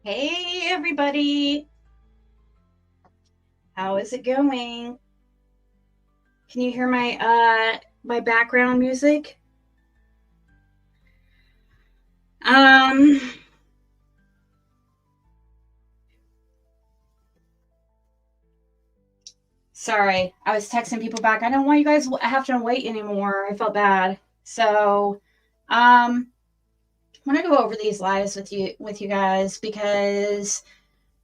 Hey everybody, how is it going? Can you hear my background music? Um Sorry, I was texting people back. I don't want you guys have to wait anymore. I felt bad. So, I want to go over these lives with you guys because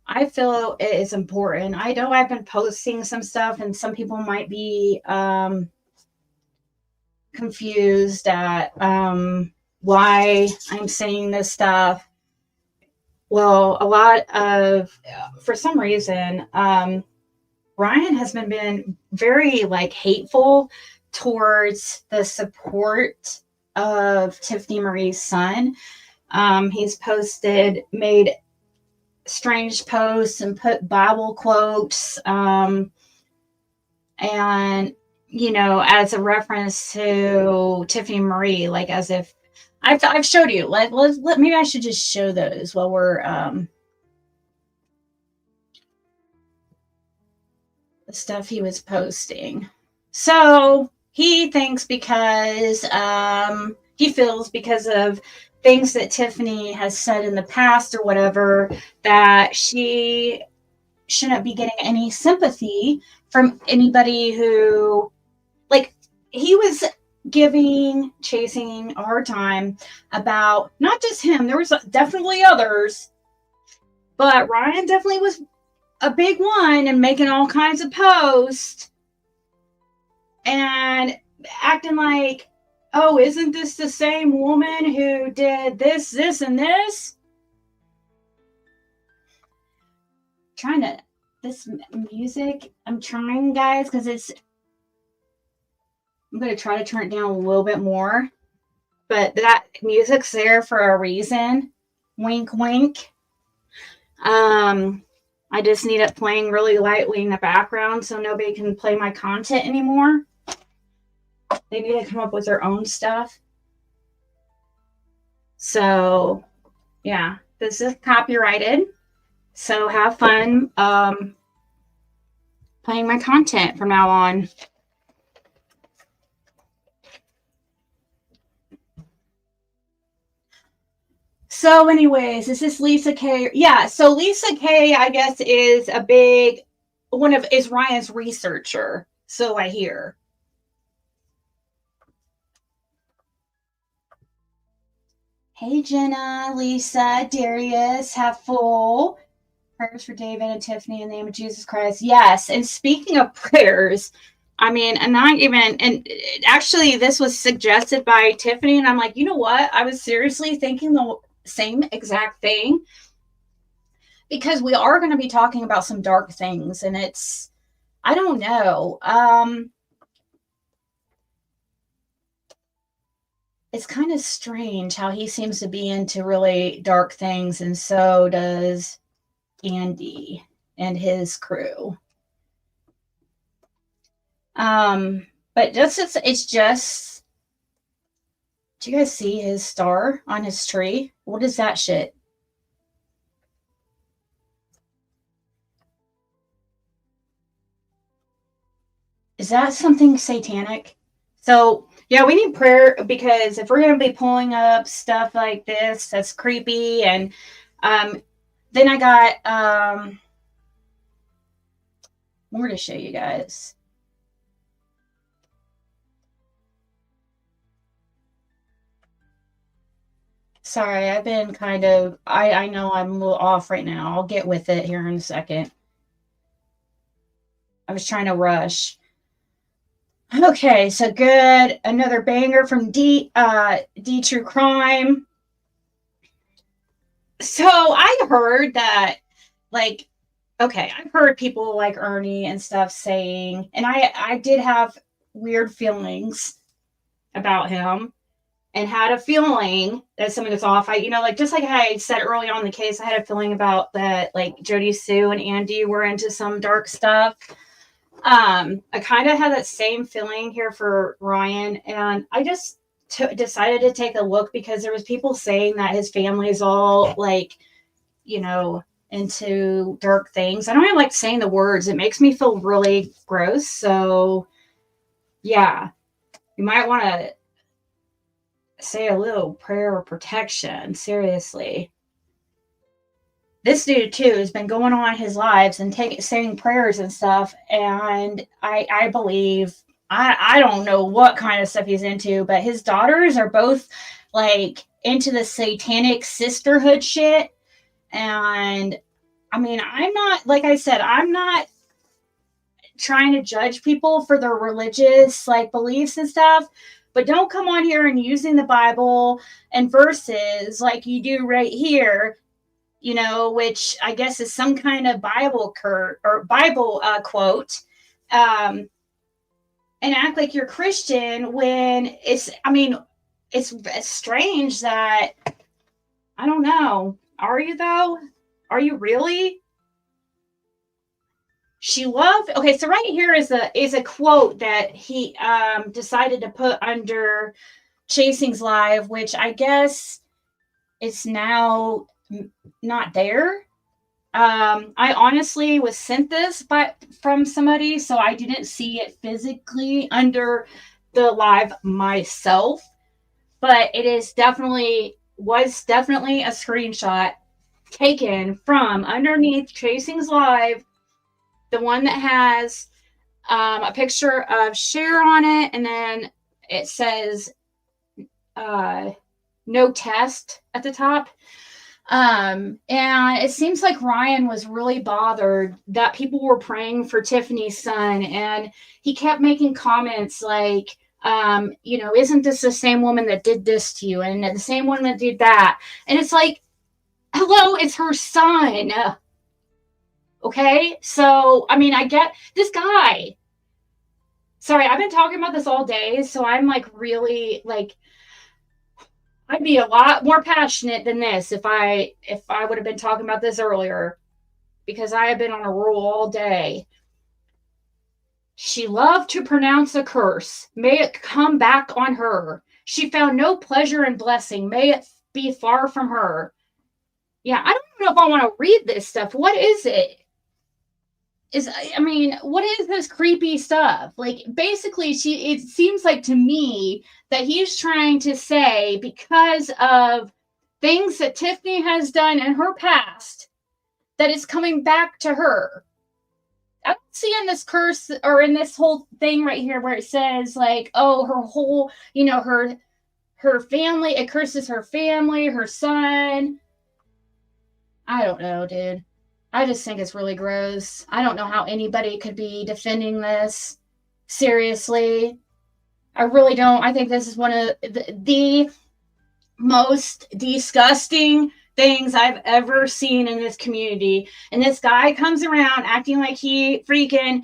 I feel it is important. I know I've been posting some stuff and some people might be confused at why I'm saying this stuff. Well, a lot of, for some reason, Ryan has been very like hateful towards the support of Tiffany Marie's son. He's made strange posts and put Bible quotes, and as a reference to Tiffany Marie, like as if I've showed you. Maybe I should just show those while we're the stuff he was posting. So he thinks he feels because of things that Tiffany has said in the past or whatever, that she shouldn't be getting any sympathy from anybody who, like, he was chasing a hard time about not just him. There was definitely others, but Ryan definitely was a big one and making all kinds of posts and acting like, oh, isn't this the same woman who did this, and this? Trying to, this music, I'm trying, guys, because I'm going to try to turn it down a little bit more. But that music's there for a reason. Wink, wink. I just need it playing really lightly in the background so nobody can play my content anymore. They need to come up with their own stuff. So, yeah, this is copyrighted. So have fun playing my content from now on. So, anyways, is this Lisa K? Yeah, so Lisa K, I guess, is is Ryan's researcher. So I hear. Hey, Jenna, Lisa, Darius, have full prayers for David and Tiffany in the name of Jesus Christ. Yes, and speaking of prayers, I mean, and actually, this was suggested by Tiffany, and I'm like, you know what? I was seriously thinking the same exact thing, because we are going to be talking about some dark things, and I don't know. It's kind of strange how he seems to be into really dark things, and so does Andy and his crew. But it's just, do you guys see his star on his tree? What is that shit? Is that something satanic? So, yeah, we need prayer, because if we're going to be pulling up stuff like this, that's creepy. And then I got more to show you guys. Sorry, I've been I know I'm a little off right now. I'll get with it here in a second. I was trying to rush. Okay, so good. Another banger from D True Crime. So I heard that, like, okay, I've heard people like Ernie and stuff saying, and I did have weird feelings about him, and had a feeling that something was off. Like, just like I said early on in the case, I had a feeling about that, like, Jody Sue and Andy were into some dark stuff. I kind of had that same feeling here for Ryan, and I just decided to take a look, because there was people saying that his family is all like you know, into dark things. I don't even like saying the words. It makes me feel really gross. So, yeah, you might want to say a little prayer of protection. Seriously. This dude too has been going on his lives and saying prayers and stuff, and I believe I don't know what kind of stuff he's into, but his daughters are both like into the satanic sisterhood shit. And I mean, I'm not, like I said, I'm not trying to judge people for their religious like beliefs and stuff, but don't come on here and using the Bible and verses like you do right here, you know, which I guess is some kind of Bible quote, um, and act like you're Christian when I mean, it's strange that, I don't know. Are you though? Are you really? She loved, okay, so right here is a quote that he decided to put under Chasing's live, which I guess is now not there. I honestly was sent this from somebody, so I didn't see it physically under the live myself, but it was definitely a screenshot taken from underneath Chasing's live, the one that has a picture of Cher on it, and then it says no test at the top. And it seems like Ryan was really bothered that people were praying for Tiffany's son, and he kept making comments like, you know, isn't this the same woman that did this to you, and the same one that did that? And it's like, hello, it's her son. Okay, so I mean, I get this guy. Sorry, I've been talking about this all day, so I'm like really like, I'd be a lot more passionate than this if I would have been talking about this earlier, because I have been on a roll all day. She loved to pronounce a curse. May it come back on her. She found no pleasure in blessing. May it be far from her. Yeah, I don't know if I want to read this stuff. What is it? I mean, what is this creepy stuff? Like, basically, it seems like to me that he's trying to say, because of things that Tiffany has done in her past, that it's coming back to her. I don't see in this curse or in this whole thing right here where it says like, oh, her whole, you know, her family, it curses her family, her son. I don't know, dude. I just think it's really gross. I don't know how anybody could be defending this. Seriously. I really don't. I think this is one of the most disgusting things I've ever seen in this community. And this guy comes around acting like he freaking,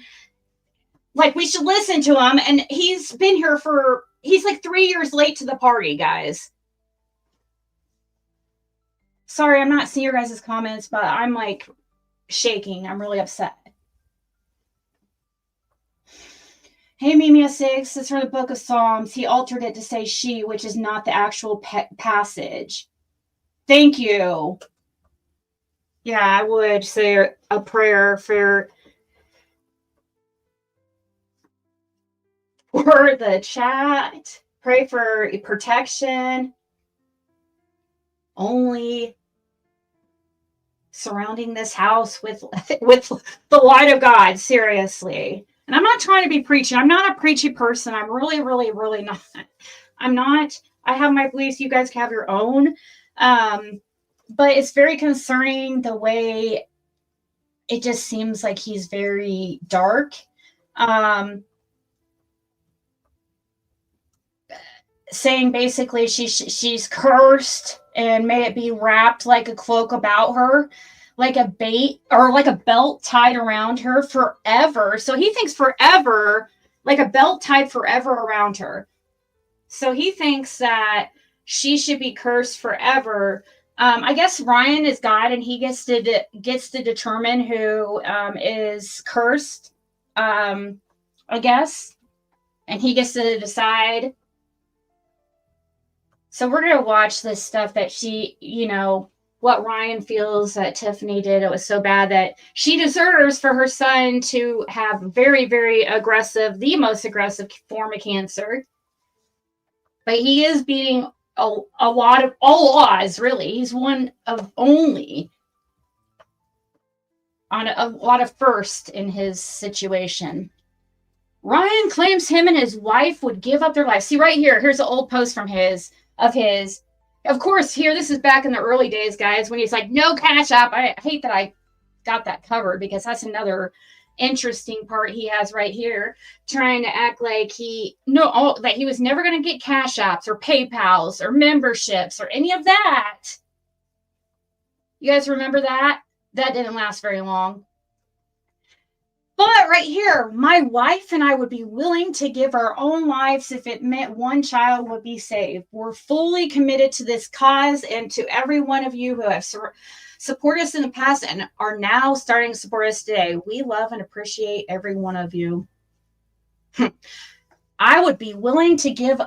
like we should listen to him. And he's been here he's like 3 years late to the party, guys. Sorry, I'm not seeing your guys' comments, but I'm like shaking. I'm really upset. Hey, Mimia6, this is from the Book of Psalms. He altered it to say she, which is not the actual passage. Thank you. Yeah, I would say a prayer for the chat. Pray for protection. Only surrounding this house with the light of God. Seriously. And I'm not trying to be preachy. I'm not a preachy person. I'm really, really, really not. I'm not. I have my beliefs. You guys can have your own. But it's very concerning the way it just seems like he's very dark. Saying basically she's cursed and may it be wrapped like a cloak about her, like a bait or like a belt tied around her forever. So he thinks forever, like a belt tied forever around her. So he thinks that she should be cursed forever. I guess Ryan is God, and he gets to determine who is cursed. I guess, and he gets to decide. So we're gonna watch this stuff that she, you know, what Ryan feels that Tiffany did. It was so bad that she deserves for her son to have very, very aggressive, the most aggressive form of cancer. But he is beating a lot of all odds, really. He's one of only on a lot of first in his situation. Ryan claims him and his wife would give up their life. See, right here, here's an old post from his. Of course, here, this is back in the early days, guys, when he's like, no cash app. I hate that I got that covered because that's another interesting part he has right here, trying to act like that he was never going to get cash apps or PayPals or memberships or any of that. You guys remember that? That didn't last very long. But right here, my wife and I would be willing to give our own lives if it meant one child would be saved. We're fully committed to this cause, and to every one of you who have supported us in the past and are now starting to support us today. We love and appreciate every one of you. I would be willing to give,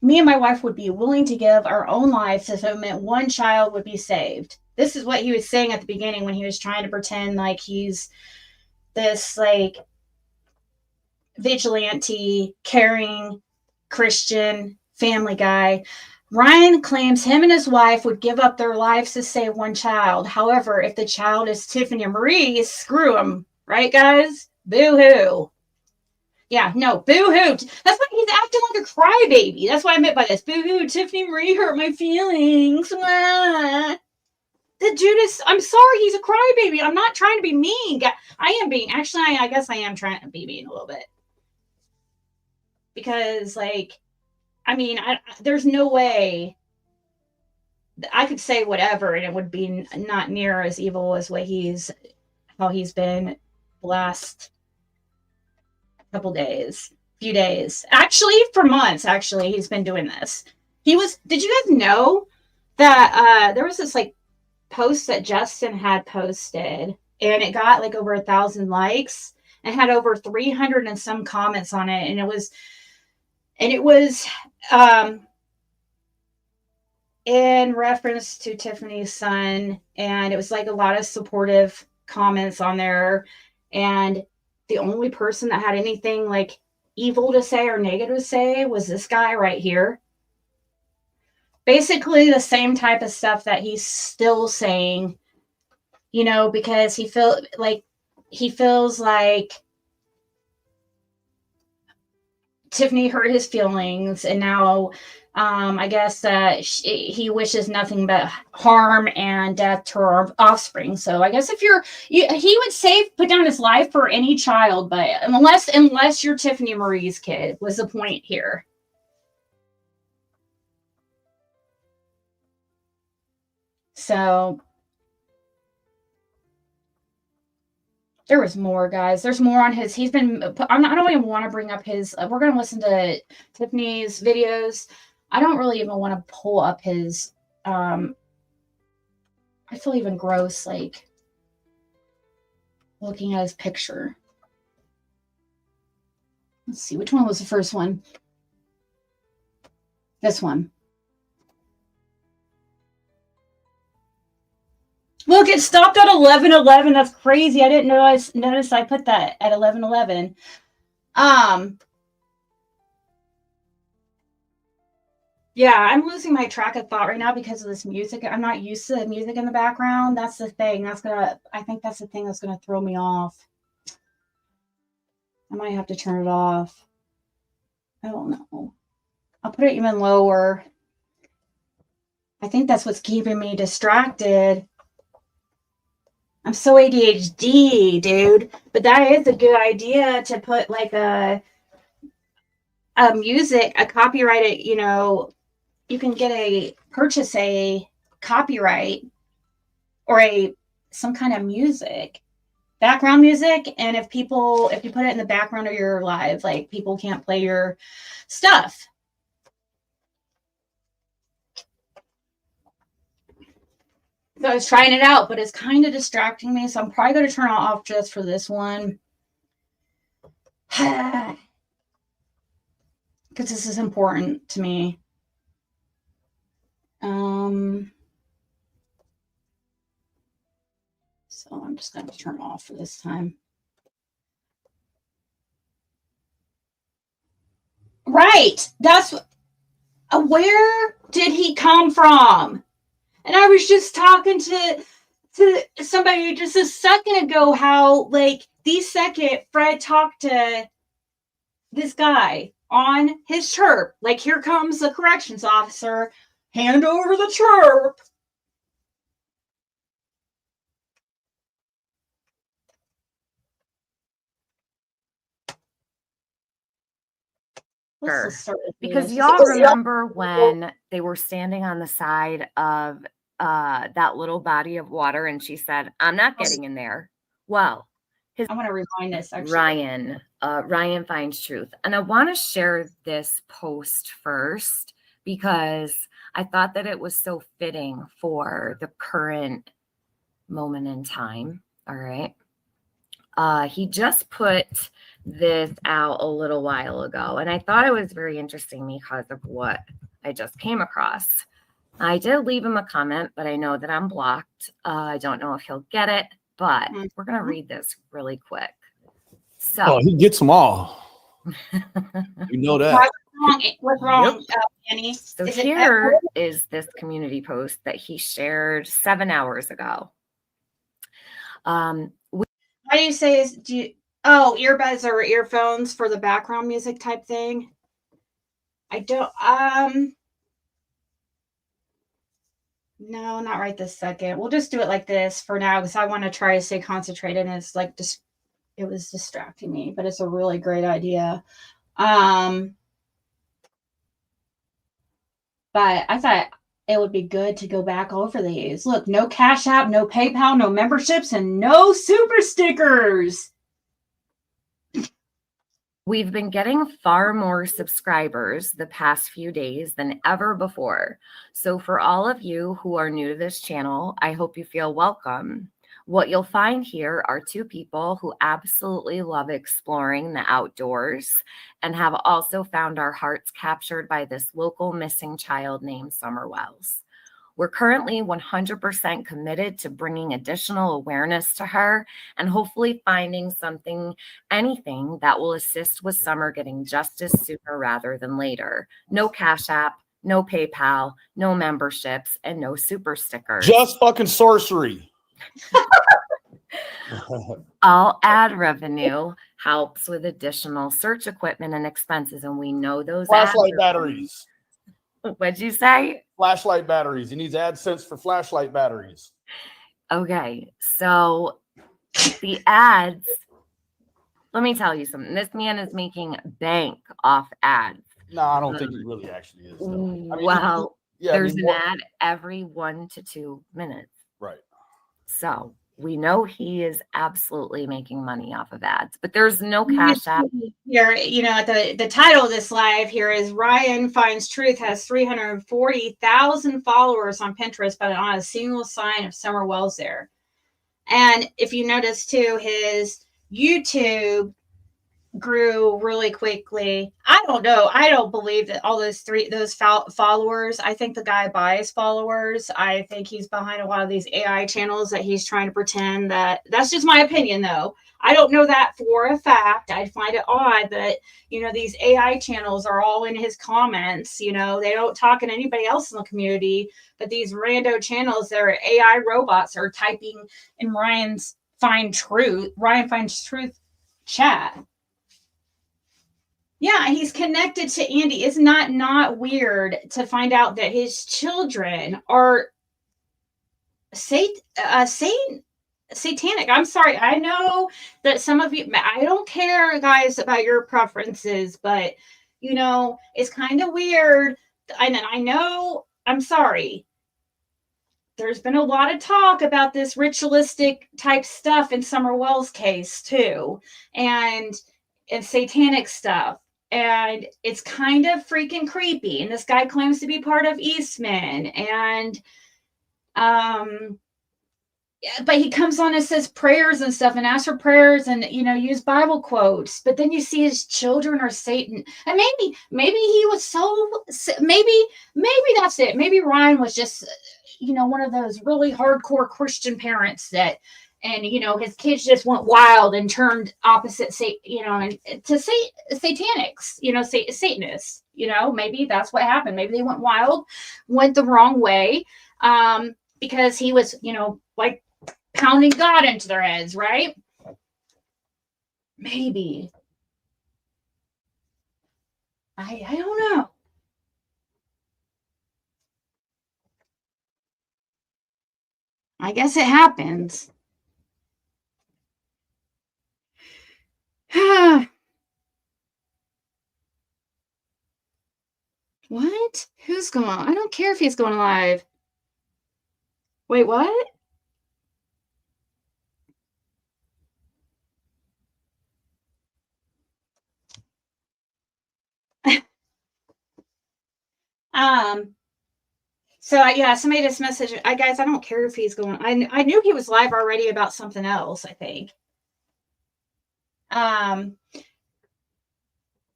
me and my wife would be willing to give our own lives if it meant one child would be saved. This is what he was saying at the beginning when he was trying to pretend like he's this like vigilante, caring Christian family guy. Ryan claims him and his wife would give up their lives to save one child. However, if the child is Tiffany and Marie, screw them. Right, guys? Boo-hoo. Yeah, no, boo-hoo. That's why he's acting like a crybaby. That's what I meant by this. Boo-hoo, Tiffany and Marie hurt my feelings. The Judas, I'm sorry, he's a crybaby. I'm not trying to be mean. I am being, actually, I guess I am trying to be mean a little bit. Because, like, I mean, there's no way I could say whatever and it would be not near as evil as how he's been the last few days. Actually, for months, actually, he's been doing this. Did you guys know that there was this, like, post that Justin had posted and it got like over 1,000 likes and had over 300 and some comments on it, and it was in reference to Tiffany's son, and it was like a lot of supportive comments on there, and the only person that had anything like evil to say or negative to say was this guy right here. Basically the same type of stuff that he's still saying, because he feels like Tiffany hurt his feelings, and now I guess he wishes nothing but harm and death to our offspring. So I guess if he would put down his life for any child, but unless you're Tiffany Marie's kid, was the point here. So there was more, guys. There's more on his. I don't even want to bring up his. We're going to listen to Tiffany's videos. I don't really even want to pull up his. I feel even gross, like looking at his picture. Let's see, which one was the first one? This one. Look, it stopped at 11:11. That's crazy. I didn't notice I put that at 11:11. Yeah, I'm losing my track of thought right now because of this music. I'm not used to the music in the background. That's the thing. I think that's the thing that's gonna throw me off. I might have to turn it off. I don't know. I'll put it even lower. I think that's what's keeping me distracted. I'm so ADHD, dude. But that is a good idea to put like a copyrighted, you can purchase a copyright or some kind of music, background music. And if you put it in the background of your live, like people can't play your stuff. So I was trying it out, but it's kind of distracting me. So I'm probably going to turn it off just for this one. Because this is important to me. So I'm just going to turn off for this time. Right. That's where did he come from? And I was just talking to somebody just a second ago how like the second Fred talked to this guy on his chirp, like here comes the corrections officer, hand over the chirp. Sure. Because y'all remember when they were standing on the side of that little body of water and she said, I'm not getting in there. Well, I want to rewind this actually. Ryan finds truth. And I want to share this post first because I thought that it was so fitting for the current moment in time. All right. He just put this out a little while ago, and I thought it was very interesting because of what I just came across. I did leave him a comment, but I know that I'm blocked. I don't know if he'll get it, but we're going to read this really quick. So he gets them all. You know that. What's wrong, Annie? So here is this community post that he shared 7 hours ago. How do you say earbuds or earphones for the background music type thing? I don't no, not right this second. We'll just do it like this for now because I want to try to stay concentrated and it's like just it was distracting me, but it's a really great idea. But I thought it would be good to go back over these. Look, no Cash App, no PayPal, no memberships, and no super stickers. We've been getting far more subscribers the past few days than ever before. So for all of you who are new to this channel, I hope you feel welcome. What you'll find here are two people who absolutely love exploring the outdoors and have also found our hearts captured by this local missing child named Summer Wells. We're currently 100% committed to bringing additional awareness to her and hopefully finding anything that will assist with Summer getting justice sooner rather than later. No Cash App, no PayPal, no memberships, and no super stickers. Just fucking sorcery. All ad revenue helps with additional search equipment and expenses, and we know those flashlight batteries. What'd you say? Flashlight batteries. He needs AdSense for flashlight batteries. Okay, so the ads, let me tell you something. This man is making bank off ads. No, I don't think he really actually is. There's an ad every 1 to 2 minutes. Right. So we know he is absolutely making money off of ads, but there's no Cash App. Here, the title of this live here is Ryan Finds Truth has 340,000 followers on Pinterest, but not a single sign of Summer Wells there. And if you notice too, his YouTube grew really quickly. I don't know. I don't believe that all those followers. I think the guy buys followers. I think he's behind a lot of these AI channels that he's trying to pretend that. That's just my opinion, though. I don't know that for a fact. I find it odd that these AI channels are all in his comments. They don't talk to anybody else in the community, but these rando channels, their AI robots are typing in Ryan Finds Truth chat. Yeah, he's connected to Andy. It's not weird to find out that his children are satanic. I'm sorry. I know that some of you, I don't care, guys, about your preferences, but, it's kind of weird. And I know, I'm sorry. There's been a lot of talk about this ritualistic type stuff in Summer Wells' case, too, and satanic stuff. And it's kind of freaking creepy. And this guy claims to be part of Eastman. And, but he comes on and says prayers and stuff and asks for prayers and, use Bible quotes. But then you see his children are Satan. And maybe he was maybe that's it. Maybe Ryan was just, one of those really hardcore Christian parents that and his kids just went wild and turned opposite, and to say satanics, Satanists. Maybe that's what happened. Maybe they went wild, went the wrong way, because he was, like pounding God into their heads, right? Maybe. I don't know. I guess it happens. What? Who's going? I don't care if he's going live. Wait, what? So yeah, somebody just messaged. Guys, I don't care if he's going. I knew he was live already about something else, I think.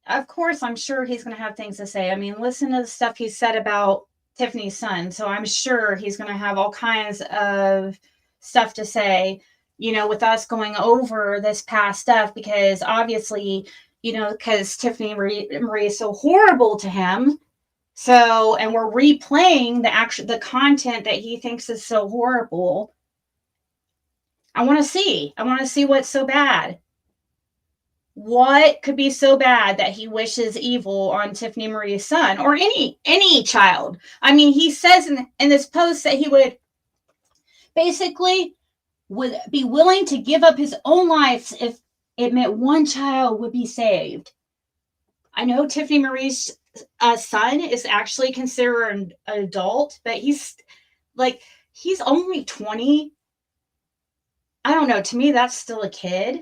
Of course, I'm sure he's going to have things to say. I mean, listen to the stuff he said about Tiffany's son. So I'm sure he's going to have all kinds of stuff to say, with us going over this past stuff, because obviously, because Tiffany Marie is so horrible to him. So, and we're replaying the content that he thinks is so horrible. I want to see what's so bad. What could be so bad that he wishes evil on Tiffany Marie's son, or any child? I mean, he says in this post that he would basically would be willing to give up his own life if it meant one child would be saved. I know Tiffany Marie's son is actually considered an adult, but he's only 20. I don't know. To me, that's still a kid.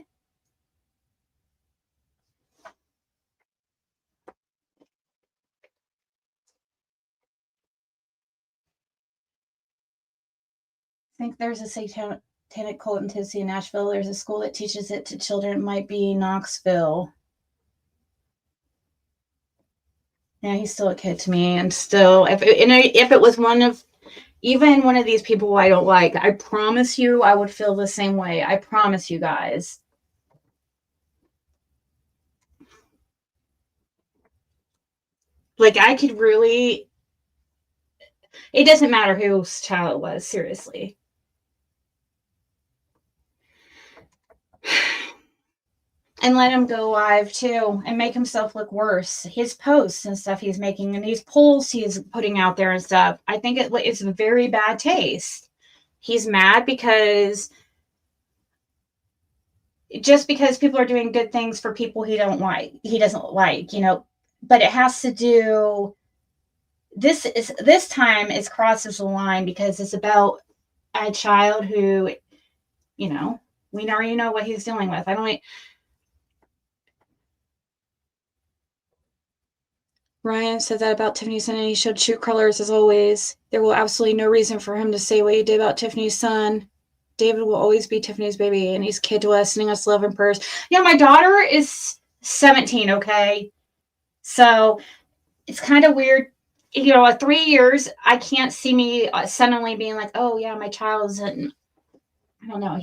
I think there's a satanic cult in Tennessee, Nashville. There's a school that teaches it to children. It might be Knoxville. Yeah, he's still a kid to me. And still, if it was one of these people I don't like, I promise you I would feel the same way. I promise you guys. Like, I could really, it doesn't matter whose child it was, seriously. And let him go live too and make himself look worse. His posts and stuff he's making and these polls he's putting out there and stuff, I think it's a very bad taste. He's mad because people are doing good things for people he doesn't like, but it has to do, this time it crosses the line because it's about a child who, we already know what he's dealing with. Ryan said that about Tiffany's son, and he showed true colors as always. There will absolutely no reason for him to say what he did about Tiffany's son. David will always be Tiffany's baby, and he's kid to us, sending us love and prayers. Yeah, my daughter is 17, okay? So it's kind of weird. At 3 years, I can't see me suddenly being like, oh, yeah, my child isn't, I don't know.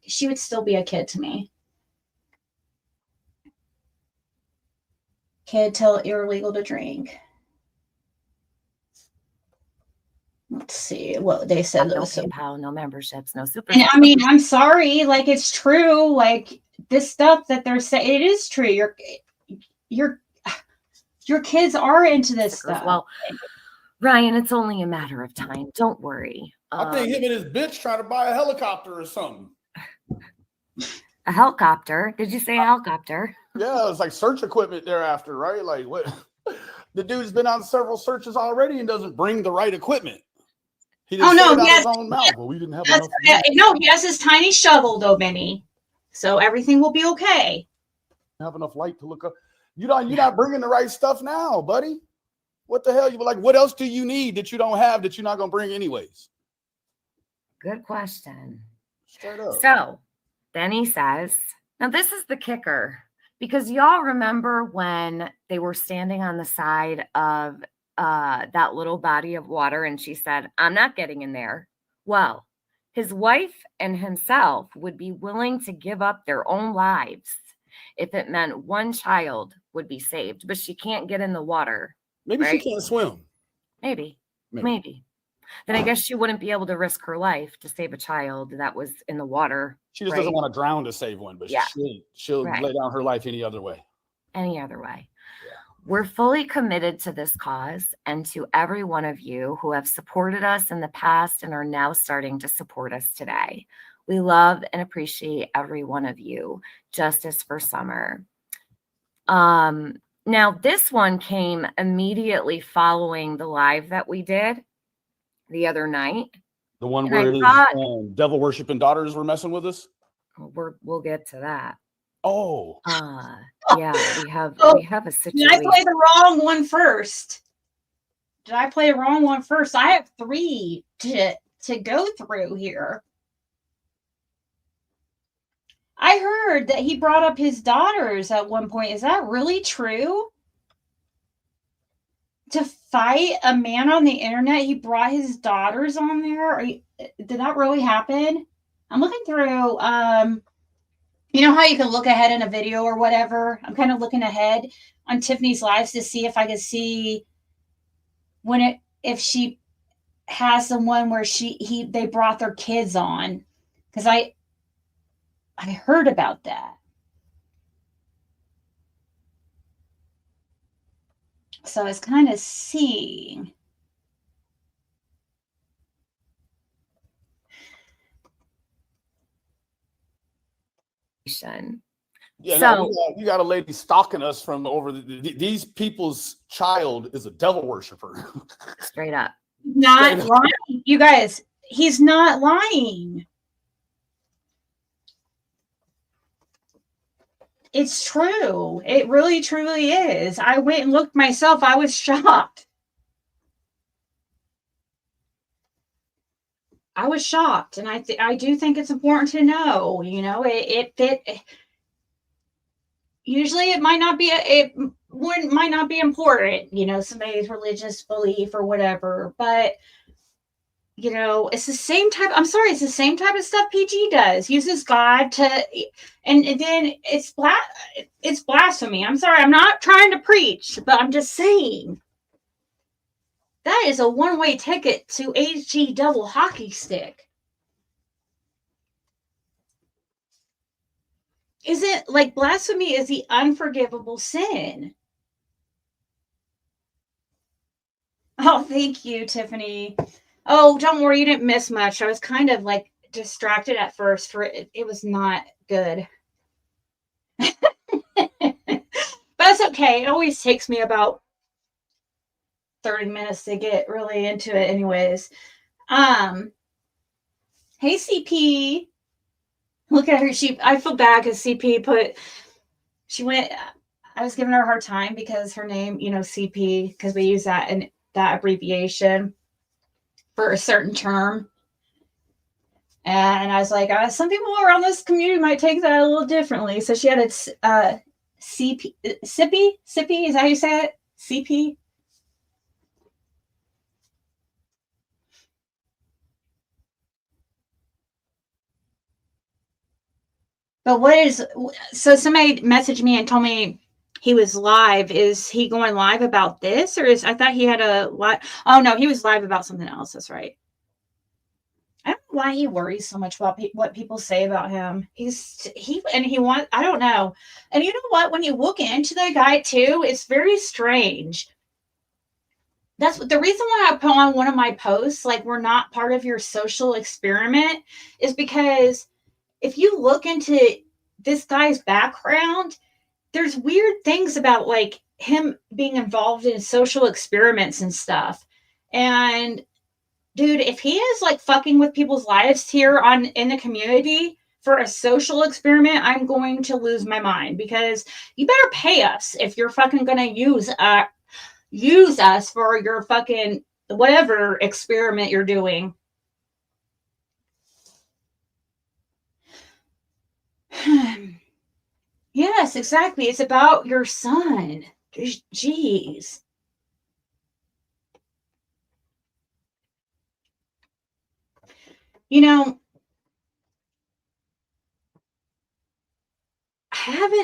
She would still be a kid to me. Kid till you're legal to drink. Let's see what they said. No PayPal, no memberships, no super. And I mean, I'm sorry. Like, it's true. Like, this stuff that they're saying, it is true. Your kids are into this stuff. Well, Ryan, it's only a matter of time. Don't worry. I think him and his bitch trying to buy a helicopter or something. A helicopter? Did you say a helicopter? Yeah, it's like search equipment thereafter, right? Like, what? The dude's been on several searches already and doesn't bring the right equipment. He didn't say it out his own mouth. Well, we didn't have enough. No, he has his tiny shovel though, Benny. So everything will be okay. Have enough light to look up. You're not bringing the right stuff now, buddy. What the hell? You were like, what else do you need that you don't have that you're not gonna bring anyways? Good question. Straight up. So then he says, now this is the kicker, because y'all remember when they were standing on the side of that little body of water and she said, I'm not getting in there. Well, His wife and himself would be willing to give up their own lives if it meant one child would be saved, but she can't get in the water. Maybe right? she can't swim. Maybe. Then I guess she wouldn't be able to risk her life to save a child that was in the water. She just doesn't want to drown to save one, but she'll lay down her life any other way. Any other way. We're fully committed to this cause and to every one of you who have supported us in the past and are now starting to support us today. We love and appreciate every one of you. Justice for Summer. Now, this one came immediately following the live that we did the other night. The one where his devil worshiping daughters were messing with us? We'll get to that. Oh. Yeah, we have a situation. Did I play the wrong one first? I have 3 to go through here. I heard that he brought up his daughters at one point. Is that really true? To fight a man on the internet, he brought his daughters on there? Did that really happen? I'm looking through, you know how you can look ahead in a video or whatever? I'm kind of looking ahead on Tiffany's lives to see if I can see if she has the one where they brought their kids on. Because I heard about that. So I was kind of seeing. Yeah, so you got a lady stalking us from over these people's child is a devil worshiper. Straight up. Not lying. You guys, he's not lying. It's true. It really, truly is. I went and looked myself. I was shocked. And I do think it's important to know, you know, usually it might not be important, you know, somebody's religious belief or whatever, but you know, it's the same type of stuff PG does. Uses God to, and then it's blasphemy. I'm sorry, I'm not trying to preach, but I'm just saying. That is a one-way ticket to HG double hockey stick. Isn't like blasphemy is the unforgivable sin. Oh, thank you, Tiffany. Oh, don't worry, you didn't miss much. I was kind of like distracted at first for it. It was not good. But it's okay. It always takes me about 30 minutes to get really into it anyways. Hey CP. Look at her. I feel bad because CP I was giving her a hard time because her name, you know, CP, because we use that in that abbreviation for a certain term. And I was like, some people around this community might take that a little differently. So she had a CP, Sippy, is that how you say it? CP? But so somebody messaged me and told me he was live. Is he going live about this? Or I thought he had a live. Oh no, he was live about something else. That's right. I don't know why he worries so much about what people say about him. I don't know. And you know what? When you look into the guy too, it's very strange. That's the reason why I put on one of my posts, like, we're not part of your social experiment, is because if you look into this guy's background, there's weird things about like him being involved in social experiments and stuff. And dude, if he is like fucking with people's lives here in the community for a social experiment, I'm going to lose my mind, because you better pay us if you're fucking gonna use us for your fucking whatever experiment you're doing. Yes, exactly. It's about your son. Jeez. You know,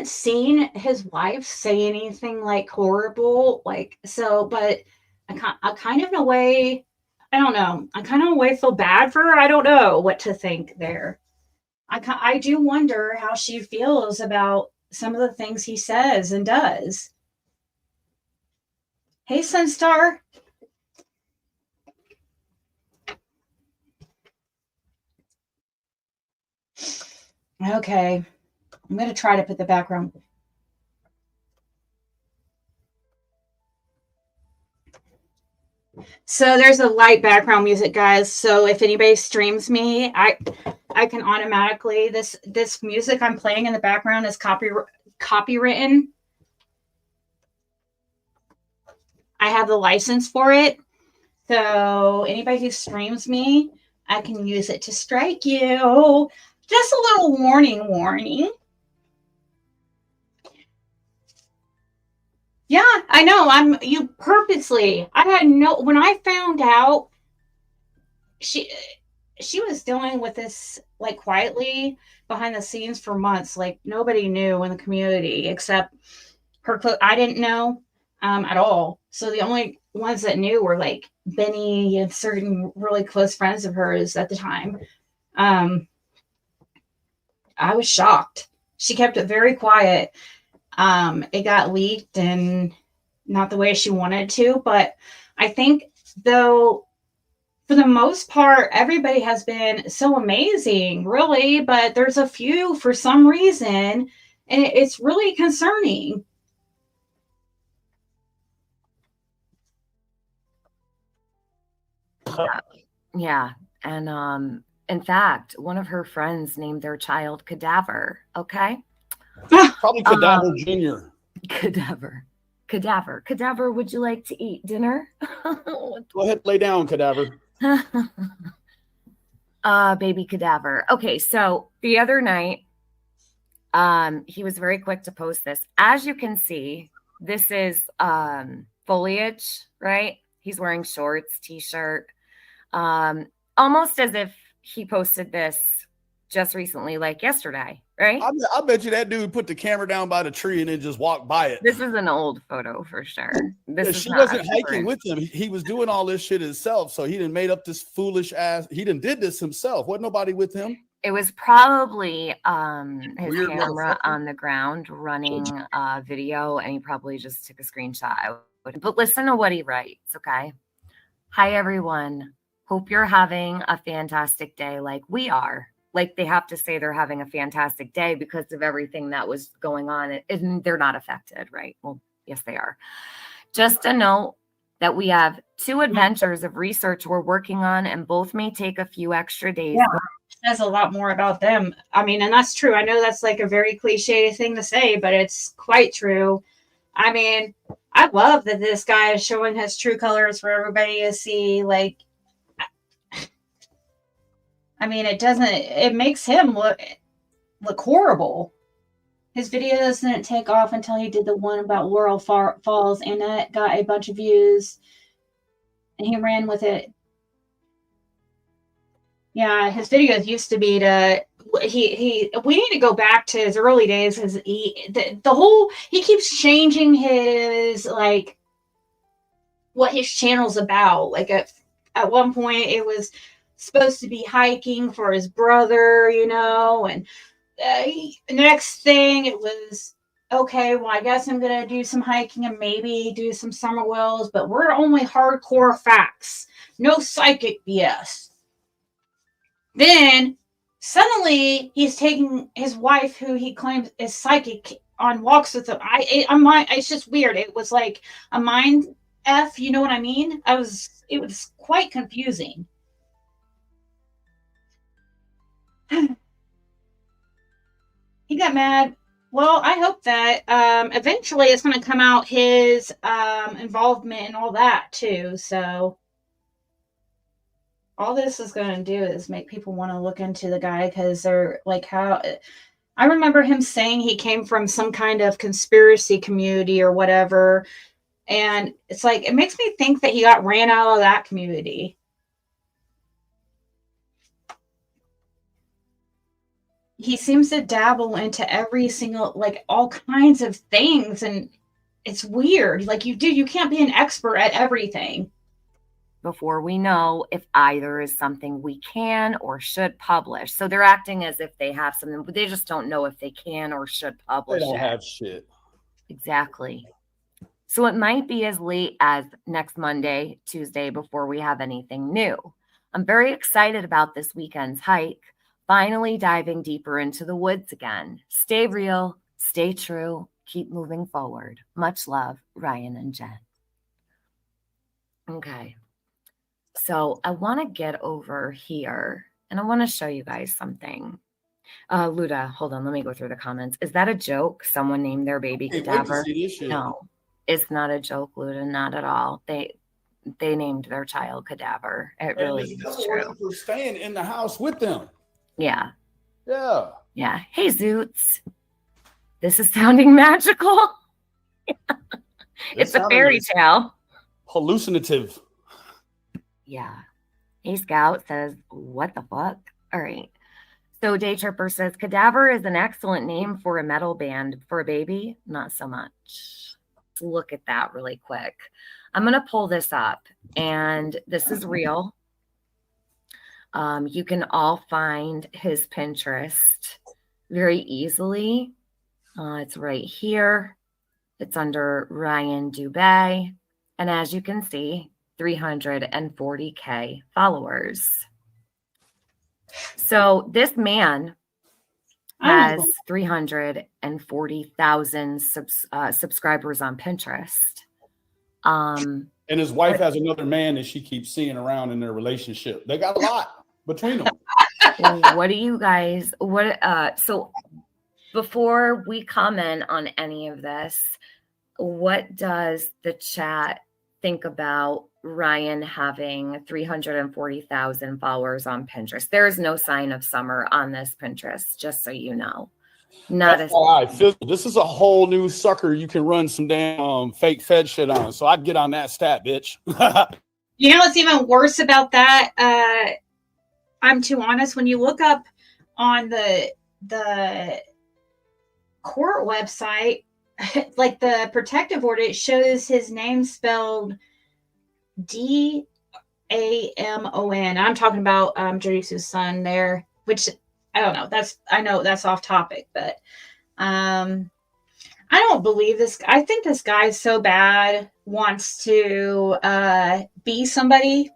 haven't seen his wife say anything like horrible, like so, but I kind of in a way, I don't know. I kind of in a way feel bad for her. I don't know what to think there. I do wonder how she feels about some of the things he says and does. Hey, Sunstar. Okay, I'm going to try to put the background. So there's a light background music, guys. So if anybody streams me, I can automatically, this music I'm playing in the background is copywritten. I have the license for it. So anybody who streams me, I can use it to strike you. Just a little warning. Yeah, I know. You purposely. I had no, when I found out she was dealing with this like quietly behind the scenes for months. Like nobody knew in the community except her. I didn't know at all. So the only ones that knew were like Benny and certain really close friends of hers at the time. I was shocked. She kept it very quiet. It got leaked and not the way she wanted to, but I think though for the most part, everybody has been so amazing, really, but there's a few for some reason, and it's really concerning. Yeah. And in fact, one of her friends named their child Cadaver. Okay. Probably Cadaver Jr. Cadaver, would you like to eat dinner? Go ahead, lay down, Cadaver. Baby Cadaver. Okay, so the other night, he was very quick to post this. As you can see, this is foliage, right? He's wearing shorts, t-shirt, almost as if he posted this just recently, like yesterday, right? I bet you that dude put the camera down by the tree and then just walked by it. This is an old photo for sure. She wasn't hiking with him. He was doing all this shit himself. So he didn't made up this foolish ass. He didn't did this himself. Wasn't nobody with him. It was probably his Weird camera on the ground running video, and he probably just took a screenshot. But listen to what he writes, okay? Hi, everyone. Hope you're having a fantastic day like we are. Like they have to say they're having a fantastic day because of everything that was going on. And they're not affected, right? Well, yes, they are. Just a note that we have 2 adventures of research we're working on, and both may take a few extra days. Yeah, says a lot more about them. I mean, and that's true. I know that's like a very cliche thing to say, but it's quite true. I mean, I love that this guy is showing his true colors for everybody to see. Like, I mean, it makes him look horrible. His videos didn't take off until he did the one about Laurel Falls, and that got a bunch of views, and he ran with it. Yeah, his videos used to be we need to go back to his early days because he keeps changing his like what his channel's about. Like at one point it was supposed to be hiking for his brother, and next thing it was okay, well I guess I'm gonna do some hiking and maybe do some summer wells, but we're only hardcore facts, no psychic BS. Then suddenly he's taking his wife, who he claims is psychic, on walks with him. It's just weird. It was like a mind F, you know what I mean? It was quite confusing. He got mad. Well, I hope that eventually it's going to come out his involvement and all that too. So all this is going to do is make people want to look into the guy, because they're like, how I remember him saying he came from some kind of conspiracy community or whatever. And it's like, it makes me think that he got ran out of that community. he seems to dabble into every single, like, all kinds of things, and it's weird. Like, you can't be an expert at everything before we know if either is something we can or should publish. So they're acting as if they have something, but they just don't know if they can or should publish it. They don't have shit. Exactly. So it might be as late as next Monday, Tuesday, before we have anything new. I'm very excited about this weekend's hike, finally diving deeper into the woods again. Stay real, stay true, keep moving forward. Much love, Ryan and Jen. Okay. So I want to get over here and I want to show you guys something. Luda, hold on. Let me go through the comments. Is that a joke? Someone named their baby Cadaver? No, it's not a joke, Luda. Not at all. They named their child Cadaver. It really is true. For staying in the house with them. Yeah. Yeah. Yeah. Hey, Zoots. This is sounding magical. It's a fairy tale. Hallucinative. Yeah. Hey, Scout says, what the fuck? All right. So Day Tripper says, Cadaver is an excellent name for a metal band. For a baby, not so much. Let's look at that really quick. I'm going to pull this up, and this is real. You can all find his Pinterest very easily. It's right here. It's under Ryan Dubé. And as you can see, 340K followers. So this man has 340,000 subscribers on Pinterest. And his wife has another man that she keeps seeing around in their relationship. They got a lot between them. What do you guys, so before we comment on any of this, what does the chat think about Ryan having 340,000 followers on Pinterest? There is no sign of summer on this Pinterest, just so you know. That's why I feel this is a whole new sucker you can run some damn fake Fed shit on. So I'd get on that stat, bitch. You know what's even worse about that? I'm too honest. When you look up on the court website, like the protective order, it shows his name spelled Damon. I'm talking about Jerisu's son there, which I don't know. I know that's off topic, but I don't believe this. I think this guy's so bad, wants to be somebody.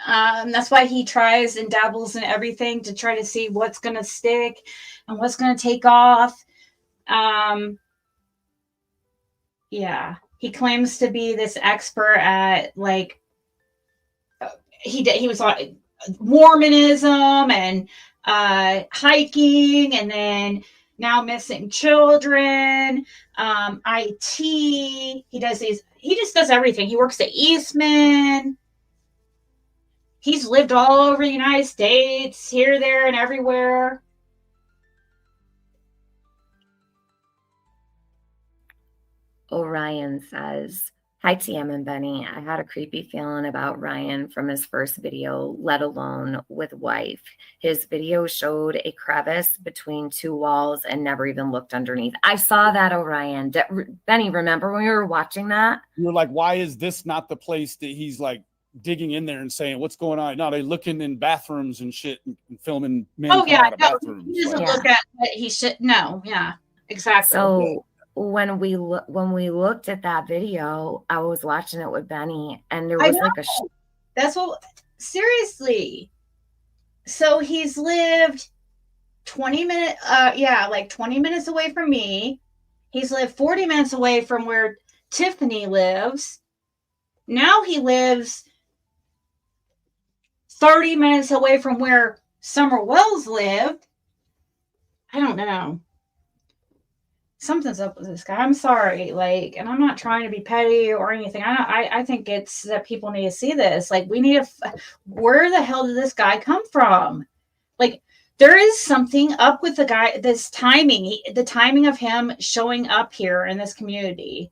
That's why he tries and dabbles in everything to try to see what's going to stick and what's going to take off. Yeah, he claims to be this expert at, like, he was like Mormonism and hiking, and then now missing children, IT. He just does everything. He works at Eastman. He's lived all over the United States, here, there, and everywhere. Orion says, hi, TM and Benny. I had a creepy feeling about Ryan from his first video, let alone with wife. His video showed a crevice between two walls and never even looked underneath. I saw that, Orion. Benny, remember when we were watching that? You were like, why is this not the place that he's like digging in there and saying, what's going on? No, they looking in bathrooms and shit and filming men out of bathrooms. He doesn't look at what he should. No, yeah, exactly. So when we looked at that video, I was watching it with Benny, and there was like that's what, seriously. So he's lived 20 minutes, like 20 minutes away from me. He's lived 40 minutes away from where Tiffany lives. Now he lives 30 minutes away from where Summer Wells lived. I don't know. Something's up with this guy. I'm sorry. Like, and I'm not trying to be petty or anything. I think it's that people need to see this. Like, we need to, where the hell did this guy come from? Like, there is something up with the guy, this timing, the timing of him showing up here in this community.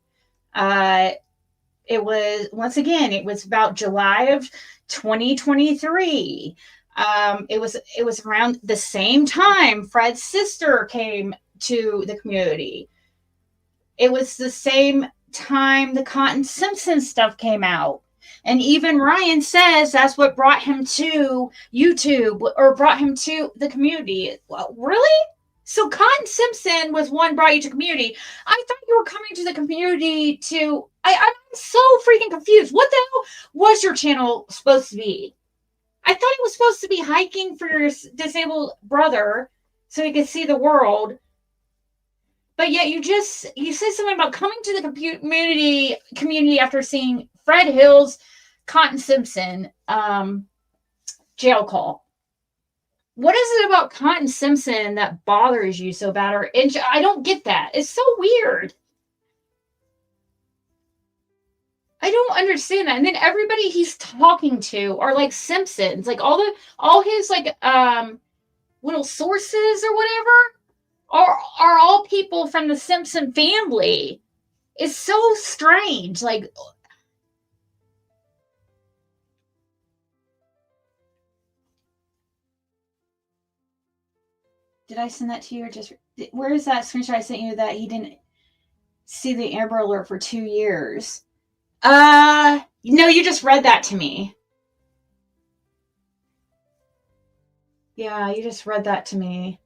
It was, once again, it was about July of 2023. It was around the same time Fred's sister came to the community. It was the same time the Cotton Simpson stuff came out. And even Ryan says that's what brought him to YouTube or brought him to the community. Well, really? So Cotton Simpson was one brought you to community. I thought you were coming to the community to. I'm so freaking confused. What the hell was your channel supposed to be? I thought it was supposed to be hiking for your disabled brother so he could see the world. But yet you said something about coming to the community after seeing Fred Hill's Cotton Simpson jail call. What is it about Cotton Simpson that bothers you so bad? I don't get that. It's so weird. I don't understand that. And then everybody he's talking to are like Simpsons, like all his like little sources or whatever are all people from the Simpson family. It's so strange. Like, did I send that to you or just where is that screenshot I sent you that he didn't see the Amber Alert for 2 years? No, you just read that to me. Yeah, you just read that to me.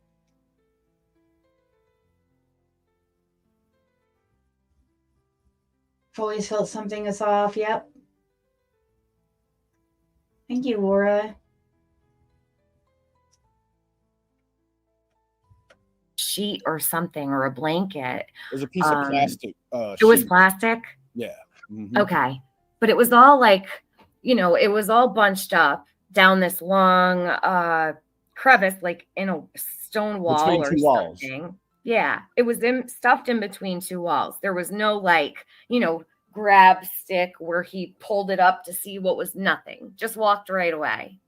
I've always felt something is off. Yep. Thank you, Laura. Sheet or something or a blanket. It was a piece of plastic. It was plastic? Yeah. Mm-hmm. Okay. But it was all like, it was all bunched up down this long crevice, like in a stone wall between or two something. Walls. Yeah. It was stuffed in between two walls. There was no like, grab stick where he pulled it up to see what was nothing. Just walked right away.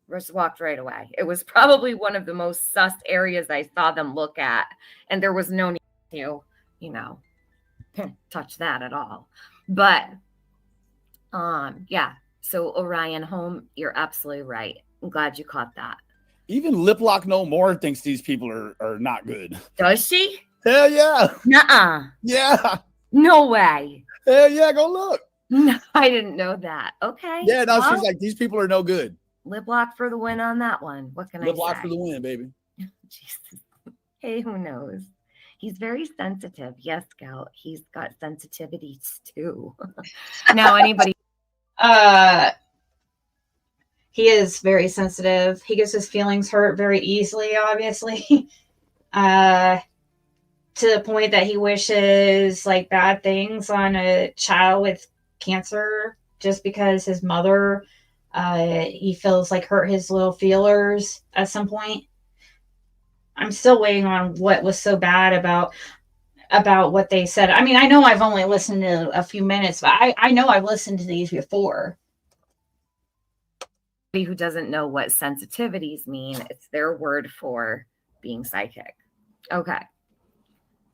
It was probably one of the most sus areas I saw them look at. And there was no need to, touch that at all. But yeah. So Orion Home, you're absolutely right. I'm glad you caught that. Even Lip Lock No More thinks these people are not good. Does she? Hell yeah. Nuh-uh. Yeah. No way. Hell yeah, go look. No, I didn't know that. Okay. Yeah, no, she's like, these people are no good. Lip Lock for the win on that one. What can I say? Lip Lock for the win, baby. Jesus. Hey, who knows? He's very sensitive. Yes, Scout. He's got sensitivities too. Now, anybody? He is very sensitive. He gets his feelings hurt very easily, obviously. To the point that he wishes like bad things on a child with cancer just because his mother, he feels like hurt his little feelers at some point. I'm still waiting on what was so bad about what they said. I mean, I know I've only listened to a few minutes, but I know I've listened to these before. Who doesn't know what sensitivities mean, it's their word for being psychic. Okay.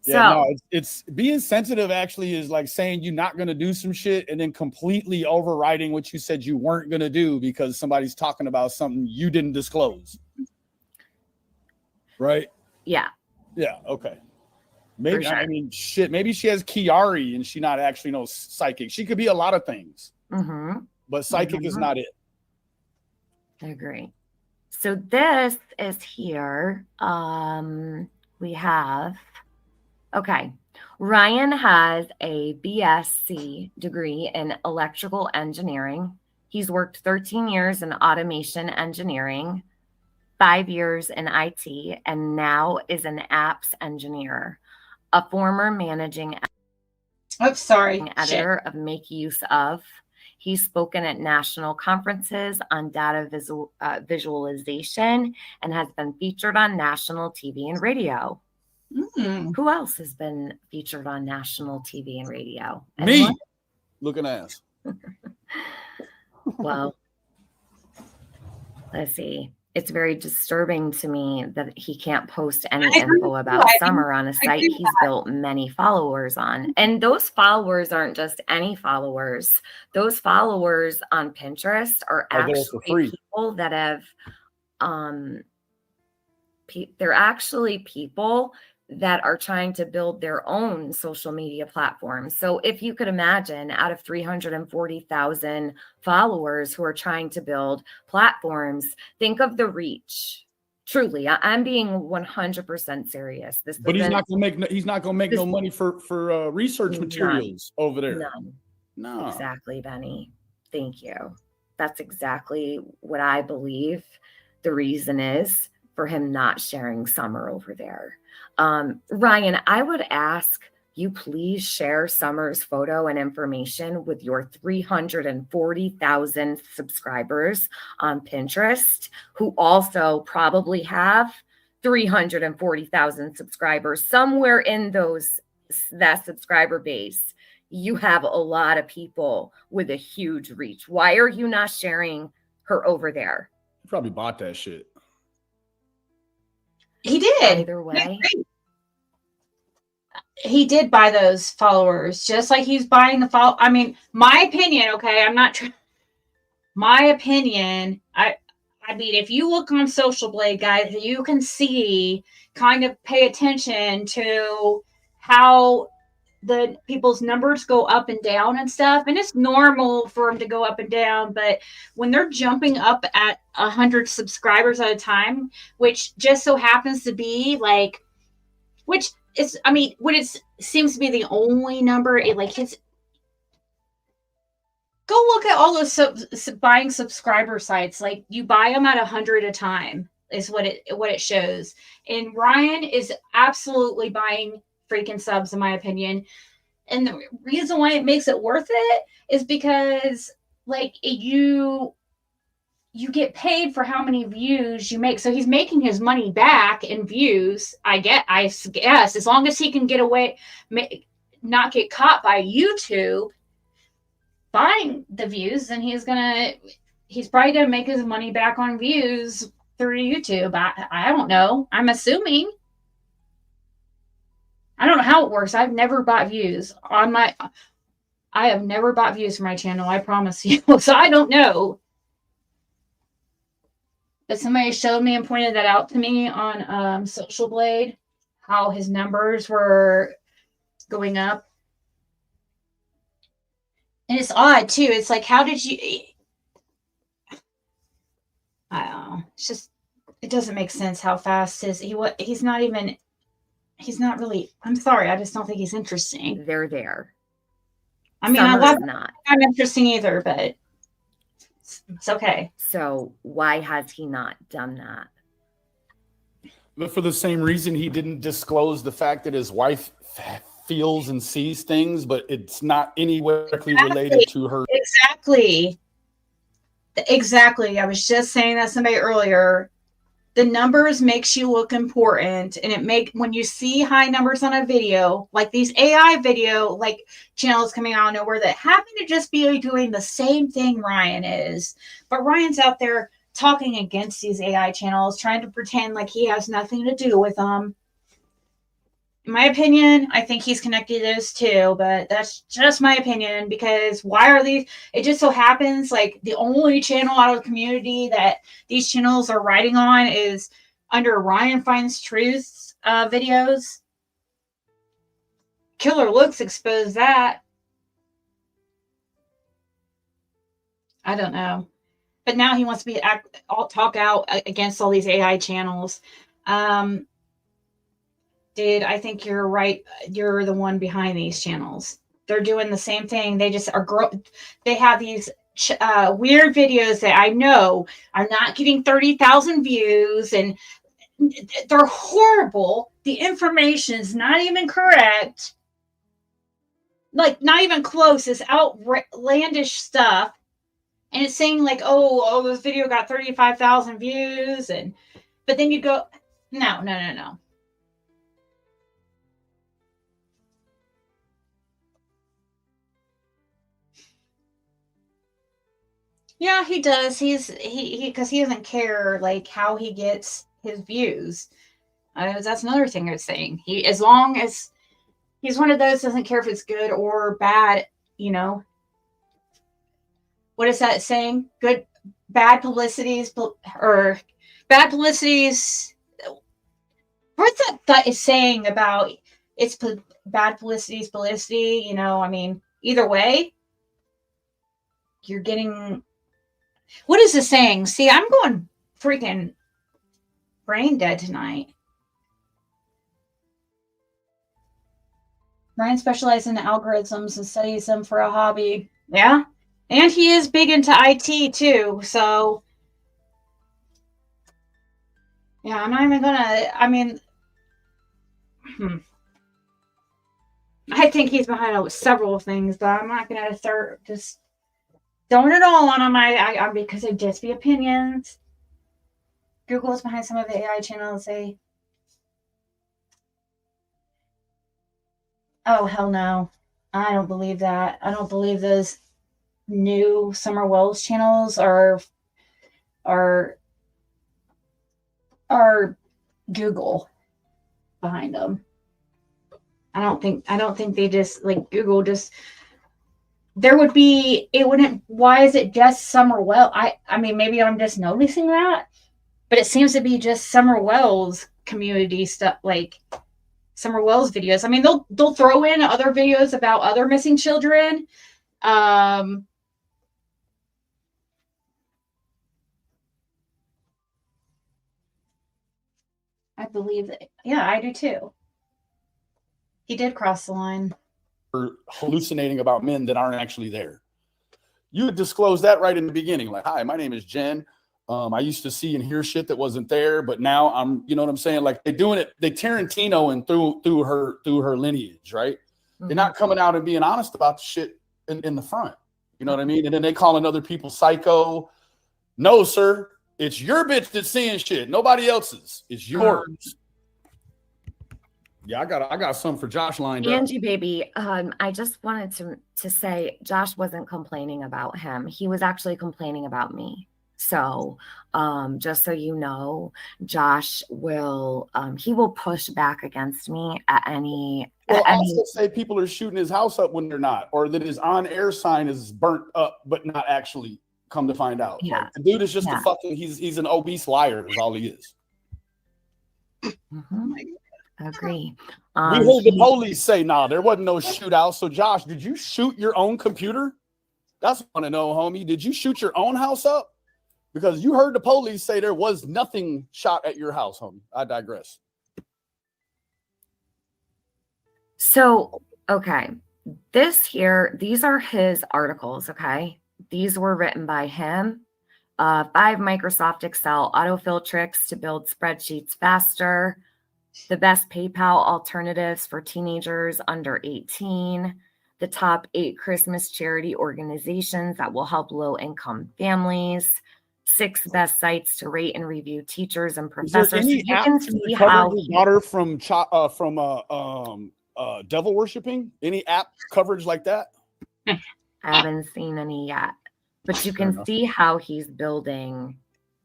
Yeah, no, it's being sensitive actually is like saying you're not going to do some shit and then completely overriding what you said you weren't going to do because somebody's talking about something you didn't disclose. Right? Yeah. Yeah. Okay. Maybe, sure. I mean, shit, maybe she has Chiari and she not actually knows psychic. She could be a lot of things, but psychic is not it. I agree. So this is here. We have, okay. Ryan has a BSc degree in electrical engineering. He's worked 13 years in automation engineering, 5 years in IT, and now is an apps engineer, a former managing editor of Make Use Of. He's spoken at national conferences on data visualization and has been featured on national TV and radio. Who else has been featured on national TV and radio? Anyone? Me. Looking ass. Well, let's see. it's very disturbing to me that he can't post any info about Summer on a site he's built many followers on. And those followers aren't just any followers. Those followers on Pinterest are actually people that have, they're actually people that are trying to build their own social media platforms. So if you could imagine, out of 340,000 followers who are trying to build platforms, think of the reach. Truly, I'm being 100% serious. But he's not gonna make no money for research materials over there. None. No. Exactly, Benny. Thank you. That's exactly what I believe the reason is for him not sharing Summer over there. Ryan, I would ask you please share Summer's photo and information with your 340,000 subscribers on Pinterest, who also probably have 340,000 subscribers. Somewhere in that subscriber base, you have a lot of people with a huge reach. Why are you not sharing her over there? He probably bought that shit. He did. Either way. He did buy those followers, just like he's buying the follow. I mean, my opinion, okay, I'm not my opinion, I mean, if you look on Social Blade, guys, you can see, kind of pay attention to how the people's numbers go up and down and stuff. And it's normal for them to go up and down, but when they're jumping up at 100 subscribers at a time, which just so happens to be like, which is, I mean, when it seems to be the only number, like his, go look at all those buying subscriber sites. Like, you buy them at 100 a time is what it shows. And Ryan is absolutely buying freaking subs, in my opinion. And the reason why it makes it worth it is because, like, you get paid for how many views you make. So he's making his money back in views. I guess, as long as he can get away, not get caught by YouTube buying the views, then he's probably gonna make his money back on views through YouTube. I don't know. I'm assuming. I don't know how it works. I've never bought views on I have never bought views for my channel. I promise you. So I don't know. But somebody showed me and pointed that out to me on Social Blade, how his numbers were going up. And it's odd too. It's like, how did you? I don't know. It's just, it doesn't make sense how fast he's not really. I'm sorry. I just don't think he's interesting. They're there. I mean, I'm not interesting either, but it's okay. So why has he not done that? But for the same reason he didn't disclose the fact that his wife feels and sees things, but it's not anywhere directly related to her. Exactly. I was just saying that to somebody earlier. The numbers makes you look important, and when you see high numbers on a video, like these AI video, like channels coming out of nowhere that happen to just be doing the same thing Ryan is, but Ryan's out there talking against these AI channels, trying to pretend like he has nothing to do with them. In my opinion, I think he's connected to those too, but that's just my opinion, because why are these? It just so happens like the only channel out of the community that these channels are writing on is under Ryan Finds Truths videos. Killer Looks exposed that. I don't know. But now he wants to talk out against all these AI channels. Dude, I think you're right. You're the one behind these channels. They're doing the same thing. They just they have these weird videos that I know are not getting 30,000 views, and they're horrible. The information is not even correct. Like, not even close. It's outlandish stuff. And it's saying like, oh, this video got 35,000 views. But then you go, no. Yeah, he does. He because he doesn't care like how he gets his views. That's another thing I was saying. He, as long as he's one of those, doesn't care if it's good or bad. You know, what is that saying? Good, bad publicities, or bad publicities. What's that is saying about it's bad publicity's publicity? You know, I mean, either way, you're getting. What is the saying? See, I'm going freaking brain dead tonight. Ryan specializes in algorithms and studies them for a hobby. Yeah. And he is big into IT too. So, yeah, I'm not even gonna. I mean, I think he's behind several things, but I'm not gonna start just throwing it all on him. I because they're just the opinions. Google is behind some of the AI channels. Oh, hell no. I don't believe that. I don't believe those new Summer Wells channels are Google behind them. I don't think they just like Google just there would be it wouldn't why is it just Summer Wells? I mean maybe I'm just noticing that, but it seems to be just Summer Wells community stuff like Summer Wells videos. I mean, they'll throw in other videos about other missing children. I believe that. Yeah, I do too. He did cross the line. Or hallucinating about men that aren't actually there. You would disclose that right in the beginning. Like, hi, my name is Jen. I used to see and hear shit that wasn't there, but now I'm, you know what I'm saying? Like they're doing it, they Tarantino and through her lineage, right? Mm-hmm. They're not coming out and being honest about the shit in the front. You know what I mean? And then they calling other people psycho. No, sir. It's your bitch that's seeing shit. Nobody else's. It's yours. Yeah, I got some for Josh lined up. Angie, baby, I just wanted to say Josh wasn't complaining about him. He was actually complaining about me. So just so you know, Josh will he will push back against me at any. Well, also say people are shooting his house up when they're not, or that his on-air sign is burnt up, but not actually. Come to find out, yeah, like, the dude is just a fucking. He's an obese liar. Is all he is. Mm-hmm. I agree. We heard the police say, "Nah, there wasn't no shootout." So, Josh, did you shoot your own computer? That's what I want to know, homie. Did you shoot your own house up? Because you heard the police say there was nothing shot at your house, homie. I digress. So, okay. These are his articles, okay? These were written by him. 5 Microsoft Excel autofill tricks to build spreadsheets faster. The best PayPal alternatives for teenagers under 18. The top 8 Christmas charity organizations that will help low-income families. 6 best sites to rate and review teachers and professors. Is there any app to recover his daughter from devil worshiping? Any app coverage like that? I haven't seen any yet, but you can see how he's building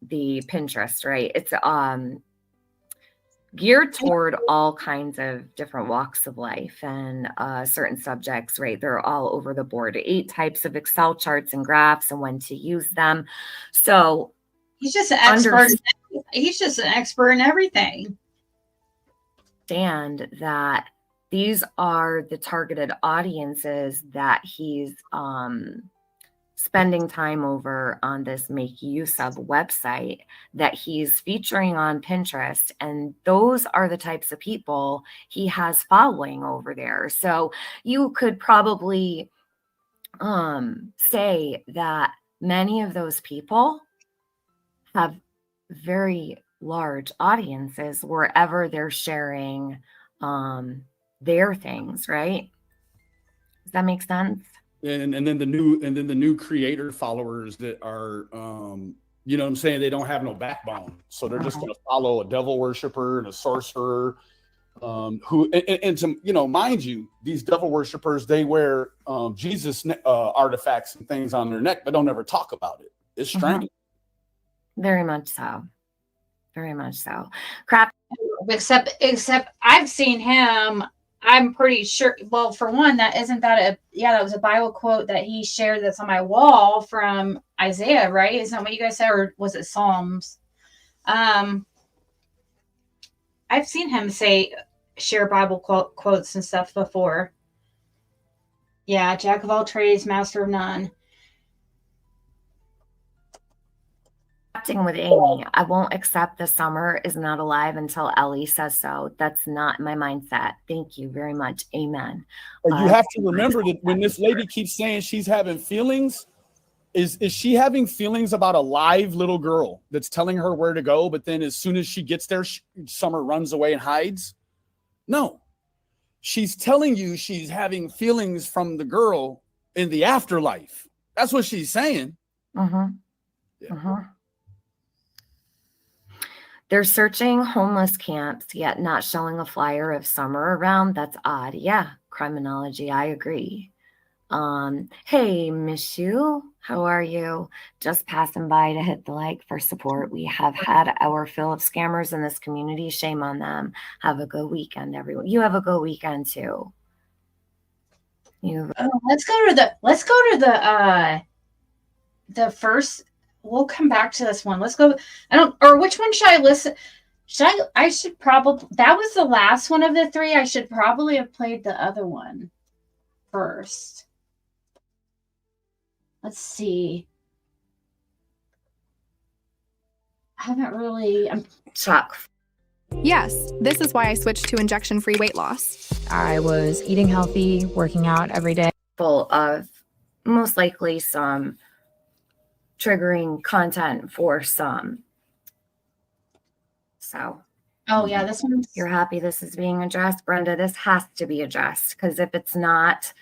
the Pinterest, right? It's geared toward all kinds of different walks of life and certain subjects, right? They're all over the board. 8 types of Excel charts and graphs and when to use them. So he's just an expert. He's just an expert in everything. Understand that these are the targeted audiences that he's spending time over on this make use of website that he's featuring on Pinterest. And those are the types of people he has following over there. So you could probably say that many of those people have very large audiences wherever they're sharing their things, right? Does that make sense? And then the new creator followers that are you know what I'm saying, they don't have no backbone, so they're just going to follow a devil worshiper and a sorcerer who and to, you know, mind you, these devil worshipers, they wear Jesus artifacts and things on their neck but don't ever talk about it. It's strange. Very much so. Very much so. Crap. Except I've seen him. I'm pretty sure. Well, for one, that was a Bible quote that he shared that's on my wall from Isaiah, right? Isn't that what you guys said, or was it Psalms? I've seen him share Bible quotes and stuff before. Yeah, jack of all trades, master of none. With Amy, I won't accept the summer is not alive until Ellie says so. That's not my mindset. Thank you very much. Amen. You have to remember that when this lady keeps saying she's having feelings, is she having feelings about a live little girl that's telling her where to go, but then as soon as she gets there, Summer runs away and hides? No. She's telling you she's having feelings from the girl in the afterlife. That's what she's saying. Yeah. They're searching homeless camps, yet not showing a flyer of summer around. That's odd. Yeah, criminology. I agree. Hey, miss you. How are you? Just passing by to hit the like for support. We have had our fill of scammers in this community. Shame on them. Have a good weekend, everyone. You have a good weekend too. Let's go to the first. We'll come back to this one. Let's go. Which one should I listen? I should probably, that was the last one of the three. I should probably have played the other one first. Let's see. I haven't really. Chuck. Yes, this is why I switched to injection-free weight loss. I was eating healthy, working out every day. Full of most likely some triggering content for some. So. Oh, yeah, this one. You're happy this is being addressed, Brenda? This has to be addressed, because if it's not,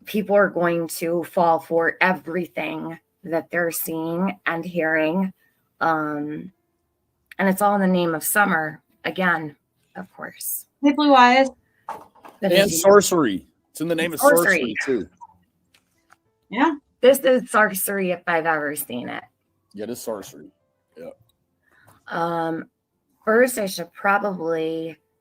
people are going to fall for everything that they're seeing and hearing. And it's all in the name of summer, again, of course. Hey, Blue Eyes. And sorcery. It's in the name of sorcery, too. Yeah. This is sorcery if I've ever seen it. Yeah, this sorcery. Yeah. First,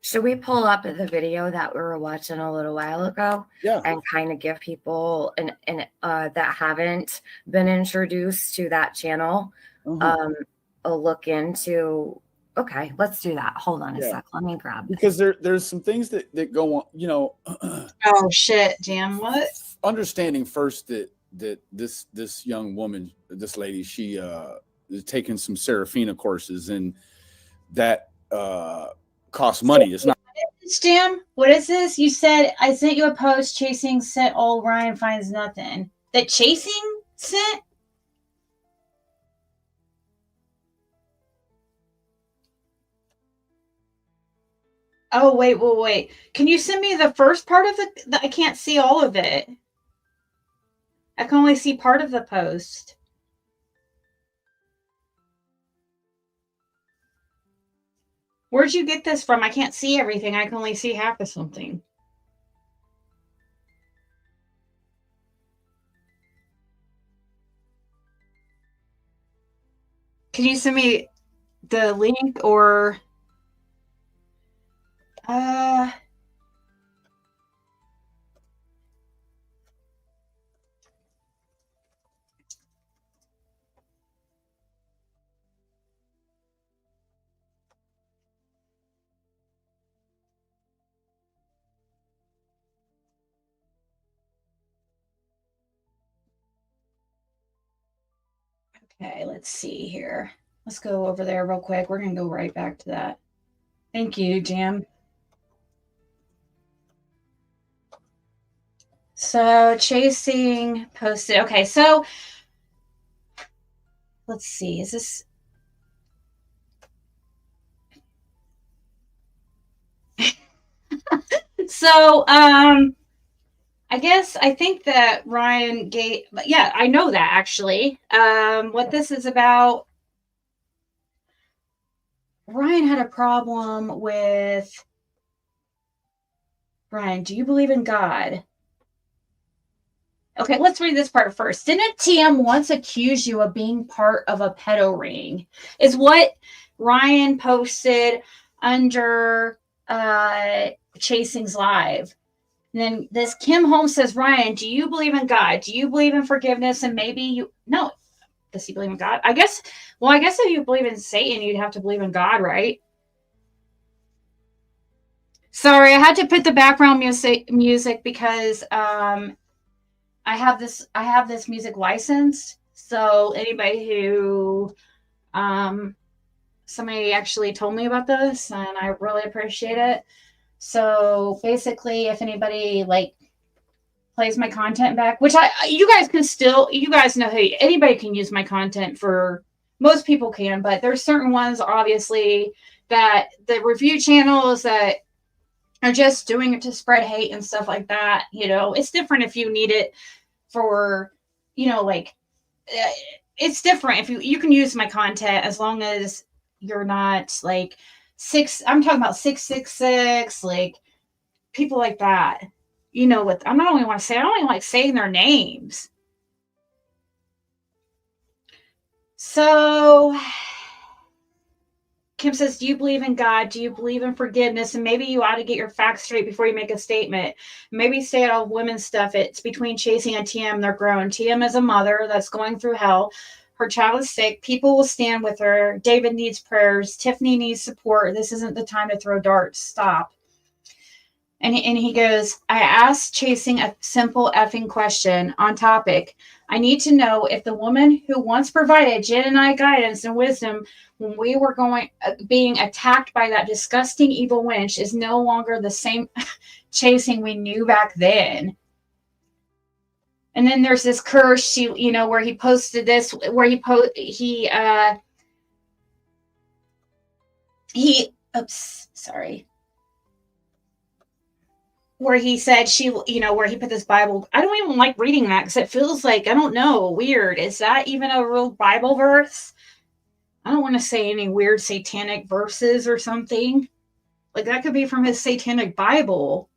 should we pull up the video that we were watching a little while ago? Yeah. And kind of give people that haven't been introduced to that channel a look into. Okay, let's do that. Hold on a sec. Let me grab this. Because there's some things that go on, Oh shit, Jam. What? Understanding first that this young woman, this lady, she is taking some Serafina courses, and that costs money. It's not. Jam, what is this? You said I sent you a post chasing sent old Ryan finds nothing. That chasing sent? Oh, wait. Can you send me the first part of the I can't see all of it. I can only see part of the post. Where'd you get this from? I can't see everything. I can only see half of something. Can you send me the link or okay, let's see here. Let's go over there real quick. We're going to go right back to that. Thank you, Jam. So, chasing posted. Okay, so let's see. Is this... So, I think that Ryan gave... Yeah, I know that, actually. What this is about... Ryan had a problem with... Ryan, do you believe in God? Okay, let's read this part first. Didn't TM once accuse you of being part of a pedo ring? Is what Ryan posted under Chasing's Live. And then this Kim Holmes says, Ryan, do you believe in God? Do you believe in forgiveness? And maybe you, no. Does he believe in God? I guess if you believe in Satan, you'd have to believe in God, right? Sorry, I had to put the background music because I have this music licensed. So anybody who somebody actually told me about this, and I really appreciate it. So basically, if anybody like plays my content back, which you guys know who anybody can use my content for. Most people can, but there's certain ones obviously that the review channels that are just doing it to spread hate and stuff like that. You know, it's different if you need it for, you know, like it's different if you can use my content as long as you're not like I'm talking about 666, like people like that. You know what? I don't even want to say. I don't even like saying their names. So Kim says, do you believe in God? Do you believe in forgiveness? And maybe you ought to get your facts straight before you make a statement. Maybe stay out of women's stuff. It's between Chasing and TM. They're grown. TM is a mother that's going through hell. Her child is sick. People will stand with her. David needs prayers. Tiffany needs support. This isn't the time to throw darts. Stop. And he goes, I asked Chasing a simple effing question on topic. I need to know if the woman who once provided Jen and I guidance and wisdom when we were being attacked by that disgusting evil wench is no longer the same Chasing we knew back then. And then there's this curse, where he posted this, where where he said where he put this Bible. I don't even like reading that because it feels like, I don't know, weird. Is that even a real Bible verse? I don't want to say any weird satanic verses or something. Like that could be from his satanic Bible.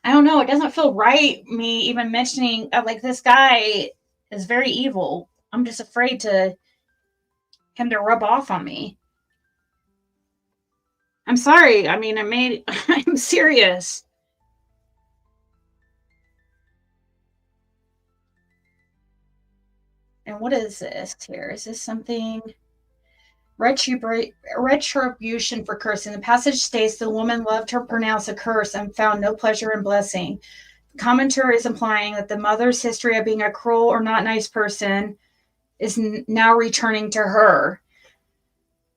I don't know. It doesn't feel right, me even mentioning, like, this guy is very evil. I'm just afraid him to rub off on me. I'm sorry. I mean, I'm serious. And what is this here? Is this something? Retribution for cursing. The passage states the woman loved her pronounce a curse and found no pleasure in blessing. The commentary is implying that the mother's history of being a cruel or not nice person is now returning to her.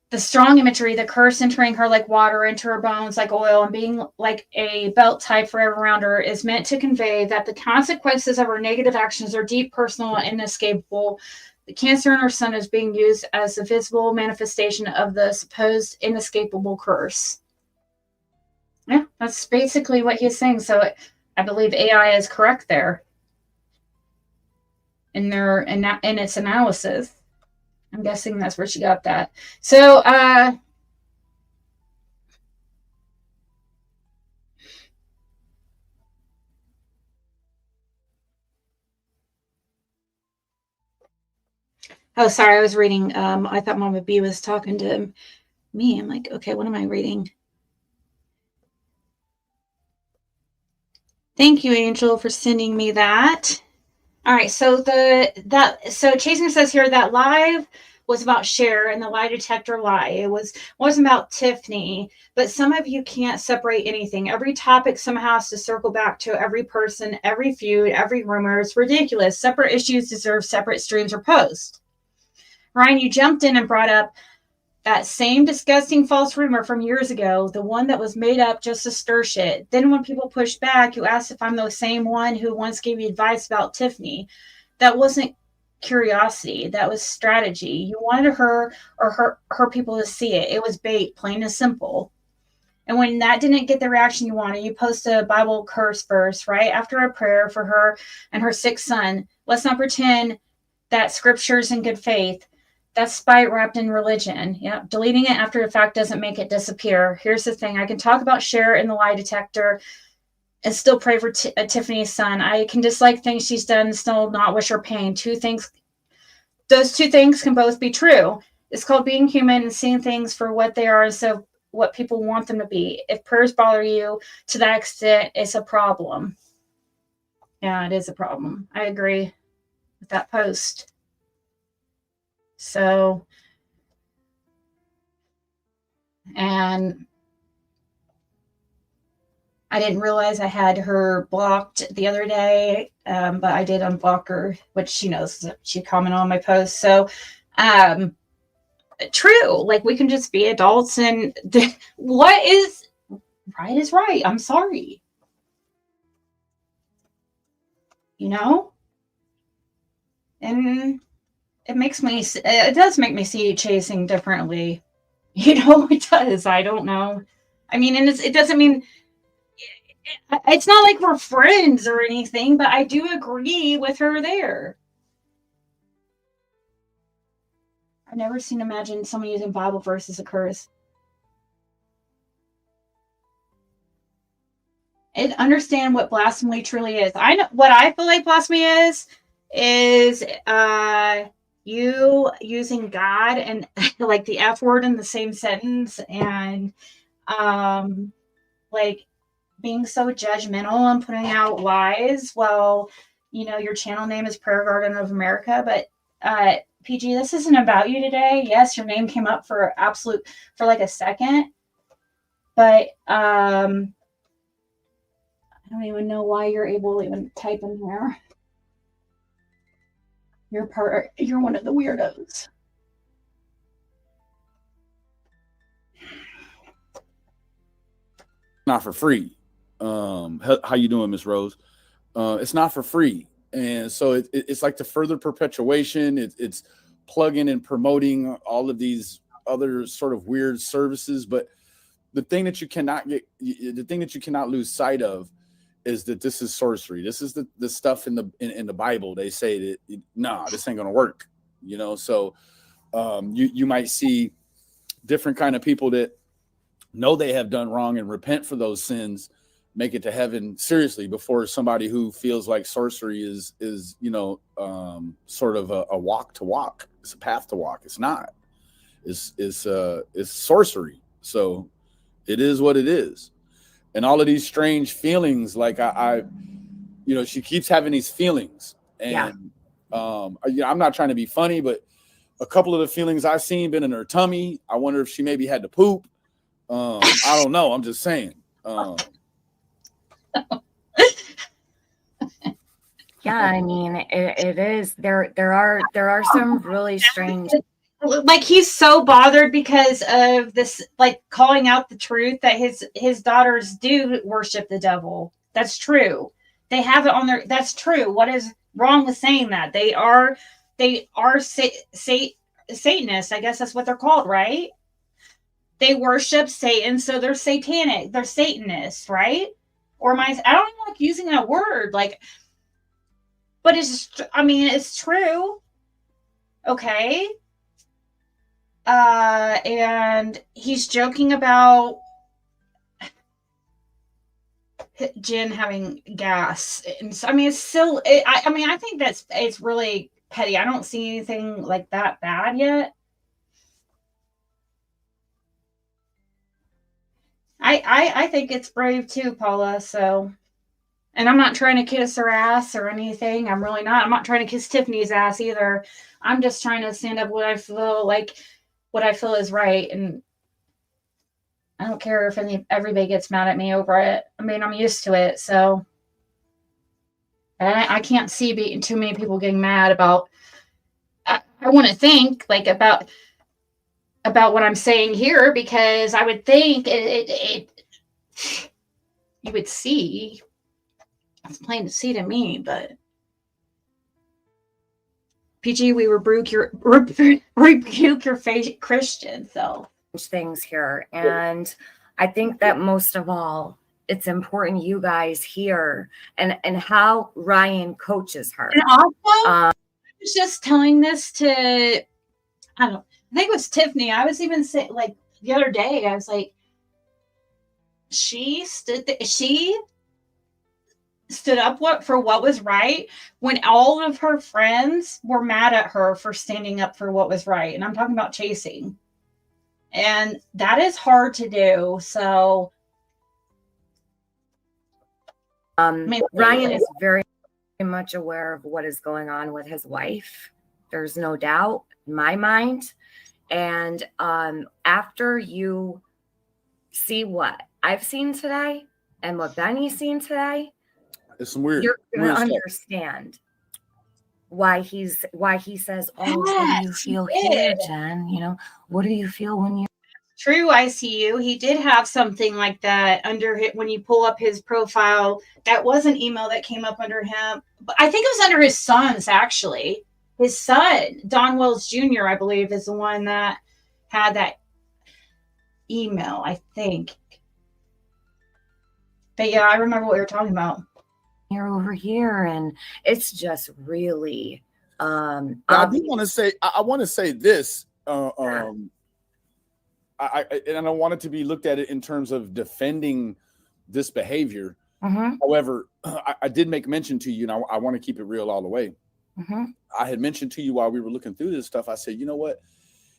The strong imagery, the curse entering her like water into her bones like oil and being like a belt tied forever around her, is meant to convey that the consequences of her negative actions are deep, personal, and inescapable. The cancer in her son is being used as a visible manifestation of the supposed inescapable curse. Yeah, that's basically what he's saying. So I believe AI is correct there in its analysis. I'm guessing that's where she got that. So oh, sorry, I was reading. I thought Mama B was talking to me. I'm like, okay, what am I reading? Thank you, Angel, for sending me that. All right, so Chasing says here that live was about Cher and the lie detector lie. It wasn't about Tiffany, but some of you can't separate anything. Every topic somehow has to circle back to every person, every feud, every rumor. It's ridiculous. Separate issues deserve separate streams or posts. Ryan, you jumped in and brought up that same disgusting false rumor from years ago, the one that was made up just to stir shit. Then when people pushed back, you asked if I'm the same one who once gave you advice about Tiffany. That wasn't curiosity. That was strategy. You wanted her people to see it. It was bait, plain and simple. And when that didn't get the reaction you wanted, you posted a Bible curse verse right after a prayer for her and her sick son. Let's not pretend that scripture's in good faith. That's spite wrapped in religion. Yeah, deleting it after the fact doesn't make it disappear. Here's the thing. I can talk about Cher in the lie detector and still pray for Tiffany's son. I can dislike things she's done and still not wish her pain. Those two things can both be true. It's called being human and seeing things for what they are instead of what people want them to be. If prayers bother you to that extent, it's a problem. Yeah, it is a problem. I agree with that post. So, and I didn't realize I had her blocked the other day, but I did unblock her, which she knows. She commented on my post. So, true. Like, we can just be adults, and what is right is right. I'm sorry. You know? And it does make me see chasing differently. You know, it does. I don't know. I mean, and it doesn't mean, it's not like we're friends or anything, but I do agree with her there. I've never seen imagine someone using Bible verses a curse. And understand what blasphemy truly is. I know what I feel like blasphemy is you using God and like the F word in the same sentence, and like being so judgmental and putting out lies. Well, you know, your channel name is Prayer Garden of America, but PG, this isn't about you today. Yes, your name came up for like a second, but I don't even know why you're able to even type in here. You're one of the weirdos. Not for free. How you doing, Miss Rose? It's not for free, and so it's like the further perpetuation. It's plugging and promoting all of these other sort of weird services. But the thing that you cannot lose sight of is that this is sorcery. This is the stuff in the Bible. They say that this ain't gonna work. You know, so you might see different kind of people that know they have done wrong and repent for those sins, make it to heaven seriously, before somebody who feels like sorcery is sort of a walk to walk. It's a path to walk. It's not. It's sorcery. So it is what it is. And all of these strange feelings, like she keeps having these feelings, and I'm not trying to be funny, but a couple of the feelings I've seen been in her tummy. I wonder if she maybe had to poop. I don't know. I'm just saying. Yeah, I mean, it is. There are some really strange. Like, he's so bothered because of this, like, calling out the truth that his daughters do worship the devil. That's true. They have it on their. That's true. What is wrong with saying that? They are Satanists. I guess that's what they're called, right? They worship Satan, so they're satanic. They're Satanists, right? Or I don't even like using that word, like, but it's true. Okay. And he's joking about Jen having gas. And so, it's still, I think it's really petty. I don't see anything like that bad yet. I think it's brave too, Paula. So, and I'm not trying to kiss her ass or anything. I'm really not. I'm not trying to kiss Tiffany's ass either. I'm just trying to stand up what I feel is right. And I don't care if everybody gets mad at me over it. I'm used to it. So, and I can't see too many people getting mad about, I want to think like about what I'm saying here, because I would think you would see. It's plain to see to me, but PG, we rebuke your faith, Christian. So things here, and I think that most of all, it's important you guys hear and how Ryan coaches her. And also, I was just telling this to, I think it was Tiffany. I was even saying, like, the other day, I was like, she stood up for what was right when all of her friends were mad at her for standing up for what was right. And I'm talking about chasing. And that is hard to do. So Ryan is very much aware of what is going on with his wife. There's no doubt in my mind. And after you see what I've seen today and what Benny's seen today, it's some weird. You're going to understand why he says, "Oh, what do you feel here, Jen? You know, what do you feel when you?" True, ICU. He did have something like that under it when you pull up his profile. That was an email that came up under him, but I think it was under his son's. Actually, his son, Don Wells Jr., I believe, is the one that had that email. I think. But yeah, I remember what we were talking about. You're over here, and it's just really. I do want to say. I want to say this. I don't want it to be looked at it in terms of defending this behavior. Mm-hmm. However, I did make mention to you, and I want to keep it real all the way. Mm-hmm. I had mentioned to you while we were looking through this stuff, I said, you know what?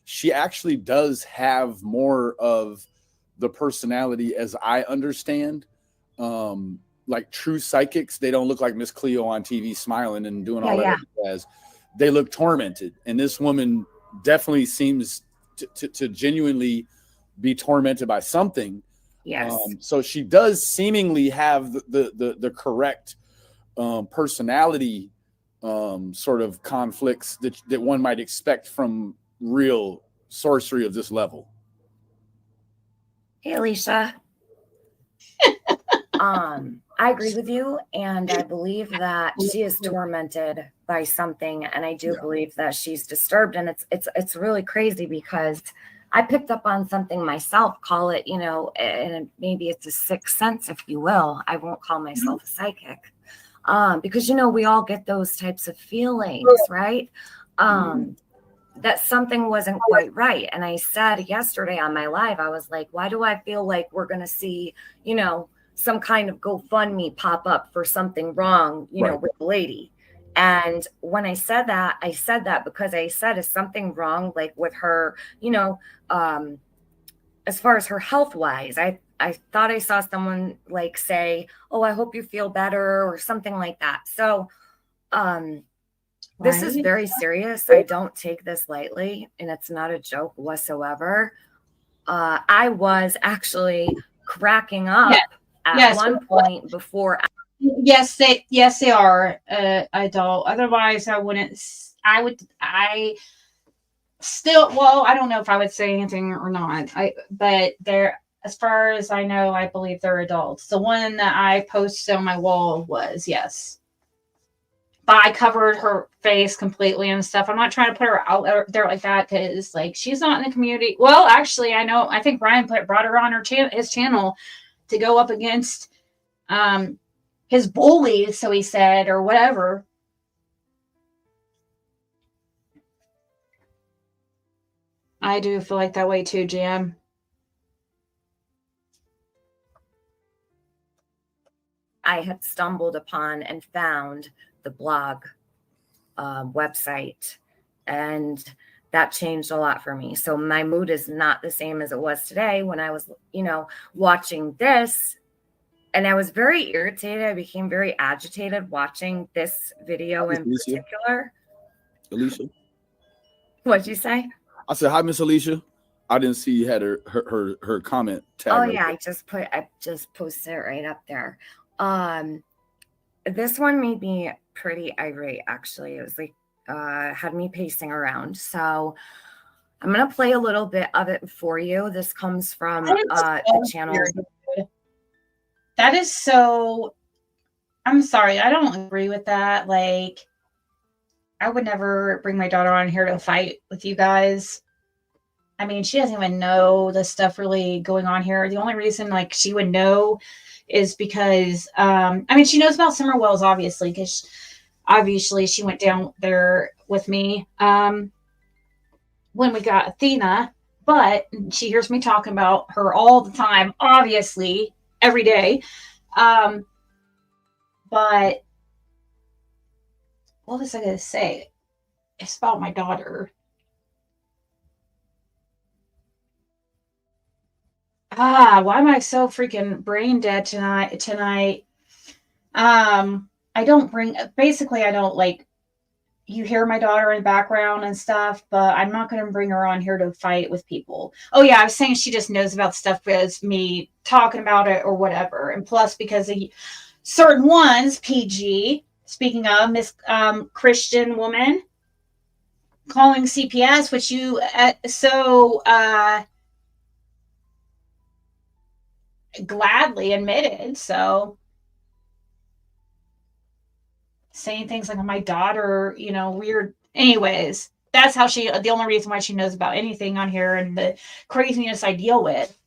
She actually does have more of the personality as I understand. Like true psychics, they don't look like Miss Cleo on TV smiling and doing all that as they look tormented. And this woman definitely seems to genuinely be tormented by something. Yes. So she does seemingly have the correct personality sort of conflicts that one might expect from real sorcery of this level. Hey, Alicia. I agree with you, and I believe that she is tormented by something, and I do believe that she's disturbed, and it's really crazy because I picked up on something myself. Call it, you know, and maybe it's a sixth sense, if you will. I won't call myself a psychic, because you know we all get those types of feelings, right? That something wasn't quite right, and I said yesterday on my live, I was like, why do I feel like we're gonna see, you know, some kind of GoFundMe pop up for something wrong, you know, with the lady. And when I said that because I said, is something wrong, like with her, you know, as far as her health wise, I thought I saw someone like say, oh, I hope you feel better or something like that. So, this is very serious. I don't take this lightly, and it's not a joke whatsoever. I was actually cracking up at one point before. Yes, they are. I don't. Otherwise, I wouldn't. I still. Well, I don't know if I would say anything or not. But they're, as far as I know, I believe they're adults. The one that I posted on my wall was yes. But I covered her face completely and stuff. I'm not trying to put her out there like that because, like, she's not in the community. Well, actually, I know. I think Brian brought her on his channel to go up against his bullies, so he said, or whatever. I do feel like that way too, Jam. I had stumbled upon and found the blog website, and that changed a lot for me. So my mood is not the same as it was today when I was, you know, watching this, and I was very irritated. I became very agitated watching this video in particular. Alicia, what'd you say? I said hi, Miss Alicia. I didn't see you had her comment tag. Oh yeah, I just posted it right up there. This one made me pretty irate, actually. It was like had me pacing around. So I'm gonna play a little bit of it for you. This comes from the channel. That is so. I'm sorry, I don't agree with that. Like, I would never bring my daughter on here to fight with you guys. I mean, she doesn't even know the stuff really going on here. The only reason, like, she would know is because, I mean, she knows about Summer Wells, obviously, because obviously she went down there with me when we got Athena, but she hears me talking about her all the time, obviously, every day. But what was I going to say? It's about my daughter. Why am I so freaking brain dead tonight? I don't like, you hear my daughter in the background and stuff, but I'm not going to bring her on here to fight with people. Oh yeah, I was saying she just knows about stuff as me talking about it or whatever. And plus, because of certain ones, PG, speaking of Miss Christian woman calling CPS, which you gladly admitted. So saying things like my daughter, weird. Anyways, that's how the only reason why she knows about anything on here and the craziness I deal with.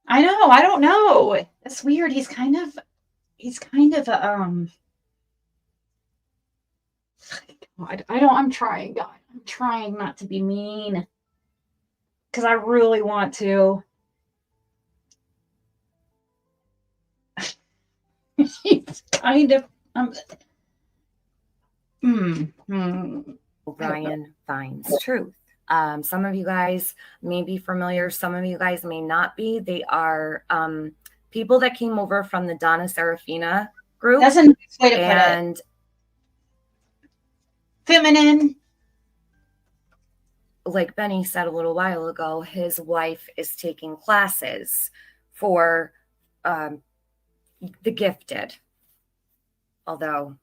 I know, I don't know. That's weird. He's kind of I'm trying, God. I'm trying not to be mean. Because I really want to. He's kind of Brian finds truth. Some of you guys may be familiar, some of you guys may not be. They are people that came over from the Donna Serafina group. That's a nice way to put it. Feminine. Like Benny said a little while ago, his wife is taking classes for the gifted. Although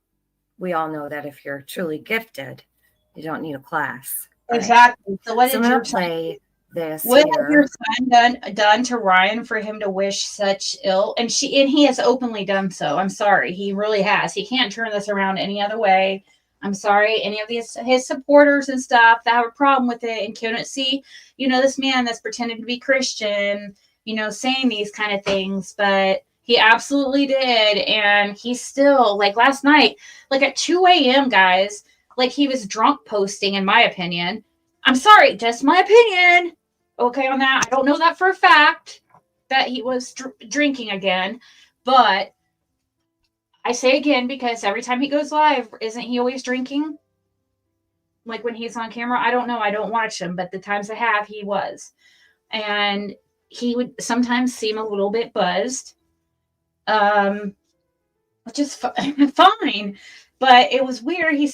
we all know that if you're truly gifted, you don't need a class. Exactly. So what did you play this? What has your son done to Ryan for him to wish such ill? And he has openly done so. I'm sorry. He really has. He can't turn this around any other way. I'm sorry. Any of his supporters and stuff that have a problem with it and couldn't see, this man that's pretending to be Christian, saying these kind of things, but he absolutely did. And he's still, like last night, like at 2 a.m., guys, like he was drunk posting, in my opinion. I'm sorry, just my opinion. Okay, on that. I don't know that for a fact that he was drinking again. But I say again, because every time he goes live, isn't he always drinking? Like when he's on camera? I don't know. I don't watch him. But the times I have, he was. And he would sometimes seem a little bit buzzed. Which is fine. But it was weird. He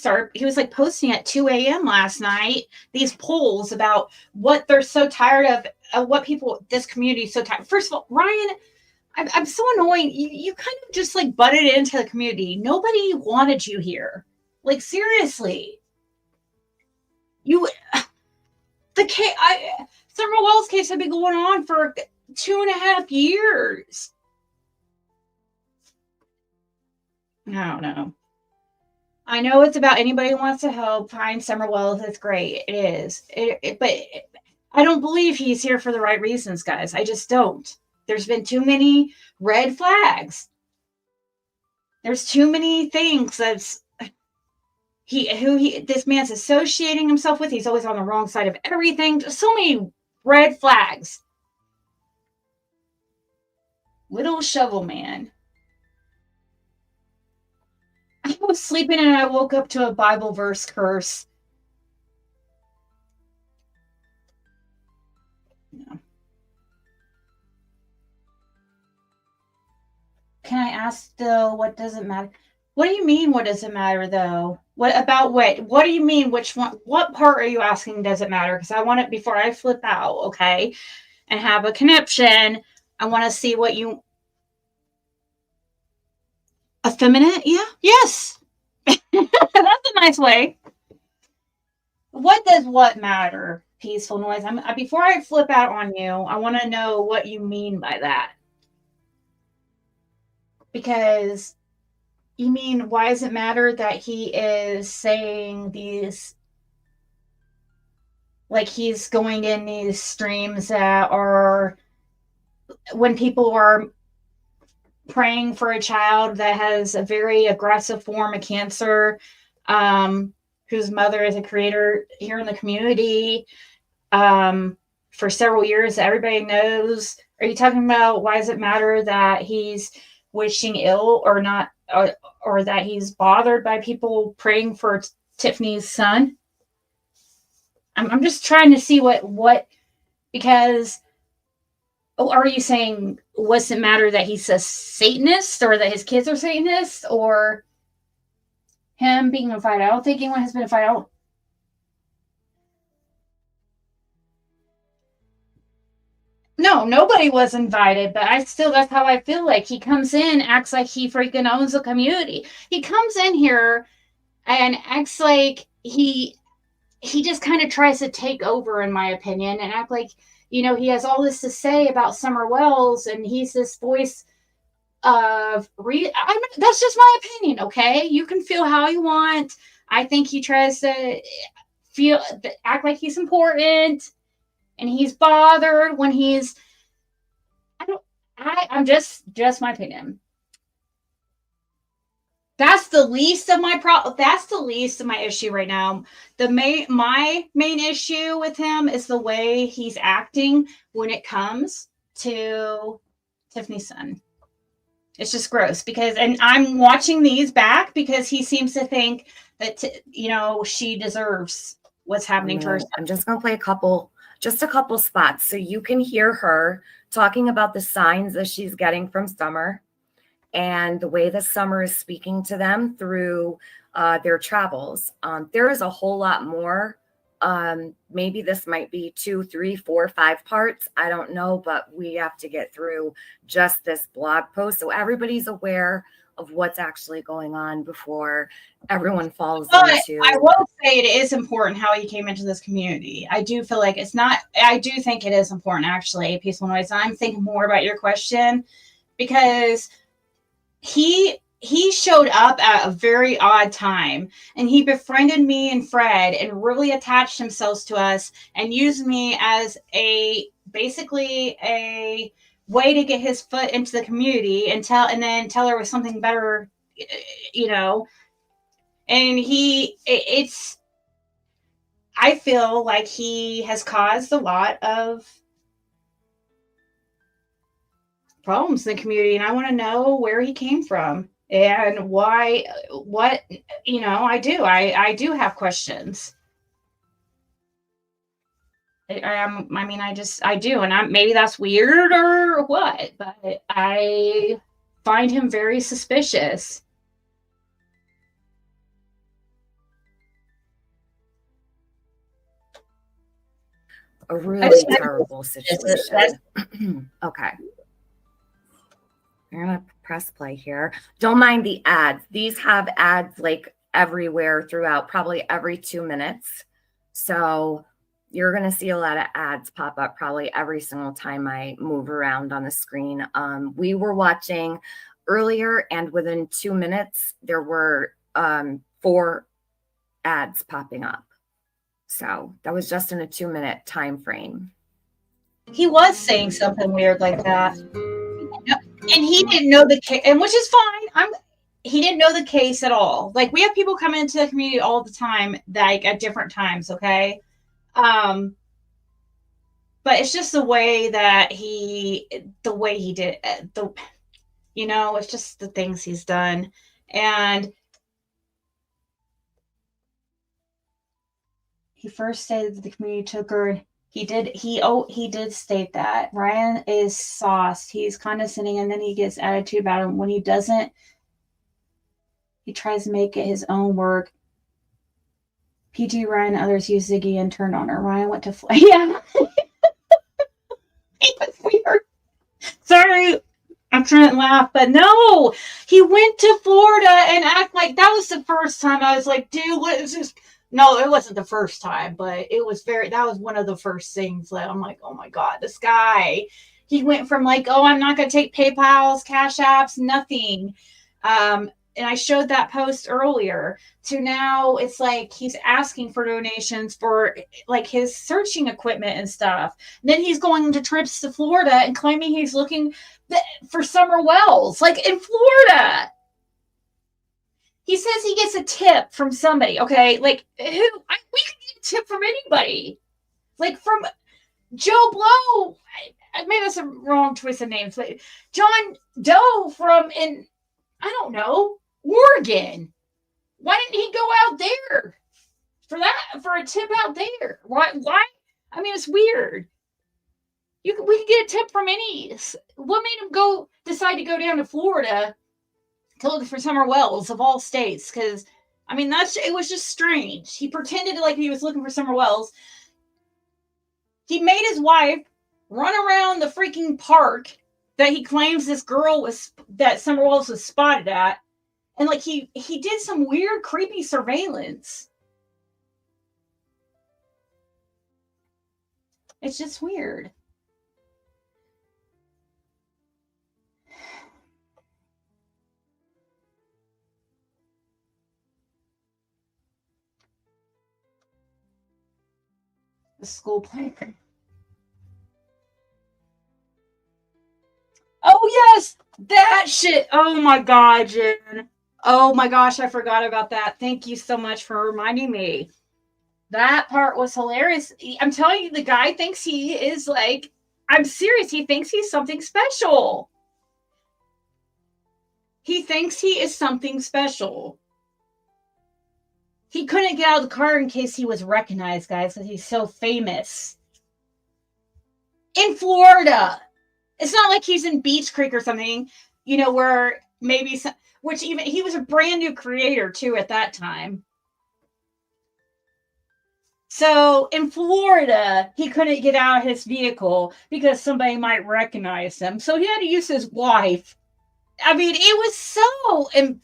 was like posting at 2 a.m. last night, these polls about what they're so tired of what this community is so tired. First of all, Ryan, I'm so annoying. You kind of just like butted into the community. Nobody wanted you here. Like seriously. Summer Wells case had been going on for 2.5 years. I don't know. I know it's about anybody who wants to help find Summer Wells. It's great. It is. But I don't believe he's here for the right reasons, guys. I just don't. There's been too many red flags. There's too many things this man's associating himself with. He's always on the wrong side of everything. Just so many red flags. Little shovel man. I was sleeping and I woke up to a Bible verse curse. No. Can I ask though, what does it matter? What do you mean, what does it matter though? What about what? What do you mean, which one? What part are you asking does it matter? Because I want it before I flip out, okay? And have a connection. I want to see what you... Effeminate? Yeah. Yes. That's a nice way. What does what matter? Peaceful noise. Before I flip out on you, I want to know what you mean by that. Because you mean, why does it matter that he is saying these, like he's going in these streams that are when people are praying for a child that has a very aggressive form of cancer, whose mother is a creator here in the community, for several years that everybody knows? Are you talking about why does it matter that he's wishing ill or not, or that he's bothered by people praying for Tiffany's son? I'm just trying to see what because are you saying what's it matter that he's a Satanist or that his kids are Satanists or him being invited? I don't think anyone has been invited. No, nobody was invited, but that's how I feel. Like he comes in, acts like he freaking owns the community. He comes in here and acts like he just kind of tries to take over, in my opinion, and act like, he has all this to say about Summer Wells, and he's this voice of that's just my opinion, okay? You can feel how you want. I think he tries to act like he's important, and he's bothered when he's. I'm just my opinion. That's the least of my problem. That's the least of my issue right now. My main issue with him is the way he's acting when it comes to Tiffany's son. It's just gross and I'm watching these back because he seems to think that, she deserves what's happening to her. I'm just going to play a couple spots so you can hear her talking about the signs that she's getting from Summer and the way that Summer is speaking to them through their travels. There is a whole lot more. Maybe this might be 2, 3, 4, 5 parts. I don't know, but we have to get through just this blog post so everybody's aware of what's actually going on before everyone falls into. I will say it is important how he came into this community. I do feel like I do think it is important, actually, Peaceful Noise. I'm thinking more about your question because he showed up at a very odd time and he befriended me and Fred and really attached himself to us and used me as basically a way to get his foot into the community and then tell her was something better, and I feel like he has caused a lot of problems in the community, and I want to know where he came from and why. I do have questions. I do, and maybe that's weird or what, but I find him very suspicious. A really terrible situation. Okay. I'm going to press play here. Don't mind the ads. These have ads like everywhere throughout, probably every 2 minutes. So you're going to see a lot of ads pop up probably every single time I move around on the screen. We were watching earlier, and within 2 minutes, there were 4 ads popping up. So that was just in a 2-minute time frame. He was saying something weird like that. And he didn't know the case, and which is fine. He didn't know the case at all. Like, we have people come into the community all the time, like at different times, okay? But it's just the way that he did it. It's just the things he's done. And he first said that the community took her. He did state that Ryan is sauced. He's condescending, and then he gets attitude about him. When he doesn't, he tries to make it his own work. PG, Ryan, and others use Ziggy and turned on her. Ryan went to yeah. It was weird. Sorry, I'm trying to laugh, but no, he went to Florida and act like that was the first time. I was like, dude, what is this? No, it wasn't the first time, but that was one of the first things that I'm like, oh my God, this guy, he went from like, oh, I'm not going to take PayPals, Cash Apps, nothing. And I showed that post earlier to now it's like he's asking for donations for like his searching equipment and stuff. And then he's going to trips to Florida and claiming he's looking for Summer Wells, like in Florida. He says he gets a tip from somebody. Okay, like who? We could get a tip from anybody. Like from Joe Blow. I made us a wrong twist of names. But John Doe from I don't know, Oregon. Why didn't he go out there for a tip out there? Why? I mean, it's weird. We could get a tip from any. What made him decide to go down to Florida to look for Summer Wells of all states? Because I mean, it was just strange. He pretended like he was looking for Summer Wells. He made his wife run around the freaking park that he claims this girl that Summer Wells was spotted at, and like he did some weird, creepy surveillance. It's just weird. The school playground. Oh yes, that shit. Oh my god, Jen. Oh my gosh, I forgot about that. Thank you so much for reminding me. That part was hilarious. I'm telling you, the guy thinks he is like, I'm serious. He thinks he's something special. He thinks he is something special. He couldn't get out of the car in case he was recognized, guys, because he's so famous. In Florida. It's not like he's in Beach Creek or something, where maybe which even he was a brand new creator too at that time. So in Florida, he couldn't get out of his vehicle because somebody might recognize him. So he had to use his wife. I mean, it was so. I'm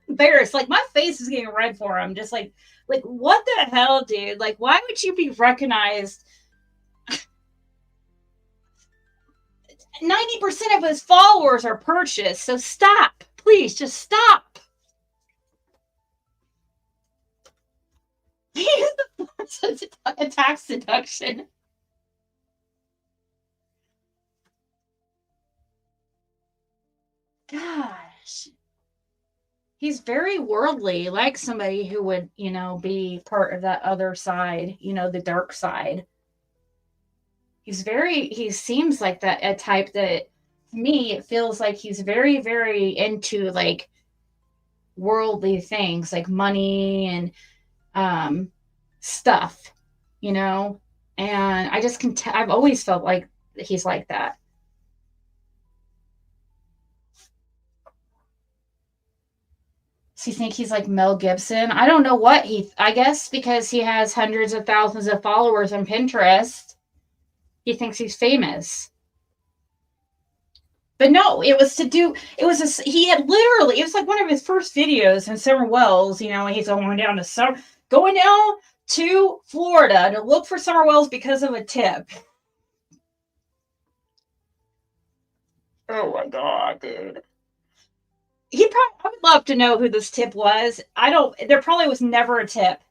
embarrassed. Like, my face is getting red for him. Just like what the hell, dude? Like, why would you be recognized? 90% of his followers are purchased. So stop. Please, just stop. He's a tax deduction. Gosh. He's very worldly, like somebody who would, be part of that other side, the dark side. He seems like a type that, to me, it feels like he's very, very into like worldly things, like money and stuff, and I just I've always felt like he's like that. So you think he's like Mel Gibson? I don't know what I guess because he has hundreds of thousands of followers on Pinterest, he thinks he's famous. But no, he had literally, it was like one of his first videos in Summer Wells, and he's going down to Florida to look for Summer Wells because of a tip. Oh my god, dude. I would love to know who this tip was. There probably was never a tip.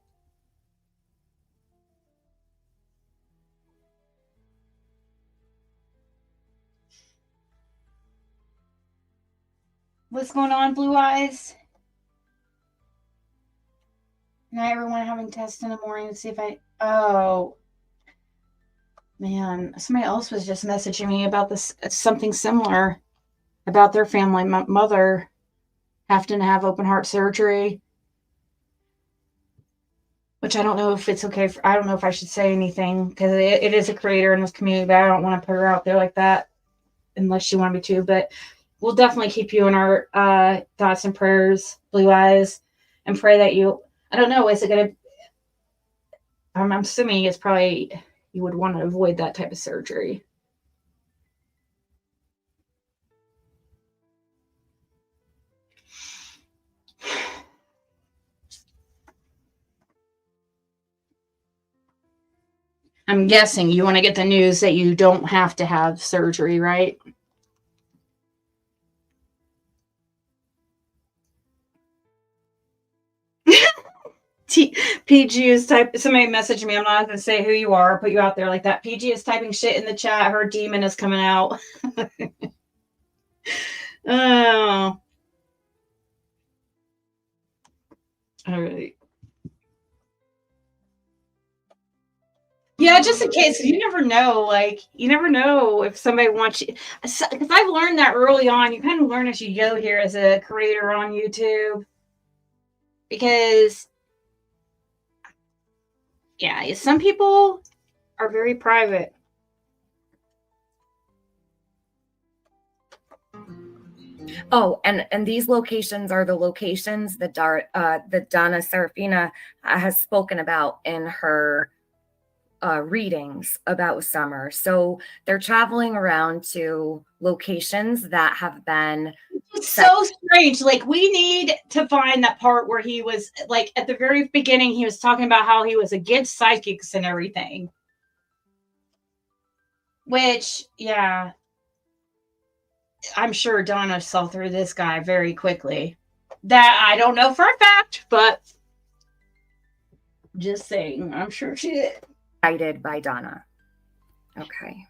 What's going on, Blue Eyes? Night, everyone. Having tests in the morning to see if oh man, somebody else was just messaging me about this, something similar about their family. My mother having to have open heart surgery, which I don't know if it's okay. I don't know if I should say anything because it is a creator in this community, but I don't want to put her out there like that unless you want me to. But we'll definitely keep you in our thoughts and prayers, Blue Eyes, and pray that I don't know, is it going to, I'm assuming it's probably, you would want to avoid that type of surgery. I'm guessing you want to get the news that you don't have to have surgery, right? PG is somebody messaged me. I'm not going to say who you are. I'll put you out there like that. PG is typing shit in the chat. Her demon is coming out. Oh. All right. Yeah, just in case, you never know. Like, you never know if somebody wants you. Because I've learned that early on. You kind of learn as you go here as a creator on YouTube. Because, yeah, some people are very private. Oh, and these locations are the locations that Donna Serafina has spoken about in her readings about Summer. So they're traveling around to locations that have been so strange. Like, we need to find that part where he was, like, at the very beginning, he was talking about how he was against psychics and everything. Which, yeah, I'm sure Donna saw through this guy very quickly. That I don't know for a fact, but just saying, I'm sure she did. Guided by Donna. Okay.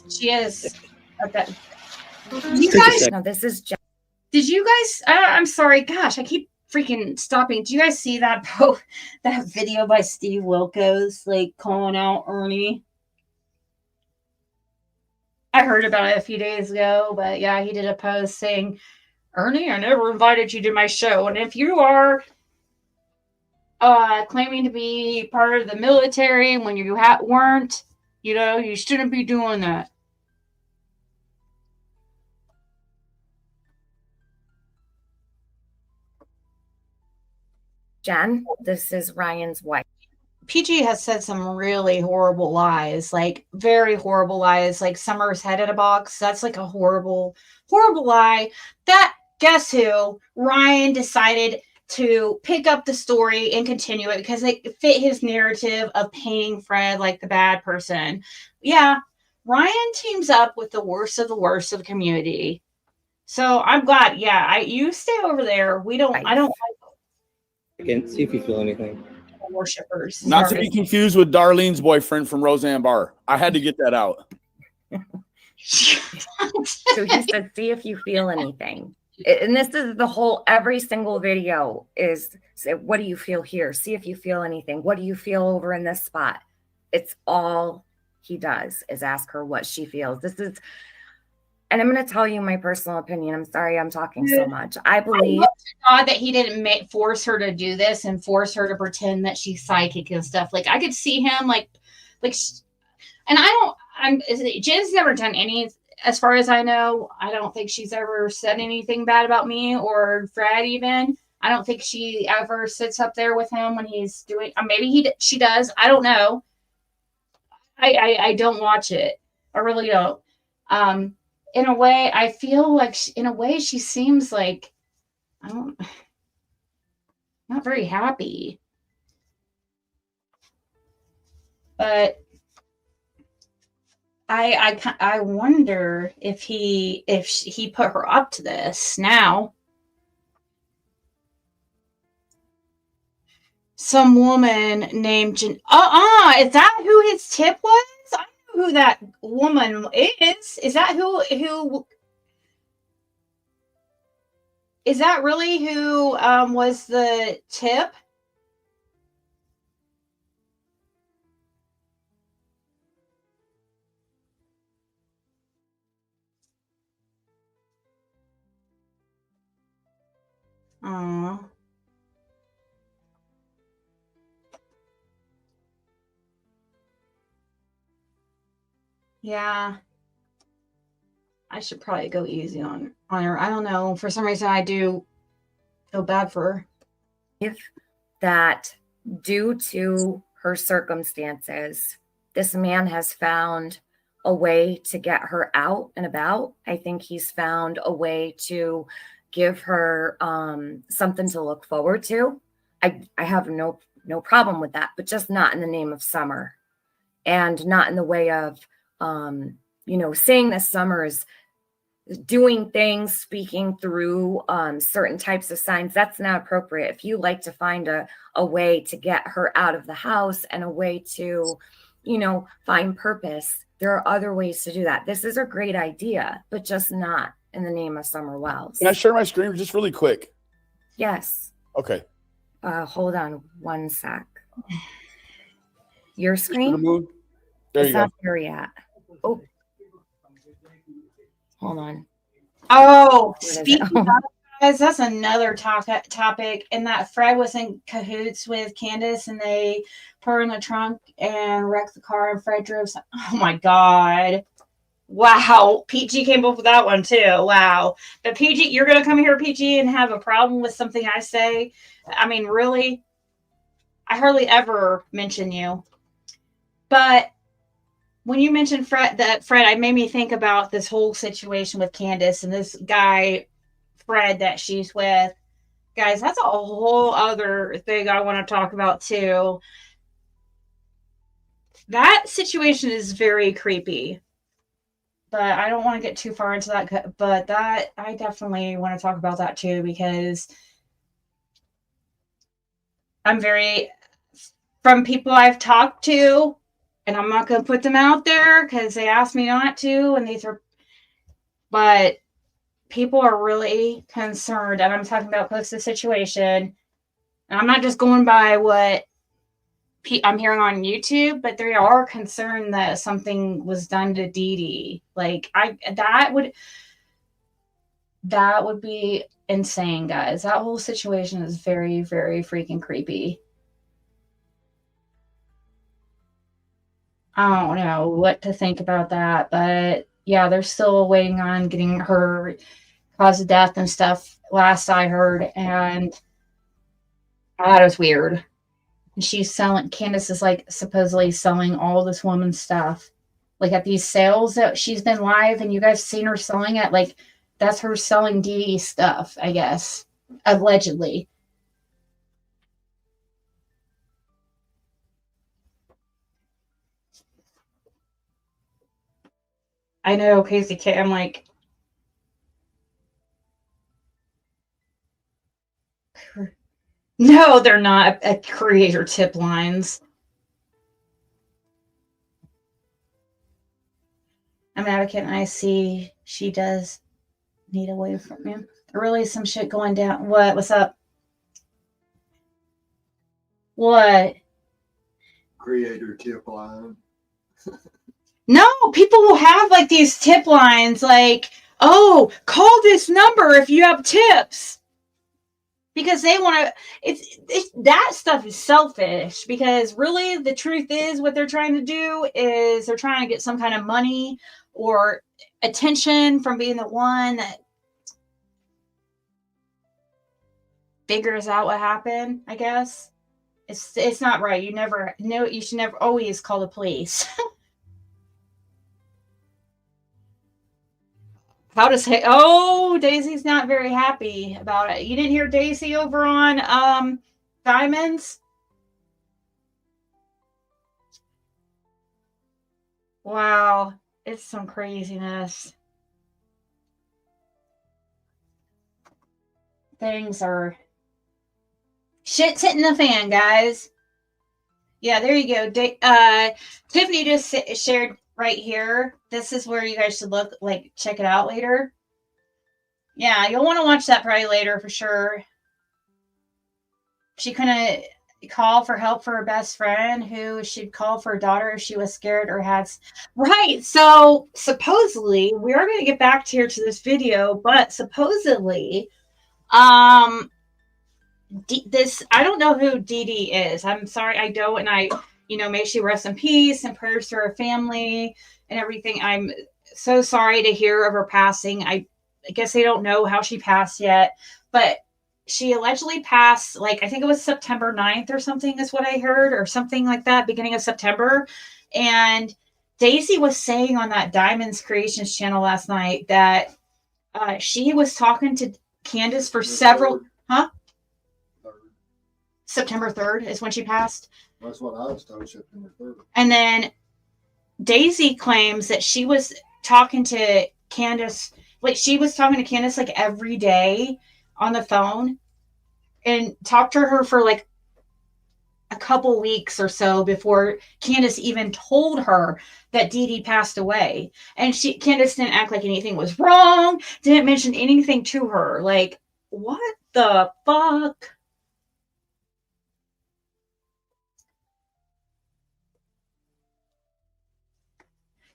She is. Okay. You guys, no, this is Jen. Did you guys? I'm sorry. Gosh, I keep freaking stopping. Do you guys see that that video by Steve Wilkos, like calling out Ernie? I heard about it a few days ago, but yeah, he did a post saying, Ernie, I never invited you to my show. And if you are claiming to be part of the military when you weren't, you shouldn't be doing that. Jen, this is Ryan's wife. PG has said some really horrible lies, like very horrible lies, like Summer's head in a box. That's like a horrible, horrible lie. That, guess who? Ryan decided to pick up the story and continue it because it fit his narrative of painting Fred like the bad person. Yeah, Ryan teams up with the worst of the community. So I'm glad. Yeah, you stay over there. I don't Again, see if you feel anything. Worshippers. Not to be confused with Darlene's boyfriend from Roseanne Barr. I had to get that out. So he said, see if you feel anything. And this is the whole, every single video is, say, what do you feel here? See if you feel anything. What do you feel over in this spot? It's all he does is ask her what she feels. This is, and I'm going to tell you my personal opinion. I'm sorry I'm talking so much. I believe God that he didn't force her to do this and force her to pretend that she's psychic and stuff. Like, I could see him and Jen's never done any, as far as I know. I don't think she's ever said anything bad about me or Fred even. I don't think she ever sits up there with him when he's doing, maybe she does. I don't know. I don't watch it. I really don't. In a way, I feel like she seems like, not very happy. But I wonder if he put her up to this now. Some woman named is that who his tip was? I know who that woman is. Is that who is that really who was the tip? Oh. Yeah. I should probably go easy on her. I don't know. For some reason, I do feel bad for her. If that due to her circumstances, this man has found a way to get her out and about. I think he's found a way to give her something to look forward to. I have no problem with that, but just not in the name of Summer, and not in the way of saying that Summer is doing things, speaking through certain types of signs. That's not appropriate. If you like to find a way to get her out of the house and a way to, find purpose, there are other ways to do that. This is a great idea, but just not in the name of Summer Wells. Can I share my screen just really quick? Yes. Okay. Hold on one sec. Your screen? There it's you go. not there yet. Oh. Hold on. Oh, speaking of, guys, that's another topic. And that Fred was in cahoots with Candace, and they put her in the trunk and wrecked the car, and Fred drove. Oh my God. Wow. PG came up with that one too. Wow. But PG, you're going to come here, PG, and have a problem with something I say? I mean, really? I hardly ever mention you. But when you mentioned Fred, I made me think about this whole situation with Candace and this guy, Fred, that she's with. Guys, that's a whole other thing I want to talk about too. That situation is very creepy. But I don't want to get too far into that. But that, I definitely want to talk about that too, because I'm very, from people I've talked to, and I'm not going to put them out there because they asked me not to, and these are, but people are really concerned, and I'm talking about close to the situation. And I'm not just going by what I'm hearing on YouTube, but they are concerned that something was done to Dee Dee. Like, that would be insane, guys. That whole situation is very, very freaking creepy. I don't know what to think about that, but yeah, they're still waiting on getting her cause of death and stuff, last I heard, and that was weird. And Candace is like supposedly selling all this woman's stuff, like at these sales that she's been live, and you guys seen her selling it. Like, that's her selling Dee Dee stuff, I guess, allegedly. I know, Casey K. I'm like, no, they're not a creator tip lines. I'm an advocate, and I see she does need away from him. Really, some shit going down. What? What's up? What? Creator tip line. No, people will have like these tip lines like, oh, call this number if you have tips. Because they want to, it's that stuff is selfish, because really the truth is what they're trying to do is they're trying to get some kind of money or attention from being the one that figures out what happened, I guess. It's not right. You should never always call the police. How to say, oh, Daisy's not very happy about it. You didn't hear Daisy over on Diamonds? Wow, it's some craziness. Things are shit's hitting the fan, guys. Yeah, there you go. Tiffany just shared right here. This is where you guys should look, like, check it out later. Yeah, you'll want to watch that probably later for sure. She couldn't call for help for her best friend, who she'd call for her daughter if she was scared or had. Right. So supposedly, we are going to get back to this video, but supposedly, this, I don't know who Dee Dee is. I'm sorry, I don't, and I, may she rest in peace, and prayers to her family and everything. I'm so sorry to hear of her passing. I guess they don't know how she passed yet, but she allegedly passed, like, I think it was September 9th or something is what I heard, or something like that, beginning of September. And Daisy was saying on that Diamonds Creations channel last night that she was talking to Candace for several, September 3rd is when she passed. That's what I was told, September 3rd. And then Daisy claims that she was talking to Candace, like she was talking to Candace like every day on the phone, and talked to her for like a couple weeks or so before Candace even told her that Dee Dee passed away. And Candace didn't act like anything was wrong, didn't mention anything to her. Like, what? the fuck?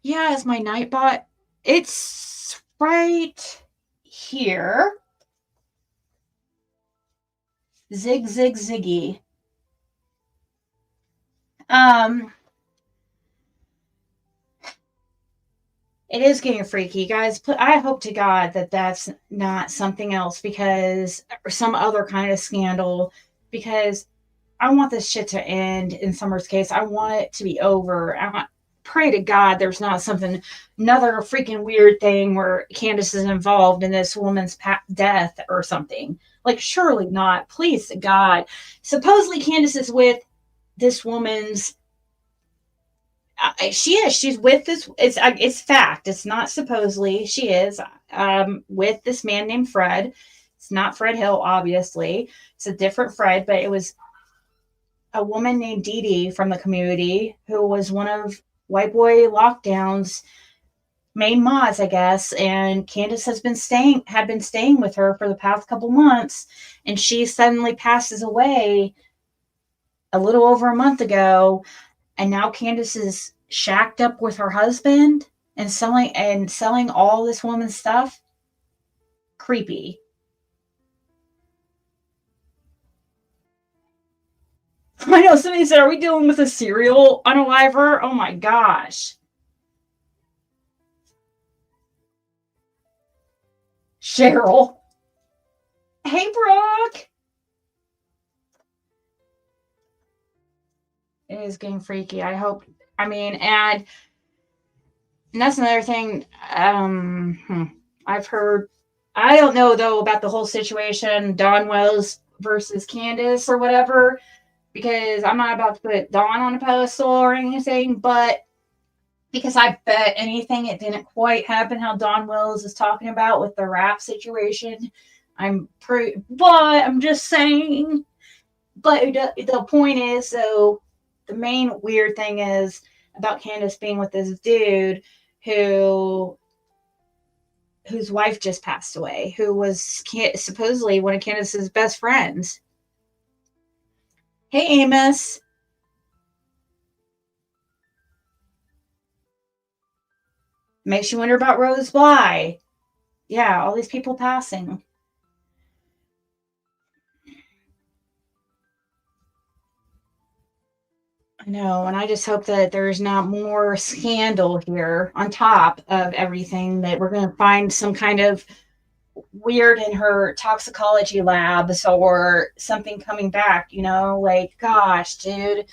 Yeah, it's my Nightbot. It's right here. Zig, zig, ziggy. It is getting freaky, guys. I hope to God that that's not something else, because, or some other kind of scandal, because I want this shit to end. In Summer's case, I want it to be over. Pray to God there's not another freaking weird thing where Candace is involved in this woman's death or something. Like, surely not. Please to God. Supposedly Candace is with this woman's. She is. She's with this. It's fact. It's not supposedly. She is with this man named Fred. It's not Fred Hill, obviously. It's a different Fred, but it was a woman named Dee Dee from the community who was one of White Boy Lockdown's main mods, I guess. And Candace had been staying with her for the past couple months, and she suddenly passes away a little over a month ago. And now Candace is shacked up with her husband and selling all this woman's stuff. Creepy. I know somebody said, "Are we dealing with a serial unaliver?" Oh my gosh. Cheryl. Hey, Brooke. It is getting freaky. I hope. I mean, and that's another thing. I've heard. I don't know though about the whole situation, Dawn Wells versus Candace or whatever, because I'm not about to put Dawn on a pedestal or anything, but because I bet anything it didn't quite happen how Dawn Wells is talking about with the rap situation. But I'm just saying. But the point is, so the main weird thing is about Candace being with this dude whose wife just passed away, who was supposedly one of Candace's best friends. Hey, Amos. Makes you wonder about Rose Bly. Yeah, all these people passing. I know, and I just hope that there's not more scandal here on top of everything, that we're going to find some kind of weird in her toxicology labs or something coming back, like, gosh, dude,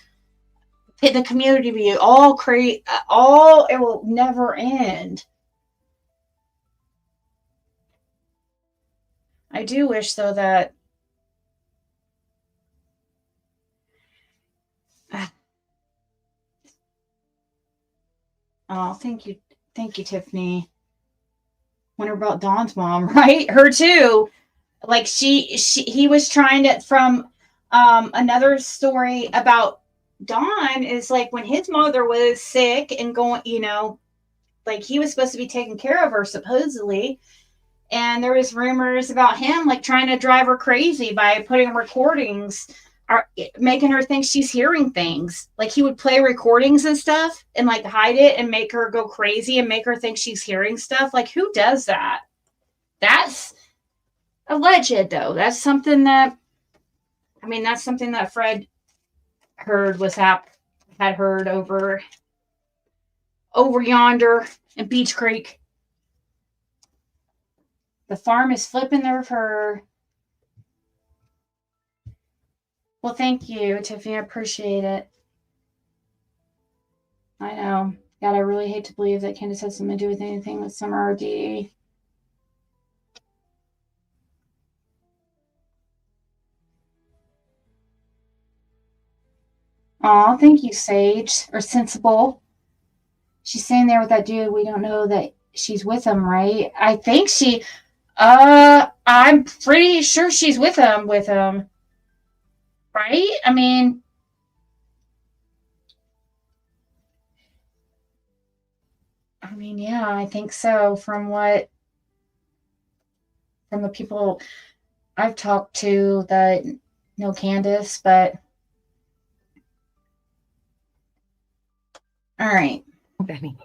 the community be all crazy, it will never end. I do wish, though, that oh, thank you, Tiffany. Wonder about Dawn's mom, right? Her too. Like he was trying to, from another story about Dawn, is like when his mother was sick and going, like he was supposed to be taking care of her supposedly, and there was rumors about him like trying to drive her crazy by putting recordings or making her think she's hearing things. Like he would play recordings and stuff and like hide it and make her go crazy and make her think she's hearing stuff. Like, who does that? That's alleged, though. That's something that Fred had heard over yonder in Beach Creek. The farm is flipping their fur. Well, thank you, Tiffany. I appreciate it. I know. God, I really hate to believe that Candace has something to do with anything with Summer RD. Aw, thank you, Sage. Or Sensible. She's staying there with that dude. We don't know that she's with him, right? I think I'm pretty sure she's with him. Right? I mean, yeah, I think so. From the people I've talked to the no Candace, but all right. Benny.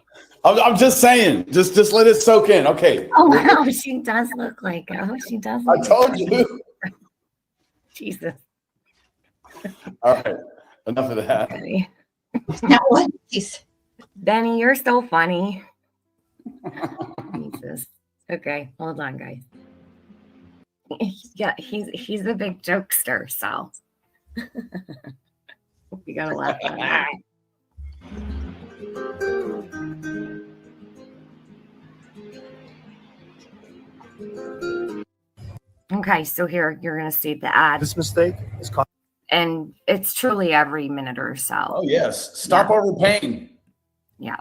I'm just saying, just let it soak in. Okay. Oh wow, she does look like. Oh, she does. I Look told like you. Jesus. All right. Enough of that. Benny. Now what? Benny, you're so funny. Jesus. Okay, hold on, guys. Yeah, he's a big jokester, so we gotta laugh at that. Okay, so here you're gonna see the ad. This mistake is called. And it's truly every minute or so. Oh yes. Stop overpaying. Yeah.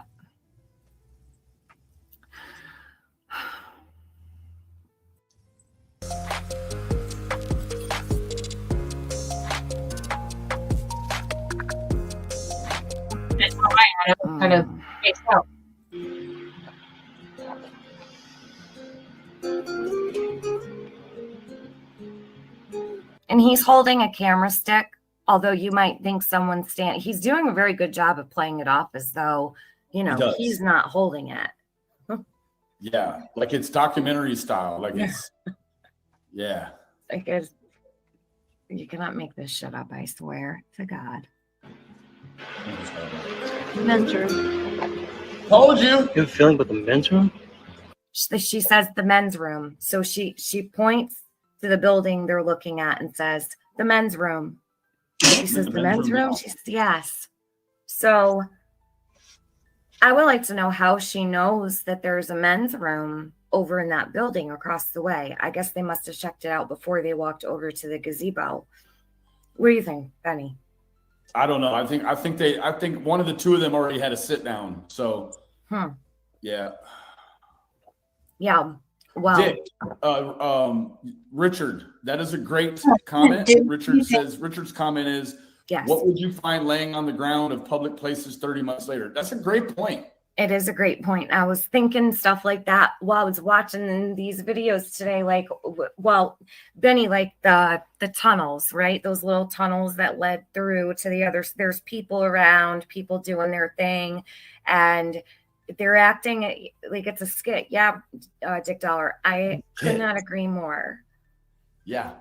That's how I had it kind of spaced out. And he's holding a camera stick, although you might think someone's standing. He's doing a very good job of playing it off as though, he's not holding it. Yeah, like it's documentary style. Like it's, yeah. Like you cannot make this shit up, I swear to God. Men's room. Told you. You have a feeling about the men's room? She says the men's room. So she points to the building they're looking at and says, the men's room. She says, the men's room? She says, yes. So I would like to know how she knows that there's a men's room over in that building across the way. I guess they must have checked it out before they walked over to the gazebo. What do you think, Benny? I don't know. I think one of the two of them already had a sit down. So yeah. Yeah. Well, Dick, Richard, that is a great comment. Richard's comment is, yes. What would you find laying on the ground of public places 30 months later? That's a great point. It is a great point. I was thinking stuff like that while I was watching these videos today. Like, well, Benny, like the tunnels, right? Those little tunnels that led through to the others. There's people around, people doing their thing, and they're acting like it's a skit. Yeah, Dick Dollar. I could not agree more. Yeah.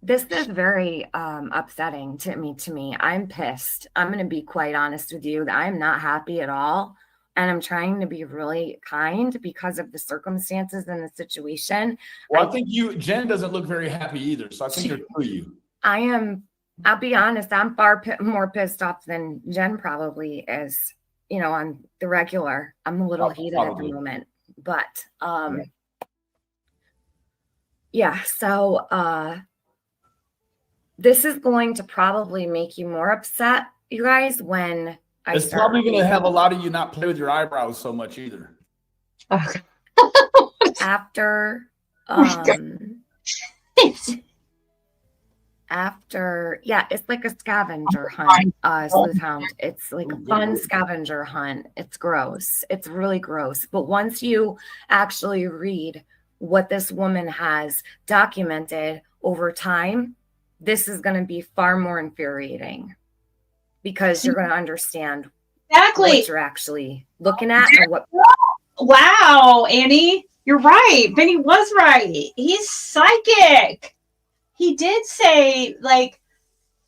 This is very upsetting to me. I'm pissed. I'm going to be quite honest with you. I'm not happy at all. And I'm trying to be really kind because of the circumstances and the situation. Well, I think Jen doesn't look very happy either. So I think they're for you. I'll be honest, I'm far more pissed off than Jen probably is, on the regular. I'm a little heated at the moment. But yeah, so this is going to probably make you more upset, you guys, when it's probably going to have a lot of you not play with your eyebrows so much either. Okay. After, it's like a scavenger hunt, sleuth hound. It's like a fun scavenger hunt. It's gross. It's really gross. But once you actually read what this woman has documented over time, this is going to be far more infuriating because you're going to understand exactly what you're actually looking at. And what. Wow, Annie, you're right. Benny was right. He's psychic. He did say, like,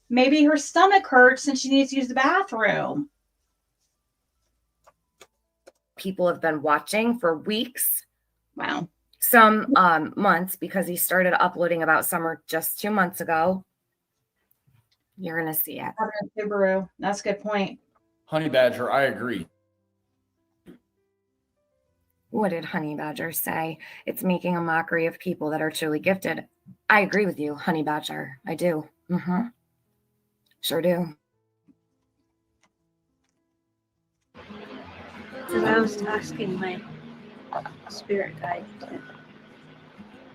maybe her stomach hurts and she needs to use the bathroom. People have been watching for weeks. Wow. Some months, because he started uploading about summer just 2 months ago. You're going to see it. Subaru. That's a good point. Honey Badger, I agree. What did Honey Badger say? It's making a mockery of people that are truly gifted. I agree with you, Honey Badger. I do. Mm-hmm. Sure do. Because I was asking my spirit guide.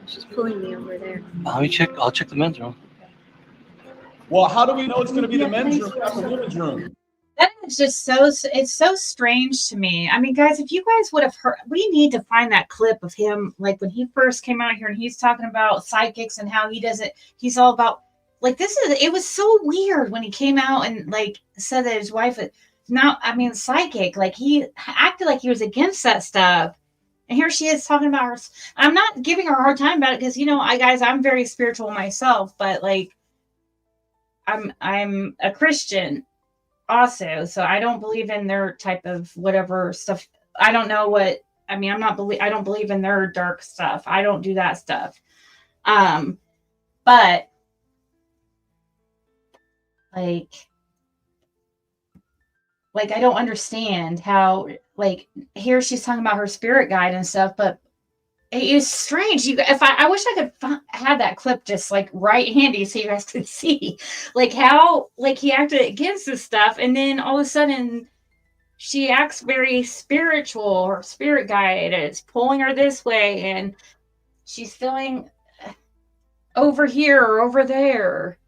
She's pulling me over there. I'll check the men's room. Well, how do we know it's going to be the men's room? That's the women's room. That is just it's so strange to me. I mean, guys, if you guys would have heard, we need to find that clip of him, like when he first came out here and he's talking about psychics and how he's all about, like, it was so weird when he came out and, like, said that his wife, psychic, like, he acted like he was against that stuff. And here she is talking about her. I'm not giving her a hard time about it because, I'm very spiritual myself, but, like, I'm a Christian also, so I don't believe in their type of whatever stuff. I don't know what I mean. I don't believe in their dark stuff. I don't do that stuff. But like I don't understand how, like, here she's talking about her spirit guide and stuff, but it is strange. I wish I could have that clip just, like, right handy so you guys could see, like, how, like, he acted against this stuff, and then all of a sudden she acts very spiritual or spirit guide, and it's pulling her this way, and she's feeling over here or over there.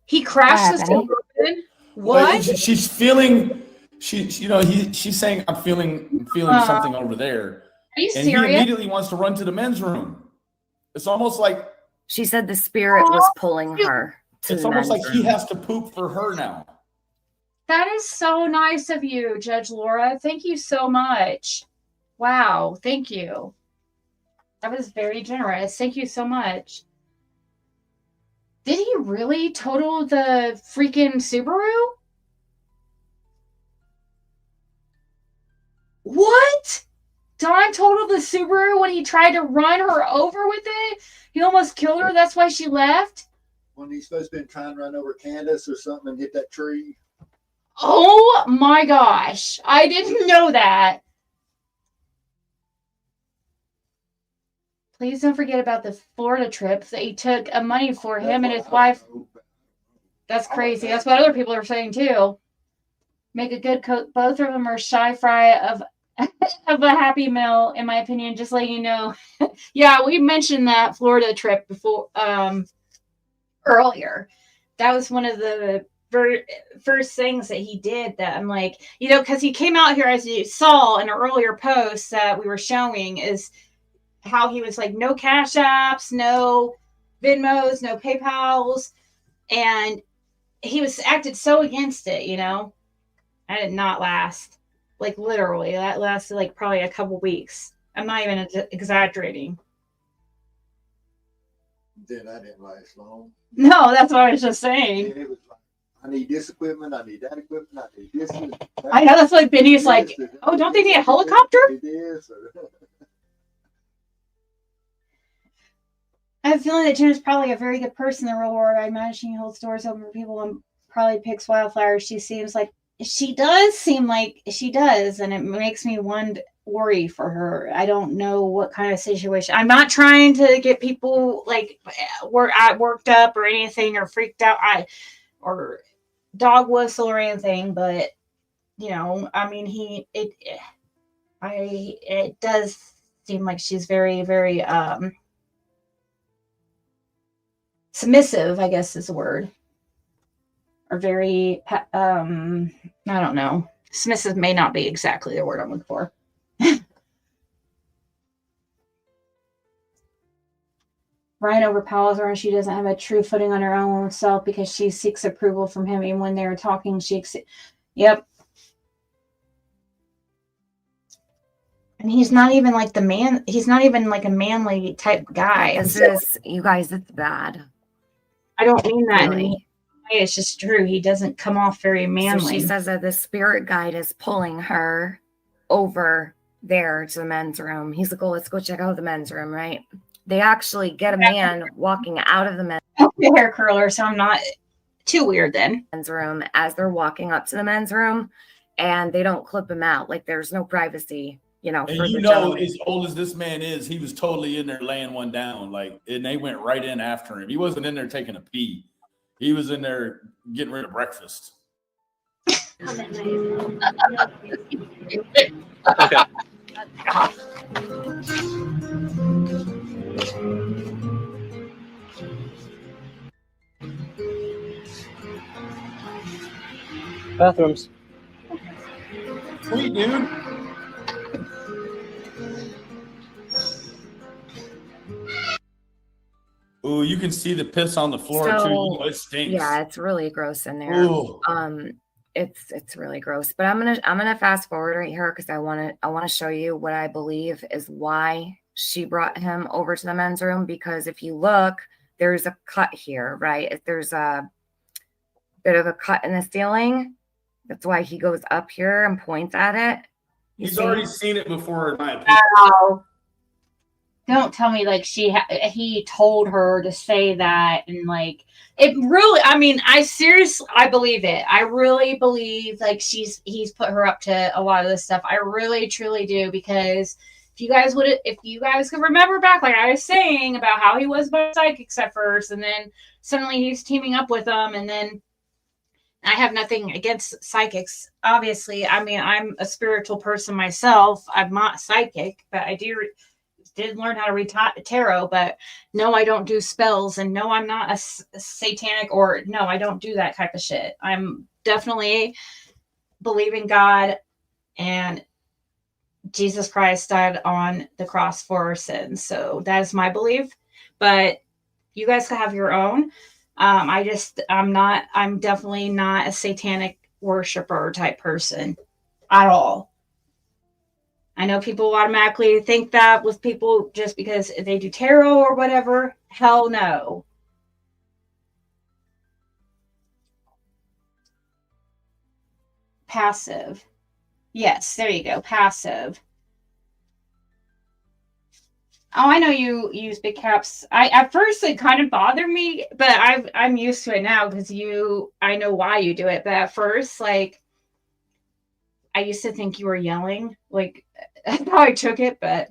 He crashed the suburban. What? She's feeling. She's saying, I'm feeling something over there. Are you and serious? He immediately wants to run to the men's room. It's almost like she said the spirit was pulling her. It's almost like he has to poop for her now. That is so nice of you, Judge Laura. Thank you so much. Wow, thank you. That was very generous. Thank you so much. Did he really total the freaking Subaru? What? Don totaled the Subaru when he tried to run her over with it? He almost killed her. That's why she left? When he's supposed to be trying to run over Candace or something and hit that tree. Oh my gosh. I didn't know that. Please don't forget about the Florida trip that he took money for him and his wife. That's crazy. That's what other people are saying too. Make a good cook. Both of them are shy fry of a happy meal, in my opinion. Just letting you know. Yeah, we mentioned that Florida trip before earlier. That was one of the first things that he did that I'm like, because he came out here, as you saw in an earlier post that we were showing, is how he was like, no Cash Apps, no Venmos, no PayPals, and he was acted so against it. I did not last. Like, literally, that lasted like probably a couple weeks. I'm not even exaggerating. Then I didn't last long. No, that's what I was just saying. It was like, I need this equipment, I need that equipment, I need this. I know, that's like Benny's like, oh, don't they need a helicopter? I have a feeling that Jen is probably a very good person in the real world. I imagine she holds doors open for people and probably picks wildflowers. She does seem like she does, and it makes me worry for her. I don't know what kind of situation. I'm not trying to get people like worked up or anything or freaked out or dog whistle or anything, but I mean, it does seem like she's very, very submissive, I guess is the word. Or very, I don't know. Submissive may not be exactly the word I'm looking for. Ryan overpowers her and she doesn't have a true footing on her own self because she seeks approval from him. Even when they're talking, yep. And he's not even like he's not even like a manly type guy. You guys, it's bad. I don't mean that. Really. It's just true. He doesn't come off very manly. So she says that the spirit guide is pulling her over there to the men's room. He's like, oh, let's go check out the men's room, right? They actually get a man walking out of the men's hair curler, so I'm not too weird then. Men's room as they're walking up to the men's room, and they don't clip him out. Like, there's no privacy, And as old as this man is, he was totally in there laying one down, and they went right in after him. He wasn't in there taking a pee. He was in there getting rid of breakfast. Okay. Bathrooms. Sweet, dude. Ooh, you can see the piss on the floor too. You know, it stinks. Yeah, it's really gross in there. Ooh. It's really gross. But I'm gonna fast forward right here because I wanna show you what I believe is why she brought him over to the men's room. Because if you look, there's a cut here, right? There's a bit of a cut in the ceiling. That's why he goes up here and points at it. He's already seen it before, in my opinion. Wow. Don't tell me like he told her to say that, and like it really, I mean, I believe it. I really believe like he's put her up to a lot of this stuff. I really truly do, because if you guys could remember back, like I was saying about how he was by psychics at first, and then suddenly he's teaming up with them, and then I have nothing against psychics. Obviously, I mean, I'm a spiritual person myself. I'm not psychic, but I did learn how to read tarot, but no, I don't do spells, and no, I'm not a satanic, or no, I don't do that type of shit. I'm definitely believing God, and Jesus Christ died on the cross for our sins. So that is my belief, but you guys can have your own. I'm definitely not a satanic worshiper type person at all. I know people automatically think that with people just because they do tarot or whatever. Hell no. Passive. Yes, there you go. Passive. Oh, I know you use big caps. At first it kind of bothered me, but I'm used to it now because I know why you do it. But at first, like, I used to think you were yelling. Like, that's how I took it, but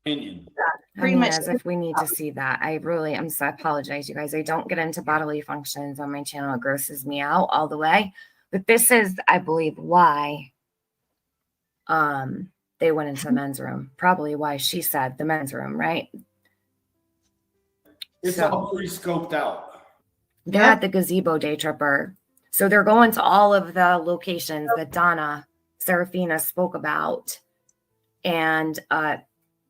Opinion. Pretty much as if we need to see that. I apologize, you guys. I don't get into bodily functions on my channel. It grosses me out all the way. But this is, I believe, why they went into the men's room. Probably why she said the men's room, right? It's all pretty scoped out. They're at the gazebo day tripper. So they're going to all of the locations that Donna Serafina spoke about. And I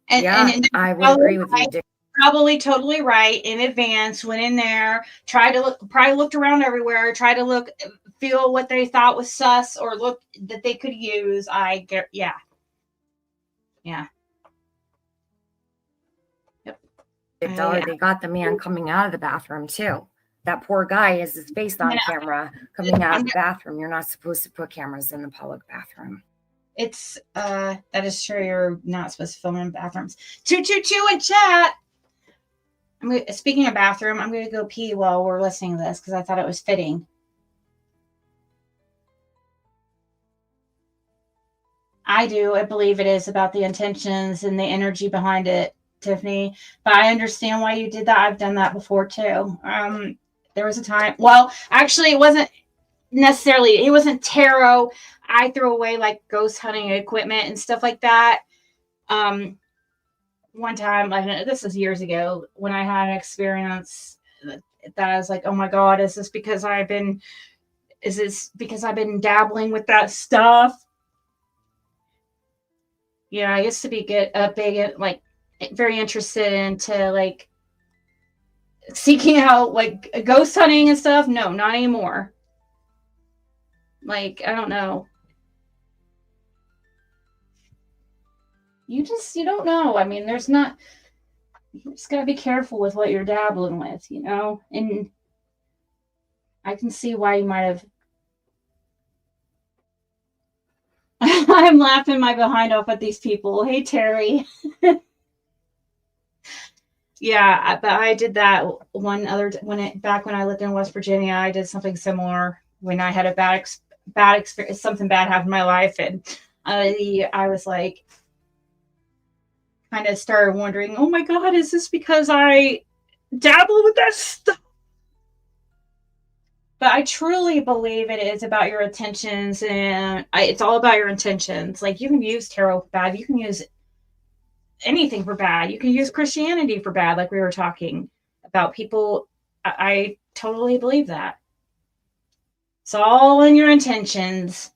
would agree with you, Dick. Probably totally right. In advance, went in there, probably looked around everywhere, tried to feel what they thought was sus or look that they could use. Yeah. Yep. They got the man coming out of the bathroom too. That poor guy has his face on camera coming out of the bathroom. You're not supposed to put cameras in the public bathroom. It's that is true. You're not supposed to film in bathrooms. 222 in chat. Speaking of bathroom, I'm going to go pee while we're listening to this because I thought it was fitting. I believe it is about the intentions and the energy behind it, Tiffany. But I understand why you did that. I've done that before too. There was a time. Well, actually, it wasn't tarot. I threw away like ghost hunting equipment and stuff like that. One time, this was years ago, when I had an experience that I was like, oh my God, is this because I've been dabbling with that stuff? Yeah, I used to be very interested into like seeking out like ghost hunting and stuff. No, not anymore. Like, I don't know. You don't know. I mean, you just gotta be careful with what you're dabbling with, and I can see why you might have. I'm laughing my behind off at these people. Hey, Terry. Yeah, but I did that back when I lived in West Virginia. I did something similar when I had a bad experience. Something bad happened in my life, and I was like, kind of started wondering, oh my God, is this because I dabble with that stuff? But I truly believe it is about your intentions, and it's all about your intentions. Like, you can use tarot for bad. You can use anything for bad. You can use Christianity for bad, like we were talking about people. I totally believe that. It's all in your intentions.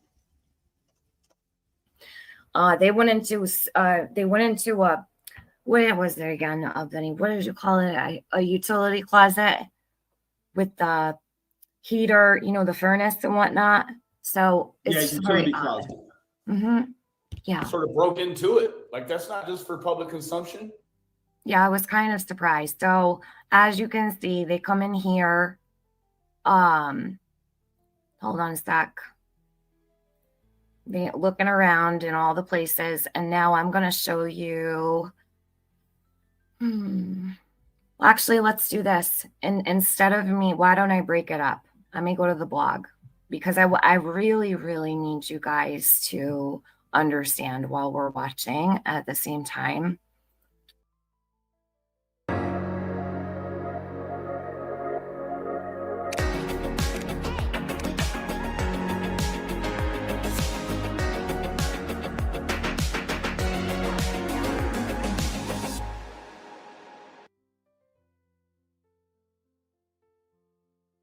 They went into what was there again, Benny? What did you call it? A utility closet with the heater, the furnace and whatnot. So it's utility closet. Yeah. Sort of broke into it. Like, that's not just for public consumption. Yeah, I was kind of surprised. So as you can see, they come in here. Hold on a sec. They looking around in all the places, and now I'm going to show you. Actually, let's do this. And instead of me, why don't I break it up? Let me go to the blog, because I really, really need you guys to understand while we're watching at the same time.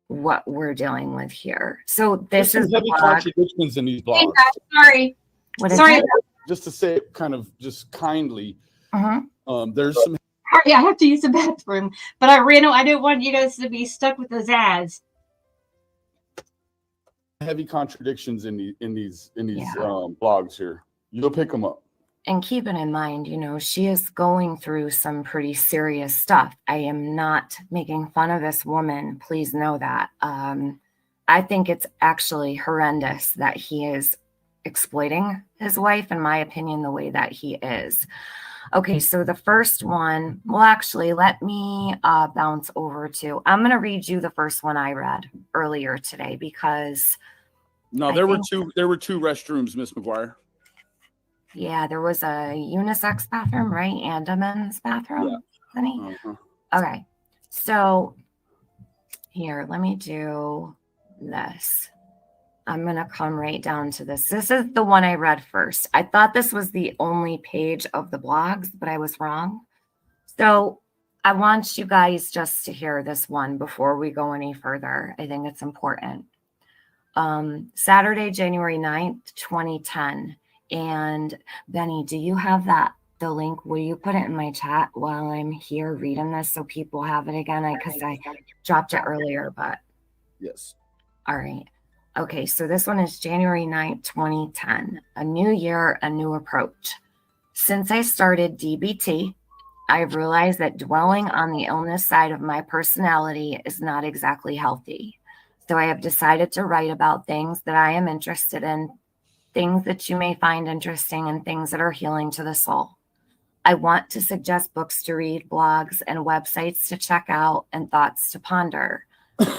What we're dealing with here. So this is the contradictions in these blogs. Sorry. Sorry. Just to say it kind of just kindly, there's some. Sorry, I have to use the bathroom, but I didn't want you guys to be stuck with those ads. Heavy contradictions in these blogs here. You'll pick them up. And keep it in mind, she is going through some pretty serious stuff. I am not making fun of this woman. Please know that. I think it's actually horrendous that he is exploiting his wife, in my opinion, the way that he is. Okay, so the first one, well, actually, let me bounce over to, I'm going to read you the first one I read earlier today, because there were two restrooms, Miss McGuire. Yeah, there was a unisex bathroom, right? And a men's bathroom, honey? Okay, so here, let me do this. I'm going to come right down to this. This is the one I read first. I thought this was the only page of the blogs, but I was wrong. So I want you guys just to hear this one before we go any further. I think it's important. Saturday, January 9th, 2010. And Benny, do you have the link? Will you put it in my chat while I'm here reading this so people have it again? Because I dropped it earlier, but. Yes. All right. Okay, so this one is January 9th, 2010. A new year, a new approach. Since I started DBT, I've realized that dwelling on the illness side of my personality is not exactly healthy. So I have decided to write about things that I am interested in, things that you may find interesting, and things that are healing to the soul. I want to suggest books to read, blogs, and websites to check out, and thoughts to ponder.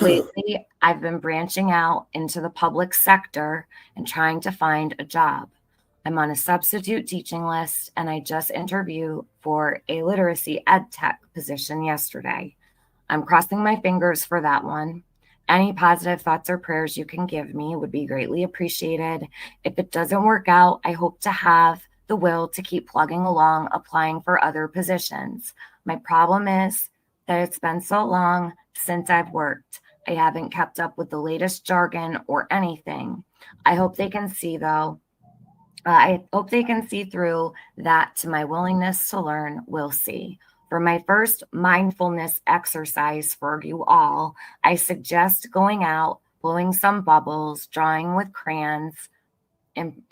Lately, I've been branching out into the public sector and trying to find a job. I'm on a substitute teaching list, and I just interviewed for a literacy ed tech position yesterday. I'm crossing my fingers for that one. Any positive thoughts or prayers you can give me would be greatly appreciated. If it doesn't work out, I hope to have the will to keep plugging along, applying for other positions. My problem is that it's been so long since I've worked. I haven't kept up with the latest jargon or anything. I hope they can see, though. I hope they can see through that to my willingness to learn. We'll see. For my first mindfulness exercise for you all, I suggest going out, blowing some bubbles, drawing with crayons, and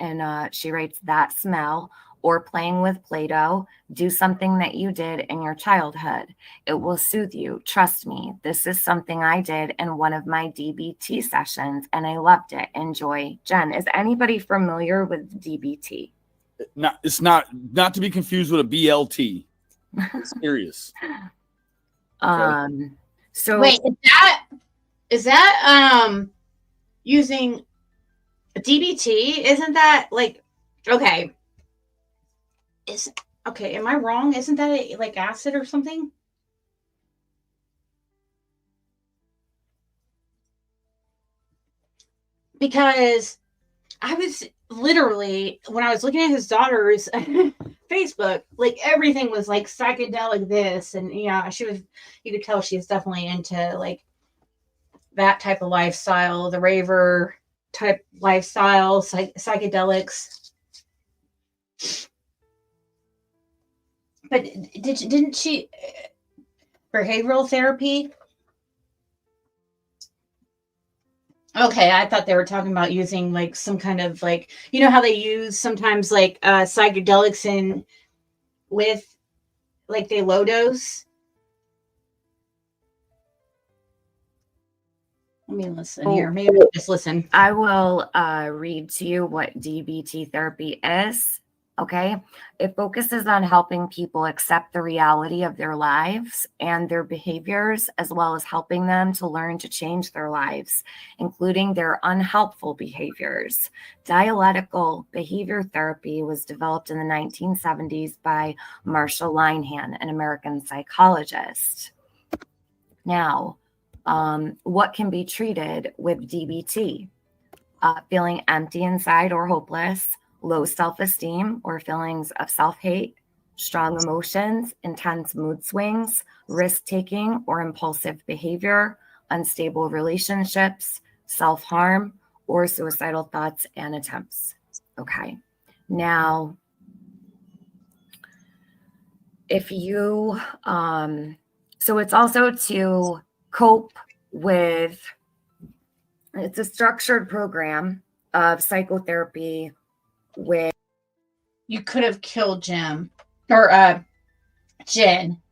she writes that smell, or playing with Play-Doh. Do something that you did in your childhood. It will soothe you. Trust me. This is something I did in one of my DBT sessions, and I loved it. Enjoy. Jen, is anybody familiar with DBT? It's not to be confused with a BLT. It's serious. Okay. So wait, is that using DBT? Isn't that like okay? Am I wrong? Isn't that like acid or something? Because I was literally, when I was looking at his daughter's Facebook, like everything was like psychedelic this. And yeah, you could tell she's definitely into like that type of lifestyle, the raver type lifestyle, psychedelics. But didn't she behavioral therapy? Okay, I thought they were talking about using like some kind of like, you know how they use sometimes like psychedelics in with like they low dose. Let me listen here. Maybe just listen. I will read to you what DBT therapy is. Okay. It focuses on helping people accept the reality of their lives and their behaviors, as well as helping them to learn to change their lives, including their unhelpful behaviors. Dialectical behavior therapy was developed in the 1970s by Marshall Linehan, an American psychologist. Now, what can be treated with DBT? Feeling empty inside or hopeless, low self-esteem or feelings of self-hate, strong emotions, intense mood swings, risk-taking or impulsive behavior, unstable relationships, self-harm, or suicidal thoughts and attempts. Okay. Now, if you, so it's also to cope with, it's a structured program of psychotherapy with. You could have killed Jim or Jen.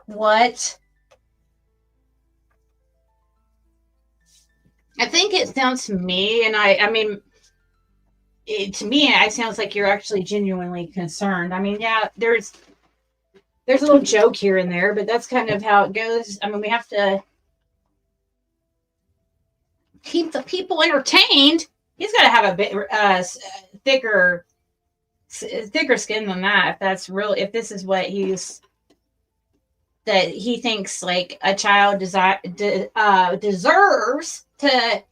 What? I think it sounds to me, and I mean, to me, it sounds like you're actually genuinely concerned. I mean, yeah, there's a little joke here and there, but that's kind of how it goes. I mean, we have to keep the people entertained. He's got to have a bit thicker skin than that. If that's real, if this is what that he thinks like a child deserves to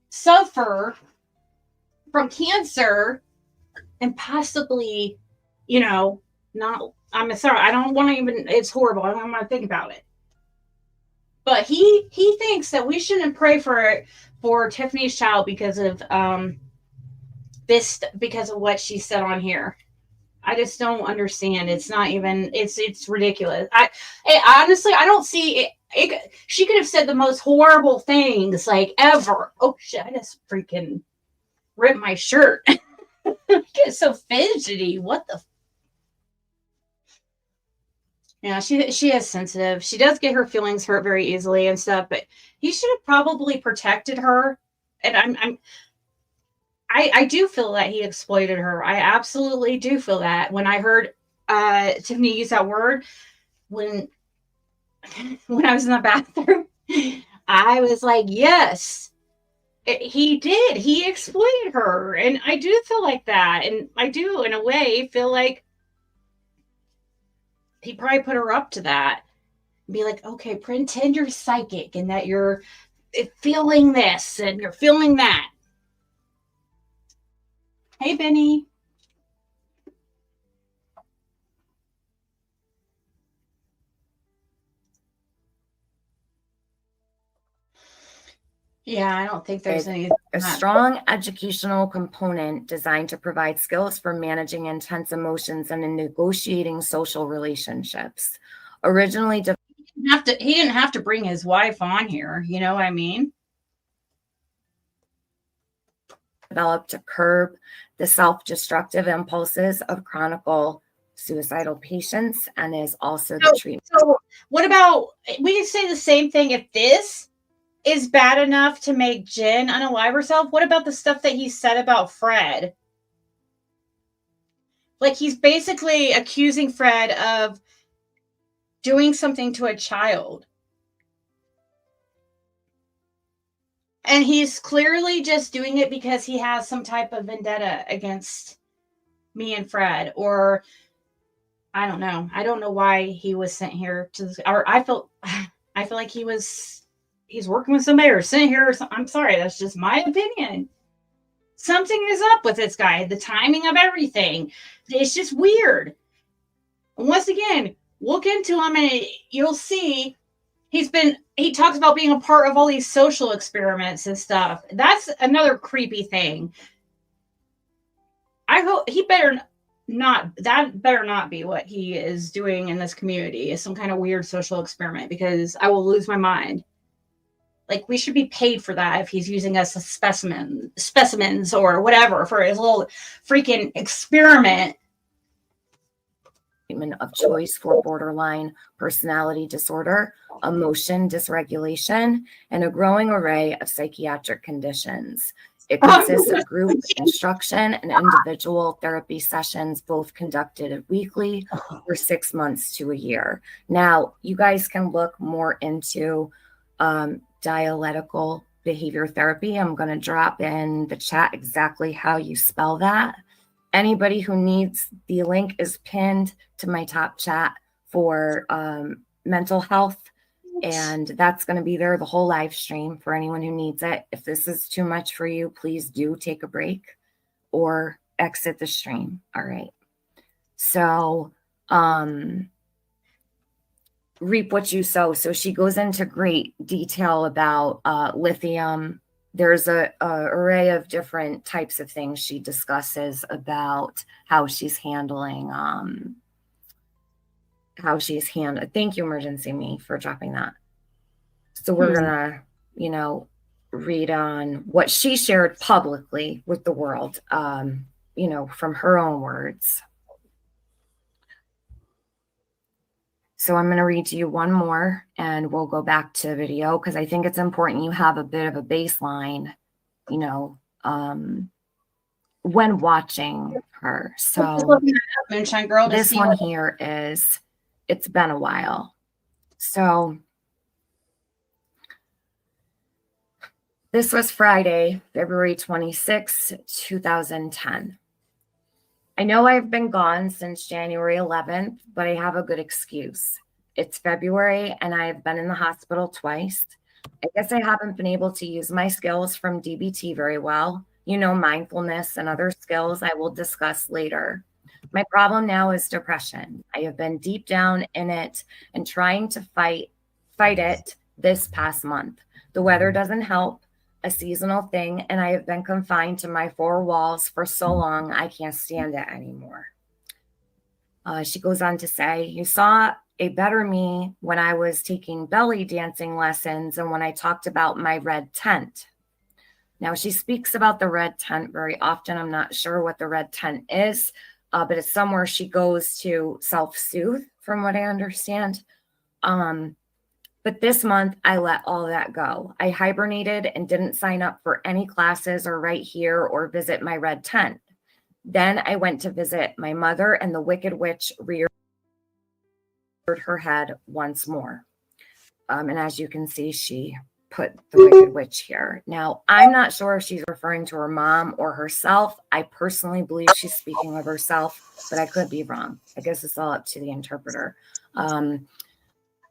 suffer from cancer and possibly, not. I'm sorry. I don't want to even. It's horrible. I don't want to think about it. But he thinks that we shouldn't pray for Tiffany's child because of because of what she said on here. I just don't understand. It's not even. It's ridiculous. I honestly I don't see it. She could have said the most horrible things like ever. Oh shit! I just freaking ripped my shirt. I get so fidgety. What the. Yeah, she is sensitive. She does get her feelings hurt very easily and stuff, but he should have probably protected her. And I do feel that he exploited her. I absolutely do feel that. When I heard Tiffany use that word, when I was in the bathroom, I was like, yes, he did. He exploited her. And I do feel like that. And I do, in a way, feel like he probably put her up to that. Be like, okay, pretend you're psychic and that you're feeling this and you're feeling that. Hey, Benny. Yeah, I don't think there's any. A strong educational component designed to provide skills for managing intense emotions and in negotiating social relationships. Originally, he didn't have to bring his wife on here. You know what I mean? Developed to curb the self-destructive impulses of chronic suicidal patients and is also the treatment. So what about, we can say the same thing if this is bad enough to make Jen unalive herself. What about the stuff that he said about Fred? Like he's basically accusing Fred of doing something to a child. And he's clearly just doing it because he has some type of vendetta against me and Fred. Or I don't know. I don't know why he was sent here to this. Or I feel like he was he's working with somebody or sitting here or something. I'm sorry, that's just my opinion. Something is up with this guy. The timing of everything. It's just weird. Once again, look into him and you'll see he talks about being a part of all these social experiments and stuff. That's another creepy thing. I hope he better not be what he is doing in this community, is some kind of weird social experiment, because I will lose my mind. Like, we should be paid for that if he's using us as specimens or whatever for his little freaking experiment. Treatment of choice for borderline personality disorder, emotion dysregulation, and a growing array of psychiatric conditions. It consists of group instruction and individual therapy sessions, both conducted weekly for 6 months to a year. Now, you guys can look more into dialectical behavior therapy. I'm going to drop in the chat exactly how you spell that. Anybody who needs, the link is pinned to my top chat for mental health. And that's going to be there the whole live stream for anyone who needs it. If this is too much for you, please do take a break or exit the stream. All right. So, reap what you sow. So she goes into great detail about lithium. There's a array of different types of things she discusses about how she's handling thank you, Emergency Me, for dropping that. So we're gonna, read on what she shared publicly with the world, from her own words. So I'm going to read to you one more and we'll go back to video, because I think it's important you have a bit of a baseline, when watching her. So Moonshine Girl, this one here is, it's been a while. So this was Friday, February 26, 2010. I know I've been gone since January 11th, but I have a good excuse. It's February and I've been in the hospital twice. I guess I haven't been able to use my skills from DBT very well. Mindfulness and other skills I will discuss later. My problem now is depression. I have been deep down in it and trying to fight it this past month. The weather doesn't help, a seasonal thing, and I have been confined to my four walls for so long I can't stand it anymore. She goes on to say, you saw a better me when I was taking belly dancing lessons and when I talked about my red tent. Now, she speaks about the red tent very often. I'm not sure what the red tent is, but it's somewhere she goes to self-soothe, from what I understand. But this month, I let all that go. I hibernated and didn't sign up for any classes or write here or visit my red tent. Then I went to visit my mother, and the Wicked Witch reared her head once more. And as you can see, she put the Wicked Witch here. Now, I'm not sure if she's referring to her mom or herself. I personally believe she's speaking of herself, but I could be wrong. I guess it's all up to the interpreter.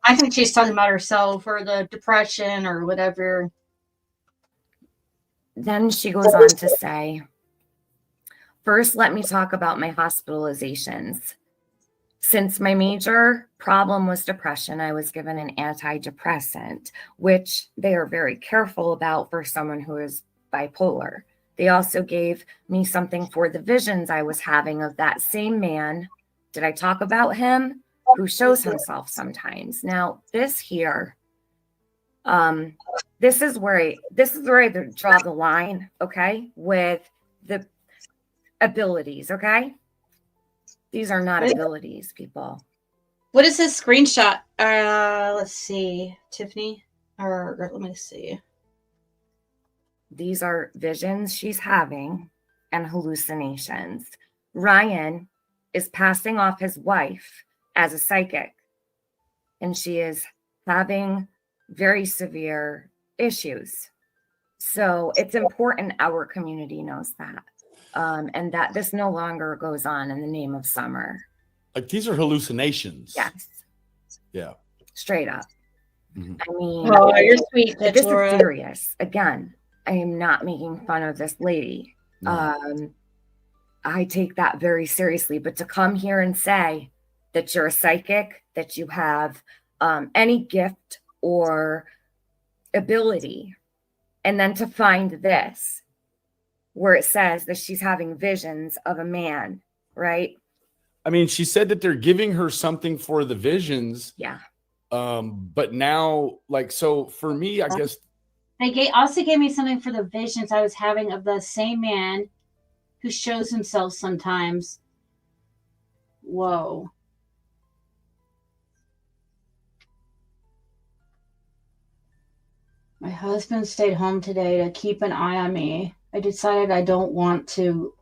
I think she's talking about herself or the depression or whatever. Then she goes on to say, first, let me talk about my hospitalizations. Since my major problem was depression, I was given an antidepressant, which they are very careful about for someone who is bipolar. They also gave me something for the visions I was having of that same man. Did I talk about him? Who shows himself sometimes. Now, this here, this is where I draw the line, okay, with the abilities, okay? These are not abilities, people. What is this screenshot? Let's see, Tiffany, or let me see. These are visions she's having and hallucinations. Ryan is passing off his wife as a psychic, and she is having very severe issues. So it's important our community knows that, and that this no longer goes on in the name of summer. Like, these are hallucinations. Yes. Yeah. Straight up. Mhm. I mean, Oh, you're sweet, this is Laura. serious. Again, I am not making fun of this lady. No. I take that very seriously. But to come here and say that you're a psychic, that you have any gift or ability, and then to find this where it says that she's having visions of a man, right? I mean, she said that they're giving her something for the visions. Yeah. But now, like, so for me, I guess They also gave me something for the visions I was having of the same man who shows himself sometimes. Whoa. My husband stayed home today to keep an eye on me. I decided I don't want to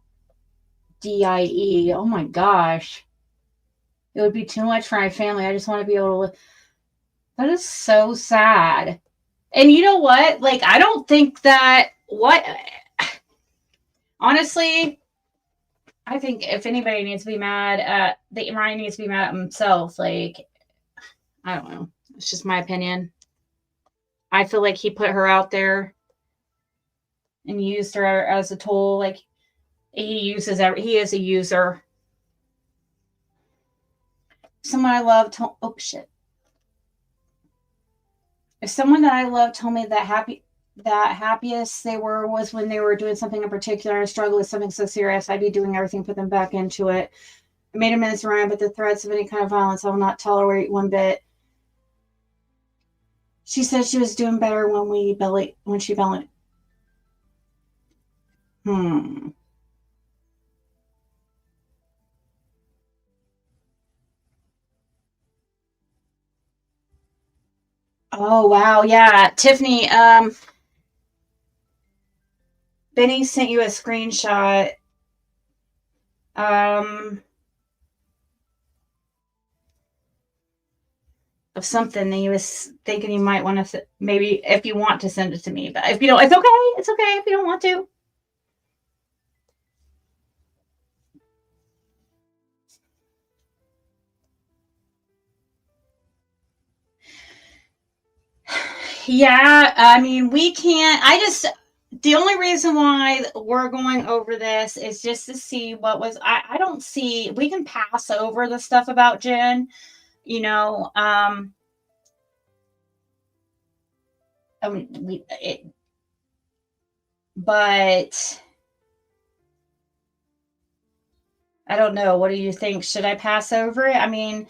DIE. Oh my gosh. It would be too much for my family. I just want to be able to live. That is so sad. And you know what? Like, I don't think that honestly, I think if anybody needs to be mad at Ryan needs to be mad at himself. Like, I don't know. It's just my opinion. I feel like he put her out there and used her as a tool. Like, he is a user. Someone I love told, oh shit. If someone that I love told me that happiest they were was when they were doing something in particular and struggled with something so serious, I'd be doing everything to put them back into it. I made amends to Ryan, but the threats of any kind of violence I will not tolerate one bit. She said she was doing better when she bellied. Oh wow, yeah. Tiffany, Benny sent you a screenshot. Of something that he was thinking you might want to maybe if you want to send it to me, but if you don't, it's okay. It's okay if you don't want to. Yeah, I mean, we can't. The only reason why we're going over this is just to see what was. I don't see. We can pass over the stuff about Jen, you know. But I don't know. What do you think? Should I pass over it? I mean,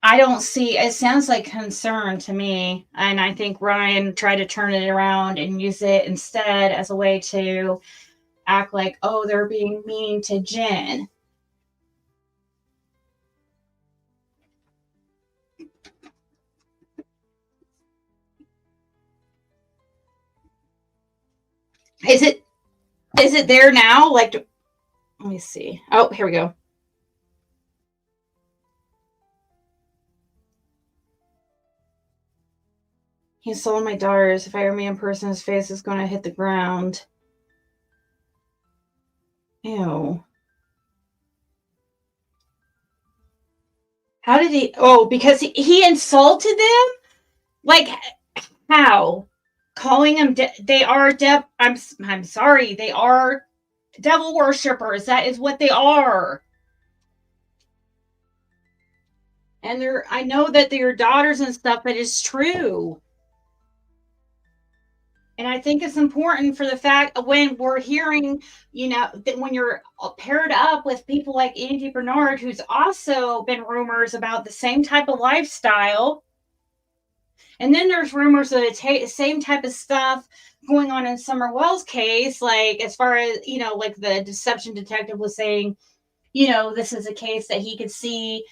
I don't see, it sounds like concern to me. And I think Ryan tried to turn it around and use it instead as a way to act like, oh, they're being mean to Jen. Is it there now? Like, let me see. Oh, here we go. He sold my daughters. If I ever meet in person, his face is going to hit the ground. Ew. How did he? Oh, because he insulted them? Like, how? Calling them, they are, I'm sorry, they are devil worshippers. That is what they are. And I know that they're daughters and stuff, but it's true. And I think it's important for the fact when we're hearing, that when you're paired up with people like Andy Bernard, who's also been rumors about the same type of lifestyle. And then there's rumors of the same type of stuff going on in Summer Wells' case, like as far as, like the deception detective was saying, this is a case that he could see.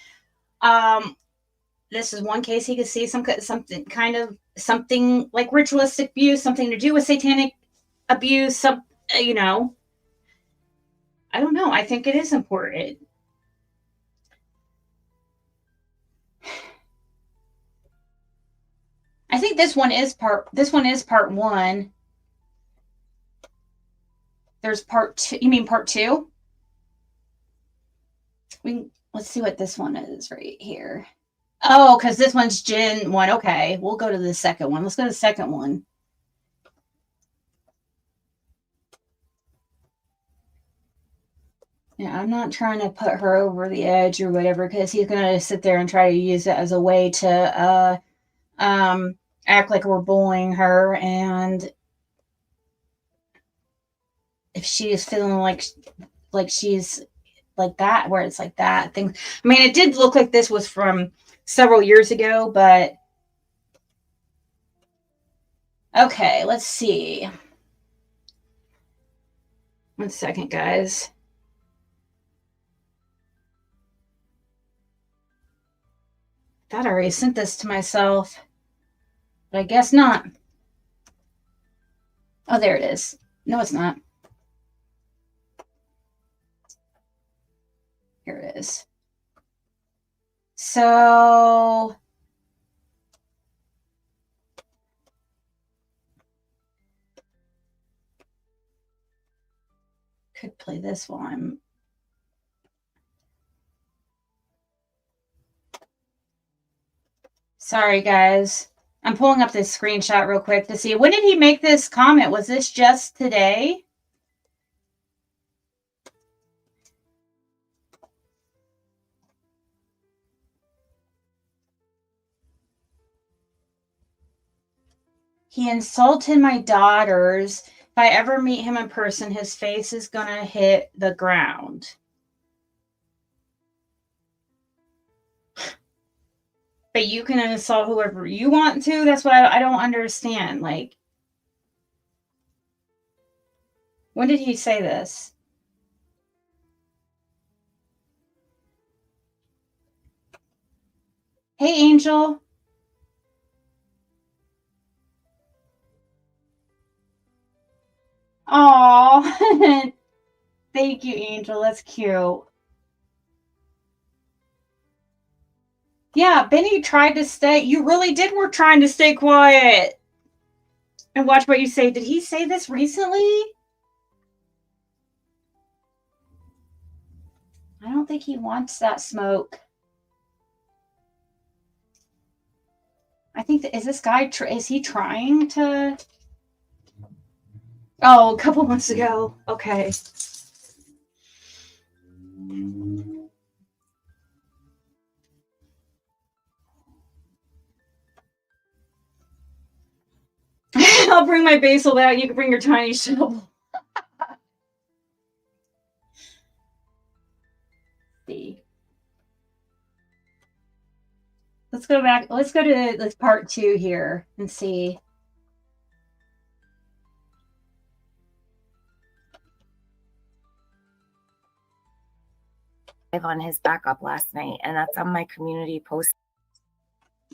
This is one case he could see something like ritualistic abuse, something to do with satanic abuse, I don't know. I think it is important. I think this one is part one. There's part two. You mean part two? Let's see what this one is right here. Oh, because this one's Gen 1. Okay, we'll go to the second one. Let's go to the second one. Yeah, I'm not trying to put her over the edge or whatever, because he's going to sit there and try to use it as a way to act like we're bullying her. And if she is feeling like she's like that, where it's like that thing. I mean, it did look like this was from several years ago, but okay, let's see. 1 second, guys. I thought I already sent this to myself, but I guess not. Oh, there it is. No, it's not. Here it is. So could play this while I'm sorry, guys. I'm pulling up this screenshot real quick to see, when did he make this comment? Was this just today? He insulted my daughters. If I ever meet him in person, his face is gonna hit the ground. But you can insult whoever you want to. That's what I don't understand. Like, when did he say this? Hey, Angel. Oh, thank you, Angel. That's cute. Yeah, Benny tried to stay. You really did. We're trying to stay quiet and watch what you say. Did he say this recently? I don't think he wants that smoke. I think that, is this guy, is he trying to? Oh, a couple months ago. Okay. I'll bring my basil out. You can bring your tiny shovel. See. Let's go back. Let's go to this part 2 here and see. On his backup last night, and that's on my community post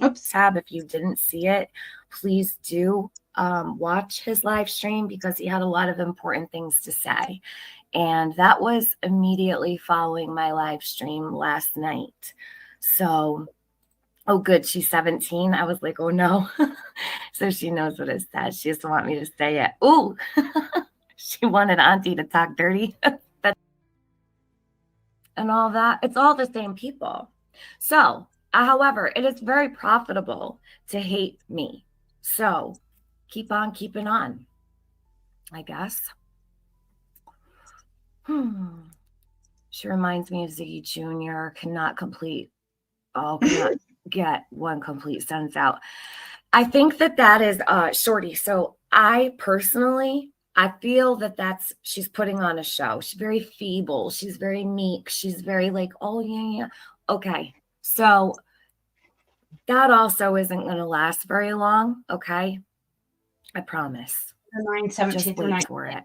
tab. If you didn't see it, please do watch his live stream, because he had a lot of important things to say. And that was immediately following my live stream last night. So, oh, good. She's 17. I was like, oh, no. So she knows what it says. She doesn't want me to say it. Ooh, she wanted Auntie to talk dirty. And all that. It's all the same people. So, however, it is very profitable to hate me. So keep on keeping on, I guess. She reminds me of Ziggy Jr. Cannot get one complete sentence out. I think that is Shorty. So I personally, I feel that she's putting on a show. She's very feeble. She's very meek. She's very like, oh, yeah. Okay. So that also isn't going to last very long. Okay. I promise. Just wait for it.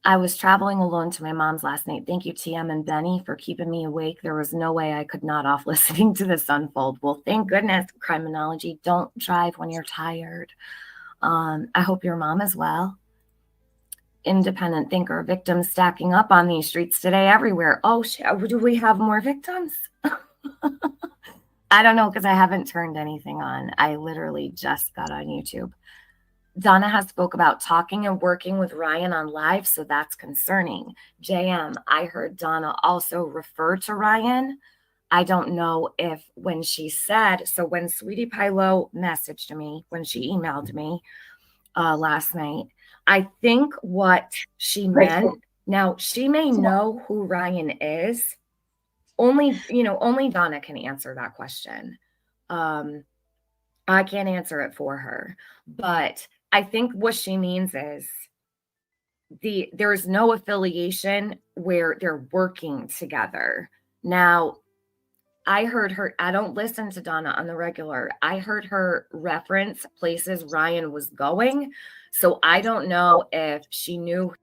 I was traveling alone to my mom's last night. Thank you, TM and Benny, for keeping me awake. There was no way I could nod off listening to this unfold. Well, thank goodness, Criminology. Don't drive when you're tired. I hope your mom is well. Independent thinker, victims stacking up on these streets today everywhere. Oh, do we have more victims? I don't know, because I haven't turned anything on. I literally just got on YouTube. Donna has spoke about talking and working with Ryan on live, so that's concerning. JM, I heard Donna also refer to Ryan. I don't know if when she said, so when Sweetie Pilo messaged me, when she emailed me last night, I think what she meant, now she may know who Ryan is. Only Donna can answer that question. I can't answer it for her, but I think what she means is there's no affiliation where they're working together. Now, I heard her, I don't listen to Donna on the regular. I heard her reference places Ryan was going. So I don't know if she knew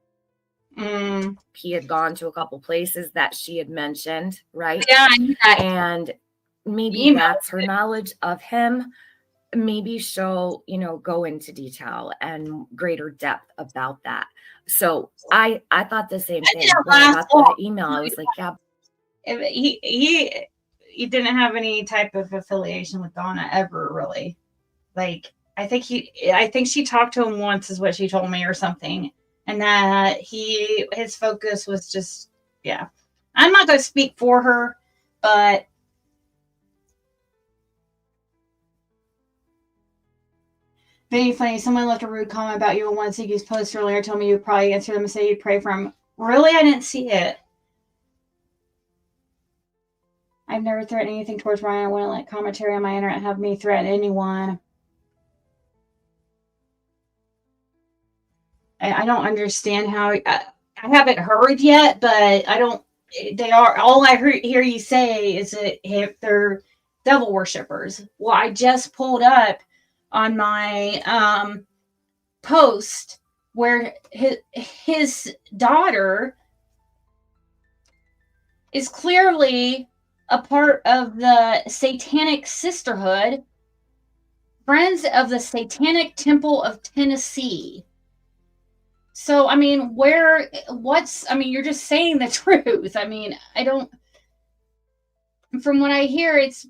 he had gone to a couple places that she had mentioned, right? Yeah, I knew that. And maybe that's her knowledge of him. Maybe she'll, go into detail and greater depth about that. So I thought the same thing. When I got that email, I was like, yeah. He didn't have any type of affiliation with Donna ever, really. Like, I think she talked to him once, is what she told me, or something. And that his focus was just, yeah. I'm not going to speak for her, but very funny. Someone left a rude comment about you on one Ziggy's post earlier. Told me you'd probably answer them and say you'd pray for him. Really? I didn't see it. I've never threatened anything towards Ryan. I wouldn't let commentary on my internet have me threaten anyone. I don't understand how. I haven't heard yet, but I don't. They are. All I hear you say is that they're devil worshippers. Well, I just pulled up on my post where his daughter is clearly a part of the Satanic Sisterhood, Friends of the Satanic Temple of Tennessee. So, I mean, you're just saying the truth. I mean, from what I hear, it's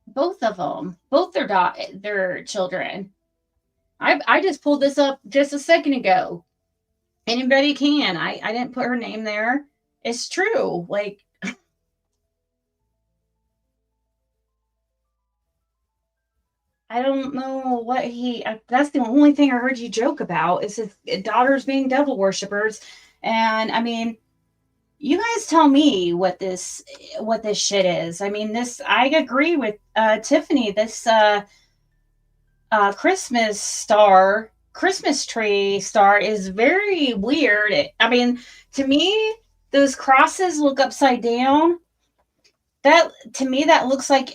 both of them, both their children. I just pulled this up just a second ago. Anybody can. I didn't put her name there. It's true. Like, I don't know what that's the only thing I heard you joke about is his daughters being devil worshippers. And I mean, you guys tell me what this shit is. I mean, I agree with Tiffany. This Christmas tree star is very weird. I mean, to me, those crosses look upside down. To me, that looks like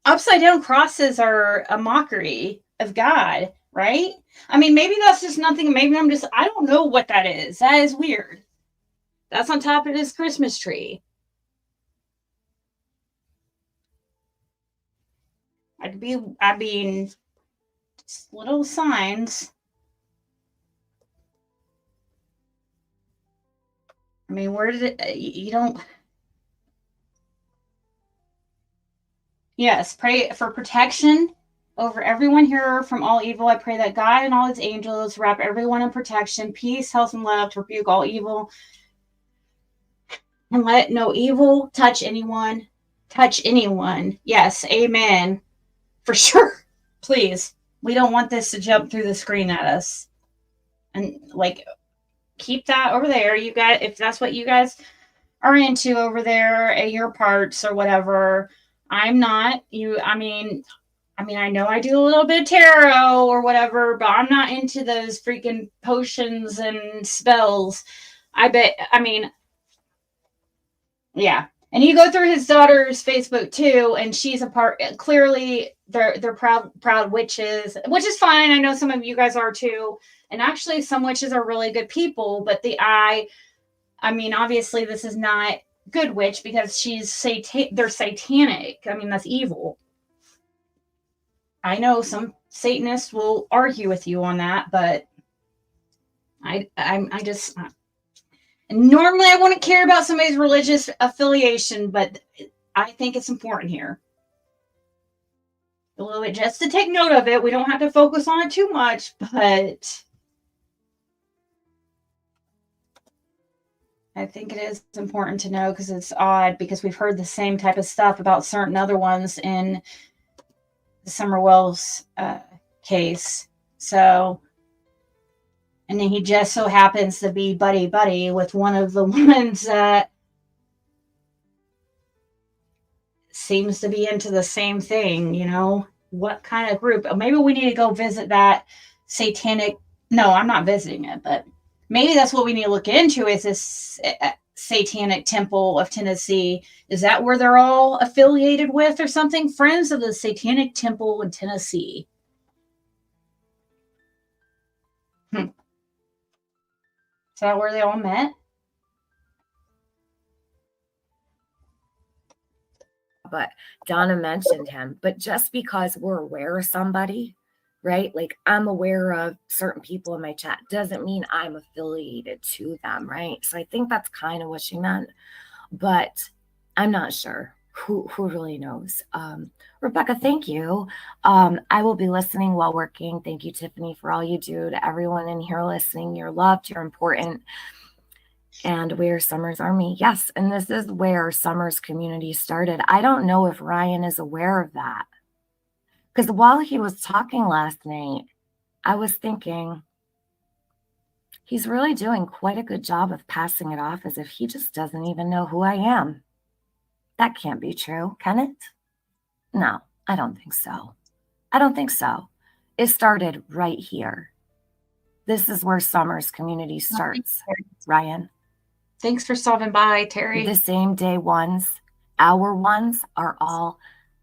upside down crosses are a mockery of God, right? I mean, maybe that's just nothing. Maybe I don't know what that is. That is weird. That's on top of his Christmas tree. I mean, just little signs. I mean, where did it, you don't. Yes, pray for protection over everyone here from all evil. I pray that God and all his angels wrap everyone in protection, peace, health, and love to rebuke all evil. And let no evil touch anyone. Yes, amen. For sure. Please. We don't want this to jump through the screen at us. And keep that over there. You guys, if that's what you guys are into over there at your parts or whatever. I'm not. I mean, I know I do a little bit of tarot or whatever, but I'm not into those freaking potions and spells. Yeah. And you go through his daughter's Facebook too, and she's a part. Clearly, they're proud witches, which is fine. I know some of you guys are too, and actually, some witches are really good people. But I mean, obviously, this is not good witch because they're satanic. I mean, that's evil. I know some Satanists will argue with you on that, but I just. Normally, I wouldn't care about somebody's religious affiliation, but I think it's important here. A little bit, just to take note of it. We don't have to focus on it too much, but I think it is important to know because it's odd because we've heard the same type of stuff about certain other ones in the Summer Wells case. So, and then he just so happens to be buddy with one of the ones that seems to be into the same thing, you know? What kind of group? Maybe we need to go visit that satanic. No, I'm not visiting it, but maybe that's what we need to look into is this satanic temple of Tennessee. Is that where they're all affiliated with or something? Friends of the Satanic Temple in Tennessee. Is that where they all met? But Donna mentioned him. But just because we're aware of somebody, right? Like I'm aware of certain people in my chat doesn't mean I'm affiliated to them, right? So I think that's kind of what she meant. But I'm not sure. Who really knows? Rebecca, thank you. I will be listening while working. Thank you, Tiffany, for all you do. To everyone in here listening, you're loved, you're important. And where Summer's Army. Yes, and this is where Summer's community started. I don't know if Ryan is aware of that. Because while he was talking last night, I was thinking, he's really doing quite a good job of passing it off as if he just doesn't even know who I am. That can't be true, can it? No, I don't think so. I don't think so. It started right here. This is where Summer's community starts, Ryan. Thanks for stopping by, Terry. The same day ones, our ones are all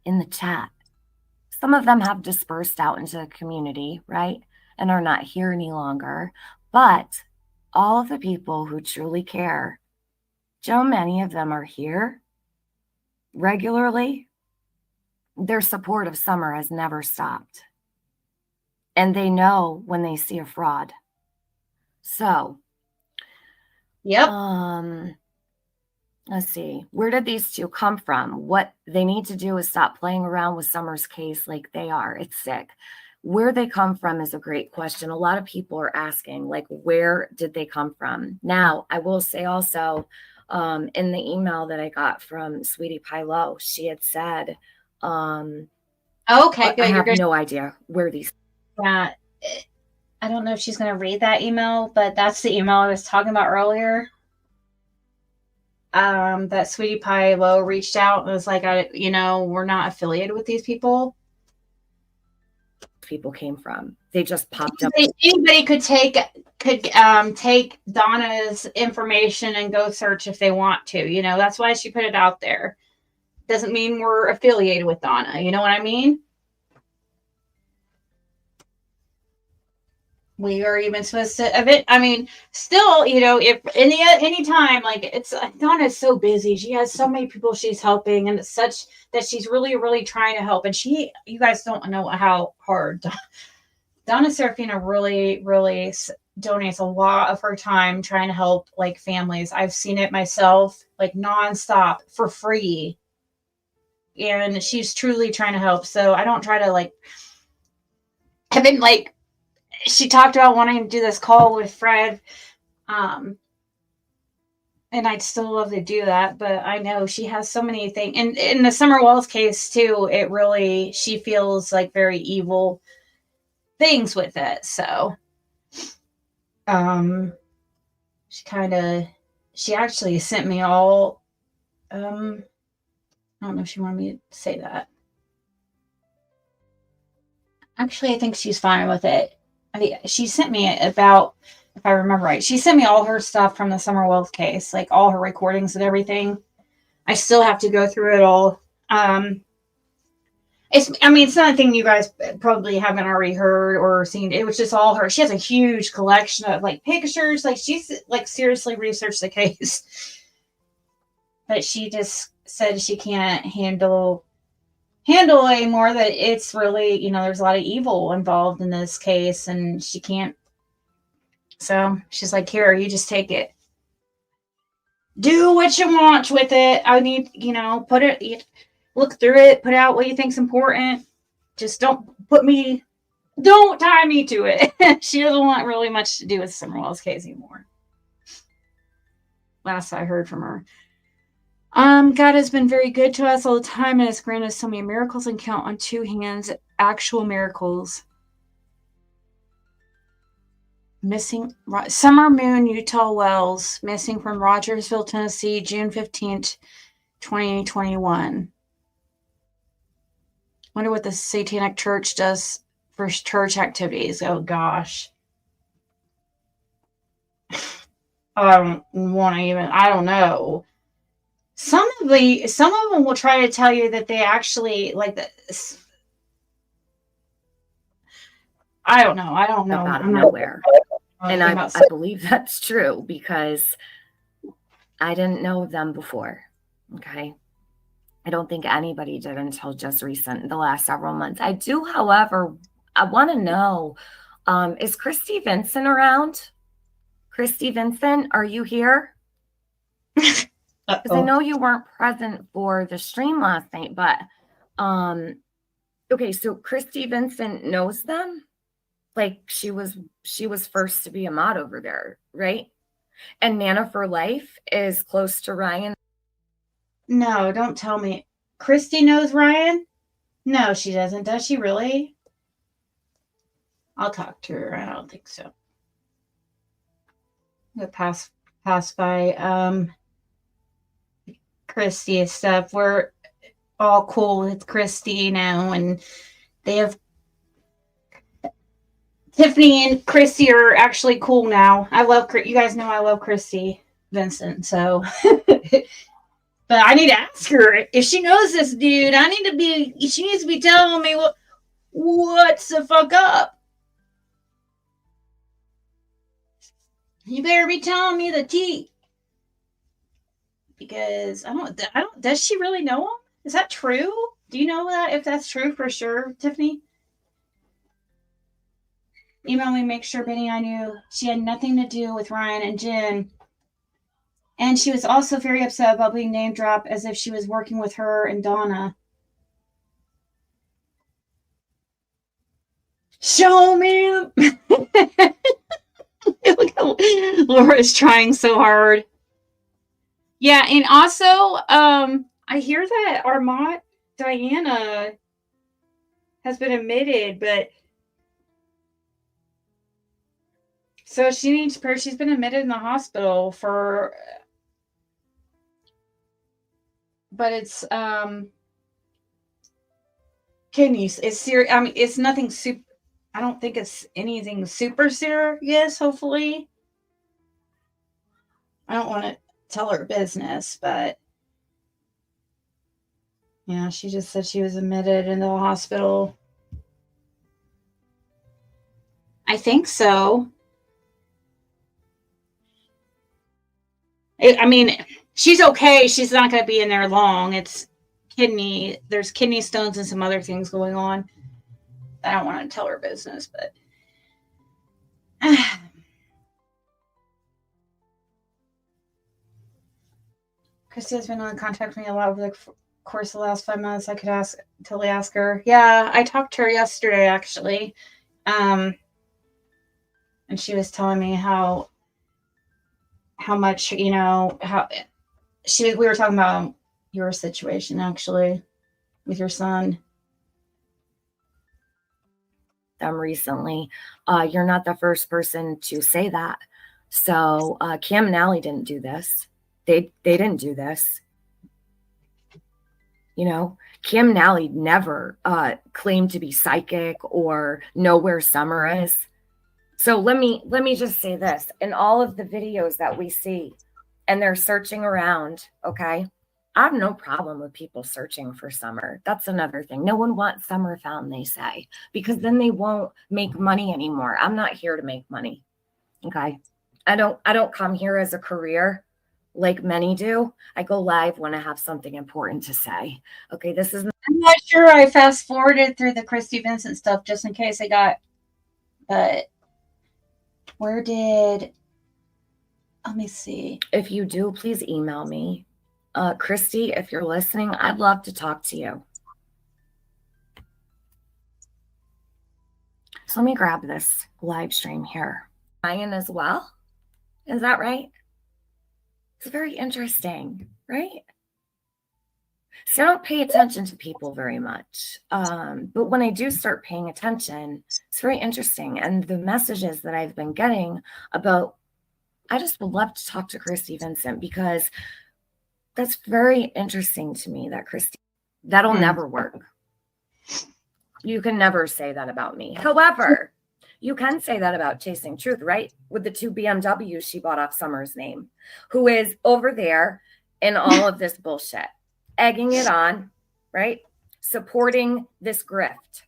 in the chat. Some of them have dispersed out into the community, right? And are not here any longer. But all of the people who truly care, Joe, many of them are here regularly. Their support of Summer has never stopped. And they know when they see a fraud. So, yep. Let's see. Where did these two come from? What they need to do is stop playing around with Summer's case like they are. It's sick. Where they come from is a great question. A lot of people are asking, like, where did they come from? Now, I will say also, in the email that I got from Sweetie Pie Low, she had said, okay, good. I have no idea where these. Yeah, I don't know if she's going to read that email, but that's the email I was talking about earlier. That Sweetie Pie Low reached out and was like, we're not affiliated with these people. People came from. They just popped up. Anybody could take Donna's information and go search if they want to. You know, that's why she put it out there. Doesn't mean we're affiliated with Donna. You know what I mean? We are even supposed to event. I mean, still, you know, if any time, like it's Donna's so busy. She has so many people she's helping, and it's such that she's really, really trying to help. And you guys don't know how hard Donna Serafina really, really donates a lot of her time trying to help like families. I've seen it myself, like nonstop for free, and she's truly trying to help. So I don't try to like. I've been like. She talked about wanting to do this call with Fred. And I'd still love to do that, but I know she has so many things. And in the Summer Wells case too, she feels like very evil things with it. So, she actually sent me all, I don't know if she wanted me to say that. Actually, I think she's fine with it. She sent me about, if I remember right, she sent me all her stuff from the Summer Wells case, like all her recordings and everything. I still have to go through it all. It's not a thing you guys probably haven't already heard or seen. It was just all her. She has a huge collection of like pictures. Like she's like seriously researched the case, but she just said she can't handle anymore, that it's really, you know, there's a lot of evil involved in this case and she can't. So she's like, here, you just take it. Do what you want with it. I need, you know, look through it, put out what you think's important. Just don't tie me to it. She doesn't want really much to do with Summer Wells case anymore. last I heard from her. God has been very good to us all the time and has granted us so many miracles and count on two hands, actual miracles. Missing Summer Moon, Utah Wells, missing from Rogersville, Tennessee, June 15th, 2021. Wonder what the Satanic Church does for church activities. Oh gosh. I don't want to even, I don't know. Some of them will try to tell you that they actually like this. I don't know. Out of nowhere. And I believe that's true because I didn't know of them before. Okay. I don't think anybody did until just recent, the last several months. I do, however, I want to know, is Christy Vincent around? Christy Vincent, are you here? Because I know you weren't present for the stream last night, but okay, so Christy Vincent knows them? Like she was first to be a mod over there, right? And Nana for Life is close to Ryan. No, don't tell me. Christy knows Ryan? No, she doesn't. Does she really? I'll talk to her. I don't think so. I'm gonna pass by Christy and stuff. We're all cool with Christy now, and they have Tiffany and Christy are actually cool now. I love you guys know I love Christy Vincent, so but I need to ask her if she knows this dude. She needs to be telling me what's the fuck up. You better be telling me the tea. Because I don't, does she really know him? Is that true? Do you know that if that's true for sure, Tiffany? Email me, make sure Benny I knew she had nothing to do with Ryan and Jen. And she was also very upset about being name dropped as if she was working with her and Donna. Show me. Look how Laura's trying so hard. Yeah, and also, I hear that our mod, Diana, has been admitted, but so she's been admitted in the hospital for, but it's, kidneys. It's serious. I mean, it's nothing super, I don't think it's anything super serious, hopefully. I don't want to tell her business, but yeah, she just said she was admitted in the hospital. I think so. I mean, she's okay. She's not going to be in there long. It's there's kidney stones and some other things going on. I don't want to tell her business, but Christy has been on contact with me a lot over the course of the last 5 months. I could totally ask her. Yeah, I talked to her yesterday actually, and she was telling me how much we were talking about your situation actually with your son. Them recently. You're not the first person to say that. So Cam and Allie didn't do this. They didn't do this. You know, Cam and Allie never claimed to be psychic or know where Summer is. So let me just say this. In all of the videos that we see, and they're searching around, okay? I have no problem with people searching for Summer. That's another thing. No one wants Summer found, they say, because then they won't make money anymore. I'm not here to make money. Okay. I don't come here as a career like many do. I go live when I have something important to say. Okay. I'm not sure I fast forwarded through the Christy Vincent stuff just in case but let me see. If you do, please email me. Christy, if you're listening, I'd love to talk to you. So let me grab this live stream here. Ryan as well. Is that right? It's very interesting, right? So I don't pay attention to people very much. But when I do start paying attention, it's very interesting. And the messages that I've been getting about, I just would love to talk to Christy Vincent, because that's very interesting to me that Christy, that'll never work. You can never say that about me. However, you can say that about Chasing Truth, right? With the 2 BMWs she bought off Summer's name, who is over there in all of this bullshit, egging it on, right? Supporting this grift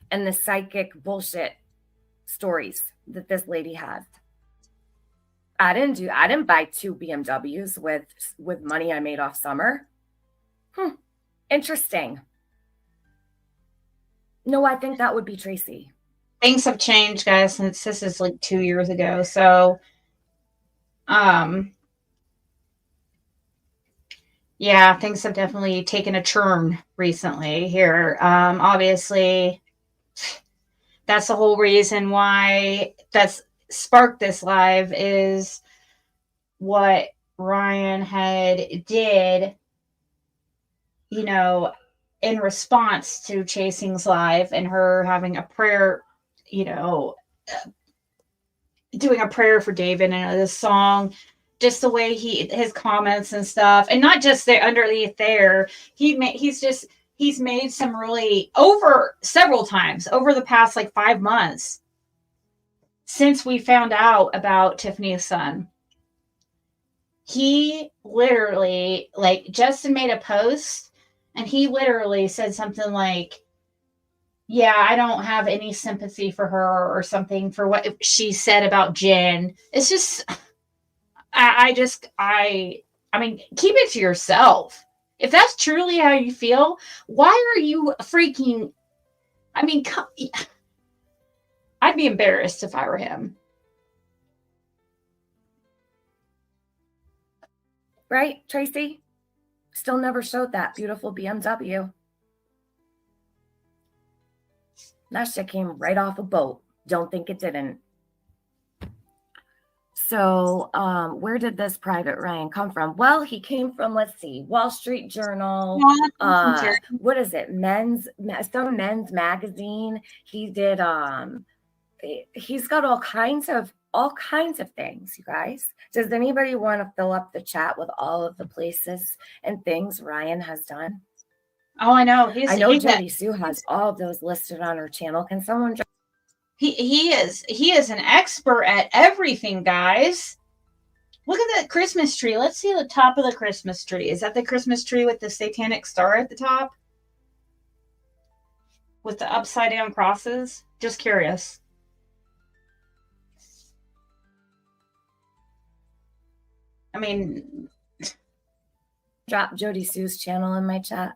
and the psychic bullshit stories that this lady has. I didn't buy 2 BMWs with money I made off Summer. Interesting. No, I think that would be Tracy. Things have changed, guys, since this is like 2 years ago. So, yeah, things have definitely taken a turn recently here. Obviously, that's the whole reason why that's sparked this live, is what Ryan had did, you know, in response to Chasing's live and her having a prayer, you know, doing a prayer for David and this song, just the way his comments and stuff, and not just there underneath there, he's made some really, over several times over the past like 5 months since we found out about Tiffany's son. He literally, like, Justin made a post and he literally said something like, yeah, I don't have any sympathy for her, or something, for what she said about Jen. It's just, I mean, keep it to yourself. If that's truly how you feel, why are you freaking, I mean, I'd be embarrassed if I were him. Right, Tracy? Still never showed that beautiful BMW. That shit came right off a boat. Don't think it didn't. So where did this Private Ryan come from? Well, he came from, let's see, Wall Street Journal. What is it? Some men's magazine. He did, he's got all kinds of things, you guys. Does anybody want to fill up the chat with all of the places and things Ryan has done? Oh, I know. I know Jody Sue has all of those listed on her channel. Can someone? He is an expert at everything, guys. Look at that Christmas tree. Let's see the top of the Christmas tree. Is that the Christmas tree with the satanic star at the top? With the upside down crosses? Just curious. I mean, drop Jody Sue's channel in my chat,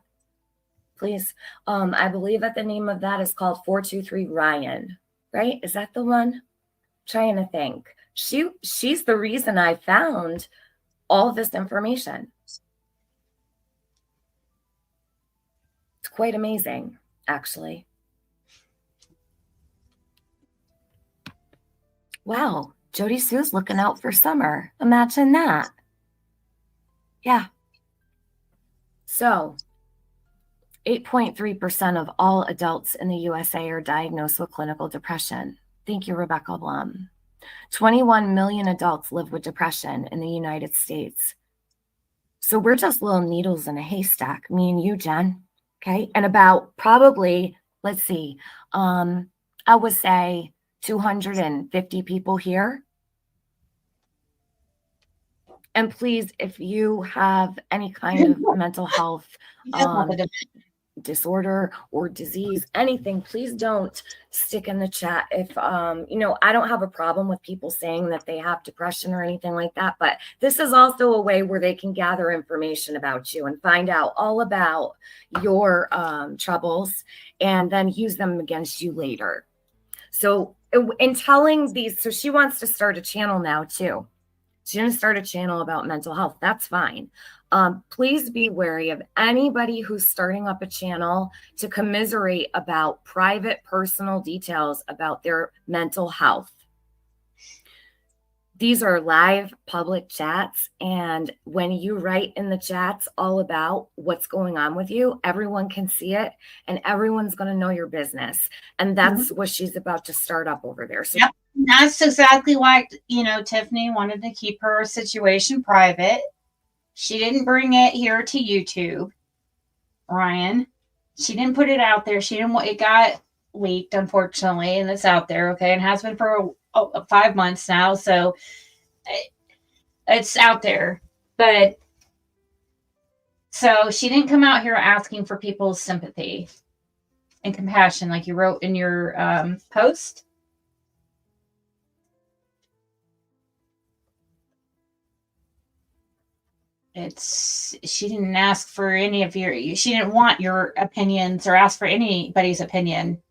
please. I believe that the name of that is called 423 Ryan, right? Is that the one? Trying to think. She's the reason I found all of this information. It's quite amazing, actually. Wow, Jody Sue's looking out for Summer. Imagine that. Yeah. So 8.3% of all adults in the USA are diagnosed with clinical depression. Thank you, Rebecca Blum. 21 million adults live with depression in the United States. So we're just little needles in a haystack, me and you, Jen. Okay. And about probably, let's see, I would say 250 people here. And please, if you have any kind of mental health disorder or disease, anything, please don't stick in the chat. If I don't have a problem with people saying that they have depression or anything like that, but this is also a way where they can gather information about you and find out all about your troubles and then use them against you later. So in telling these, so she wants to start a channel now too. She's going to start a channel about mental health. That's fine. Please be wary of anybody who's starting up a channel to commiserate about private, personal details about their mental health. These are live public chats. And when you write in the chats all about what's going on with you, everyone can see it and everyone's going to know your business. And that's what she's about to start up over there. So yep. That's exactly why, Tiffany wanted to keep her situation private. She didn't bring it here to YouTube, Ryan. She didn't put it out there. It got leaked, unfortunately, and it's out there, okay, and has been for 5 months now, so it's out there. But so she didn't come out here asking for people's sympathy and compassion like you wrote in your post. She didn't ask for any of she didn't want your opinions or ask for anybody's opinion.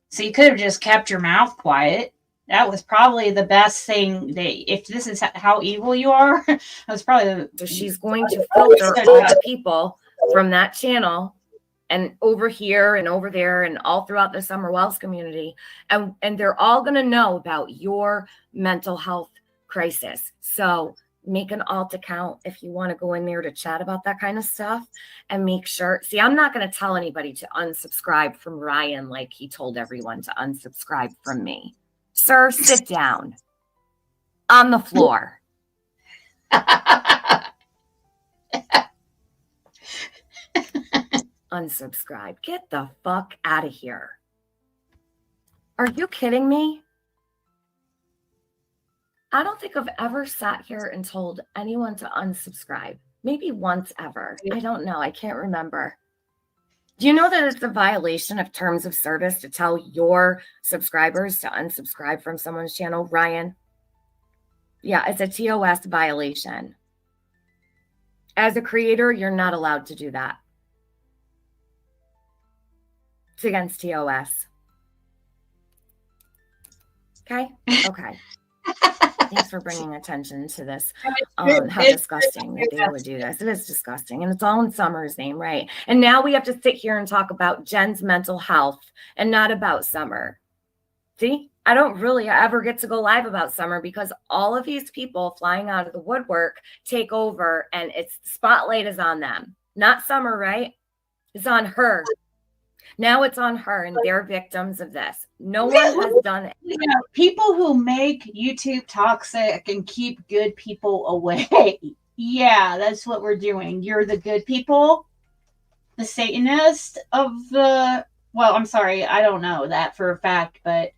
So you could have just kept your mouth quiet. That was probably the best thing. If this is how evil you are, that was probably So she's going to filter all the people from that channel and over here and over there and all throughout the Summer Wells community. And they're all going to know about your mental health crisis. So make an alt account if you want to go in there to chat about that kind of stuff, and make sure. See, I'm not going to tell anybody to unsubscribe from Ryan like he told everyone to unsubscribe from me. Sir, sit down on the floor. Unsubscribe. Get the fuck out of here. Are you kidding me? I don't think I've ever sat here and told anyone to unsubscribe. Maybe once ever. I don't know. I can't remember. Do you know that it's a violation of terms of service to tell your subscribers to unsubscribe from someone's channel, Ryan? Yeah, it's a TOS violation. As a creator, you're not allowed to do that. It's against TOS. Okay? Okay. Thanks for bringing attention to this. How disgusting that they would do this. It is disgusting. And it's all in Summer's name, right? And now we have to sit here and talk about Jen's mental health and not about Summer. See? I don't really ever get to go live about Summer because all of these people flying out of the woodwork take over and it's spotlight is on them. Not Summer, right? It's on her. Now it's on her, and they're victims of this. No one has done it. Yeah, people who make YouTube toxic and keep good people away. Yeah, that's what we're doing. You're the good people, the Satanist of the. Well, I'm sorry, I don't know that for a fact, but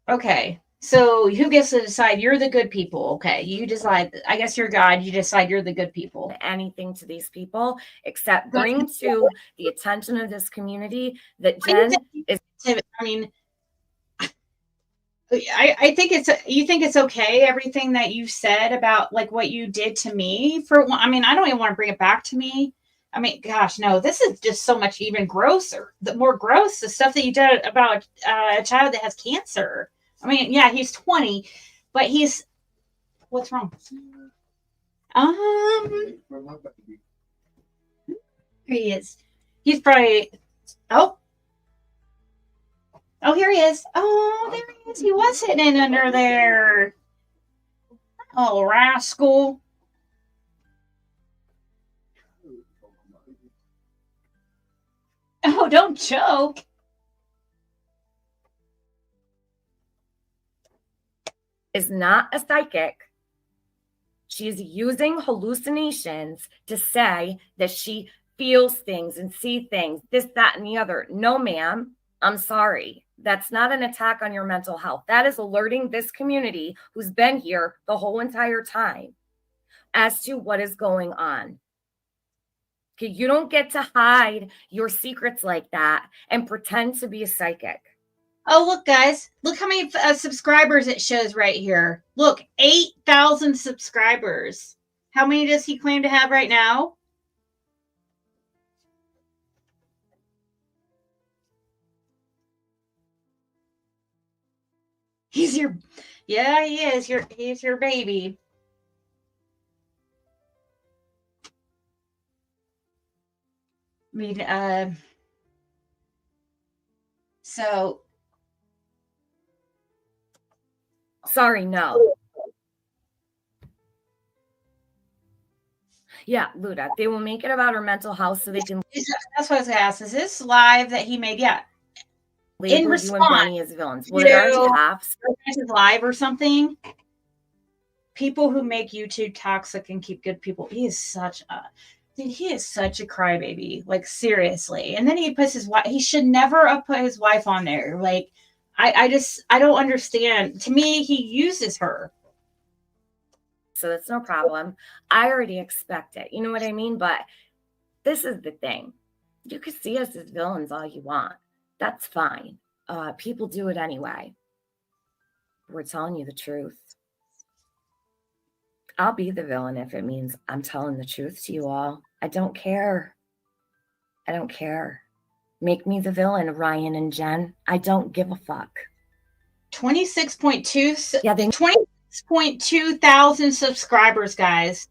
okay. So who gets to decide? You're the good people. Okay. You decide. I guess you're God. You decide you're the good people. Anything to these people except bring to the attention of this community that Jen is. I think you think it's okay, everything that you said about like what you did to me I don't even want to bring it back to me. I mean, gosh, no, this is just so much even grosser. The more gross, the stuff that you did about a child that has cancer. I mean, yeah, he's 20, but what's wrong? Here he is. He's probably, oh, here he is. Oh, there he is. He was hidden under there. Oh, rascal. Oh, don't choke. Is not a psychic. She's using hallucinations to say that she feels things and see things, this, that, and the other. No, ma'am. I'm sorry. That's not an attack on your mental health. That is alerting this community who's been here the whole entire time as to what is going on. Okay, you don't get to hide your secrets like that and pretend to be a psychic. Oh, look, guys. Look how many subscribers it shows right here. Look, 8,000 subscribers. How many does he claim to have right now? Yeah, he is. He's your baby. I mean, So sorry, no. Yeah, Luda, they will make it about her mental health so they can. That's what I was gonna ask. Is this live that he made? Yeah. Label you and Bunny as villains. Well, they already have. Live or something. People who make YouTube toxic and keep good people. He is such a crybaby. Like, seriously. And then he puts his wife. He should never have put his wife on there. Like, I don't understand. To me, he uses her. So that's no problem. I already expect it. You know what I mean? But this is the thing. You can see us as villains all you want. That's fine. People do it anyway. We're telling you the truth. I'll be the villain if it means I'm telling the truth to you all. I don't care. I don't care. Make me the villain, Ryan and Jen. I don't give a fuck. 26.2. Yeah, 26.2 thousand subscribers, guys.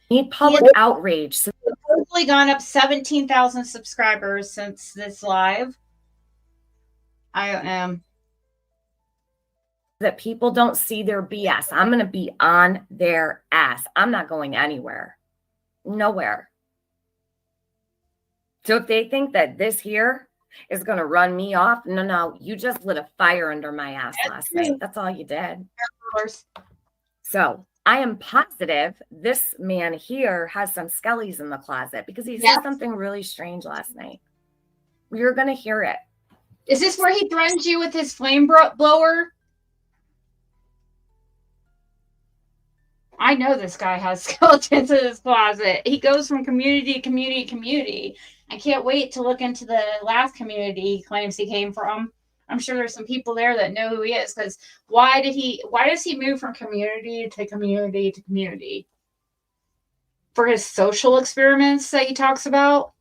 Need public outrage. So totally gone up 17,000 subscribers since this live. I am. That people don't see their BS. I'm going to be on their ass. I'm not going anywhere. Nowhere. So if they think that this here is going to run me off, no, you just lit a fire under my ass last night. That's all you did. So I am positive this man here has some skellies in the closet because he said something really strange last night. You're going to hear it. Is this where he threatens you with his flame blower? I know this guy has skeletons in his closet. He goes from community to community to community. I can't wait to look into the last community he claims he came from. I'm sure there's some people there that know who he is, because why does he move from community to community to community? For his social experiments that he talks about?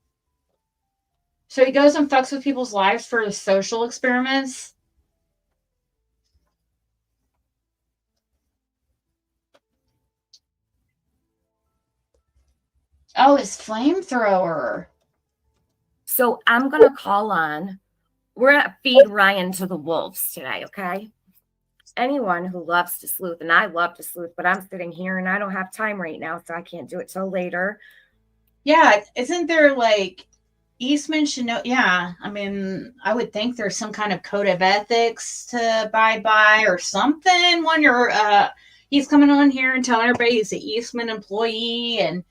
So he goes and fucks with people's lives for his social experiments? Oh, his flamethrower. So I'm going to call on, we're going to feed Ryan to the wolves today, okay? Anyone who loves to sleuth, and I love to sleuth, but I'm sitting here and I don't have time right now, so I can't do it till later. Yeah, isn't there like, Eastman should know, yeah, I mean, I would think there's some kind of code of ethics to abide by or something when you're, he's coming on here and telling everybody he's an Eastman employee, and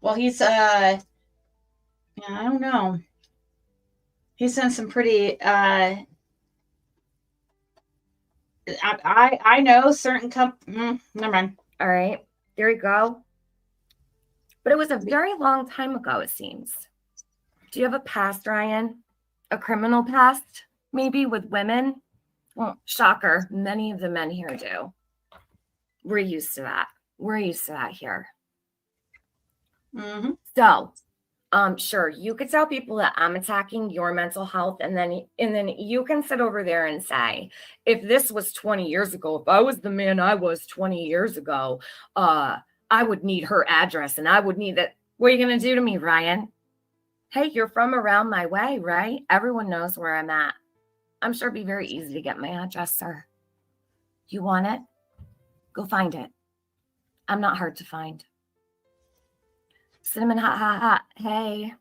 well, he's, yeah, I don't know. He's done some pretty, I know certain never mind. All right, there we go. But it was a very long time ago, it seems. Do you have a past, Ryan? A criminal past, maybe with women? Well, shocker, many of the men here do. We're used to that. We're used to that here. Mm-hmm. So, sure, you could tell people that I'm attacking your mental health, and then you can sit over there and say, if this was 20 years ago, if I was the man I was 20 years ago, I would need her address and I would need that. What are you going to do to me, Ryan? Hey, you're from around my way, right? Everyone knows where I'm at. I'm sure it'd be very easy to get my address, sir. You want it? Go find it. I'm not hard to find. Cinnamon hot. Hey.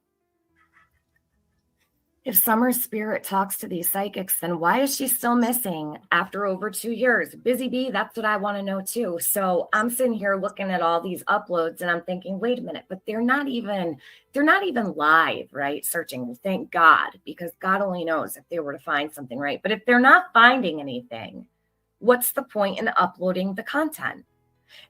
If Summer's spirit talks to these psychics, then why is she still missing after over 2 years? Busy bee, that's what I want to know too. So I'm sitting here looking at all these uploads and I'm thinking, wait a minute, but they're not even live, right? Searching. Well, thank God, because God only knows if they were to find something, right? But if they're not finding anything, what's the point in uploading the content?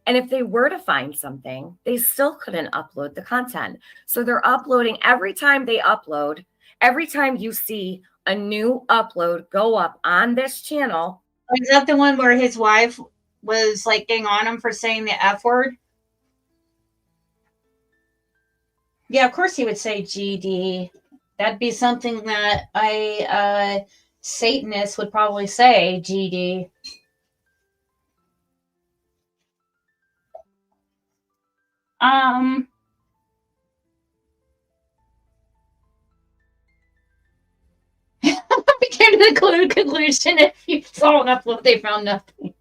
And if they were to find something, they still couldn't upload the content. So they're uploading every time they upload. Every time you see a new upload go up on this channel. Is that the one where his wife was like getting on him for saying the F word? Yeah, of course he would say GD. That'd be something that a Satanist would probably say, GD. to a conclusion if you saw enough what they found nothing.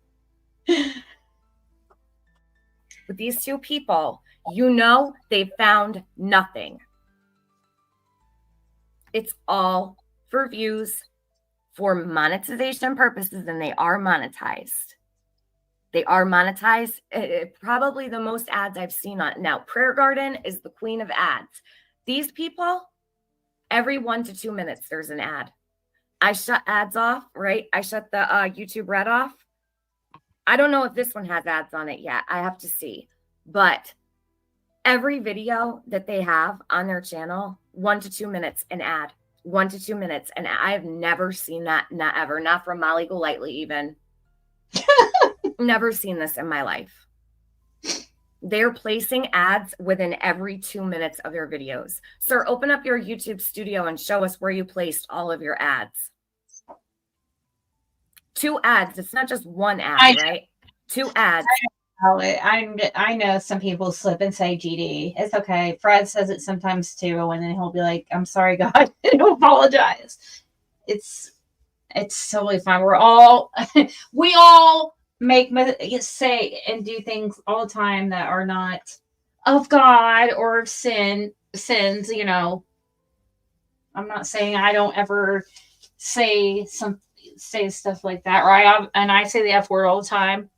With these two people, you know they found nothing. It's all for views, for monetization purposes, and they are monetized. They are monetized. Probably the most ads I've seen on. Now, Prayer Garden is the queen of ads. These people, every 1 to 2 minutes, there's an ad. I shut ads off, right? I shut the YouTube Red off. I don't know if this one has ads on it yet. I have to see. But every video that they have on their channel, 1 to 2 minutes, an ad. 1 to 2 minutes. And I have never seen that, not ever. Not from Molly Golightly even. Never seen this in my life. They're placing ads within every 2 minutes of their videos. Sir, open up your YouTube studio and show us where you placed all of your ads. 2 ads. It's not just one ad, right? 2 ads. I know some people slip and say GD. It's okay. Fred says it sometimes too, and then he'll be like, "I'm sorry, God," and he'll apologize. It's totally fine. We all say and do things all the time that are not of God or sins. You know, I'm not saying I don't ever say stuff like that, right? And I say the F word all the time.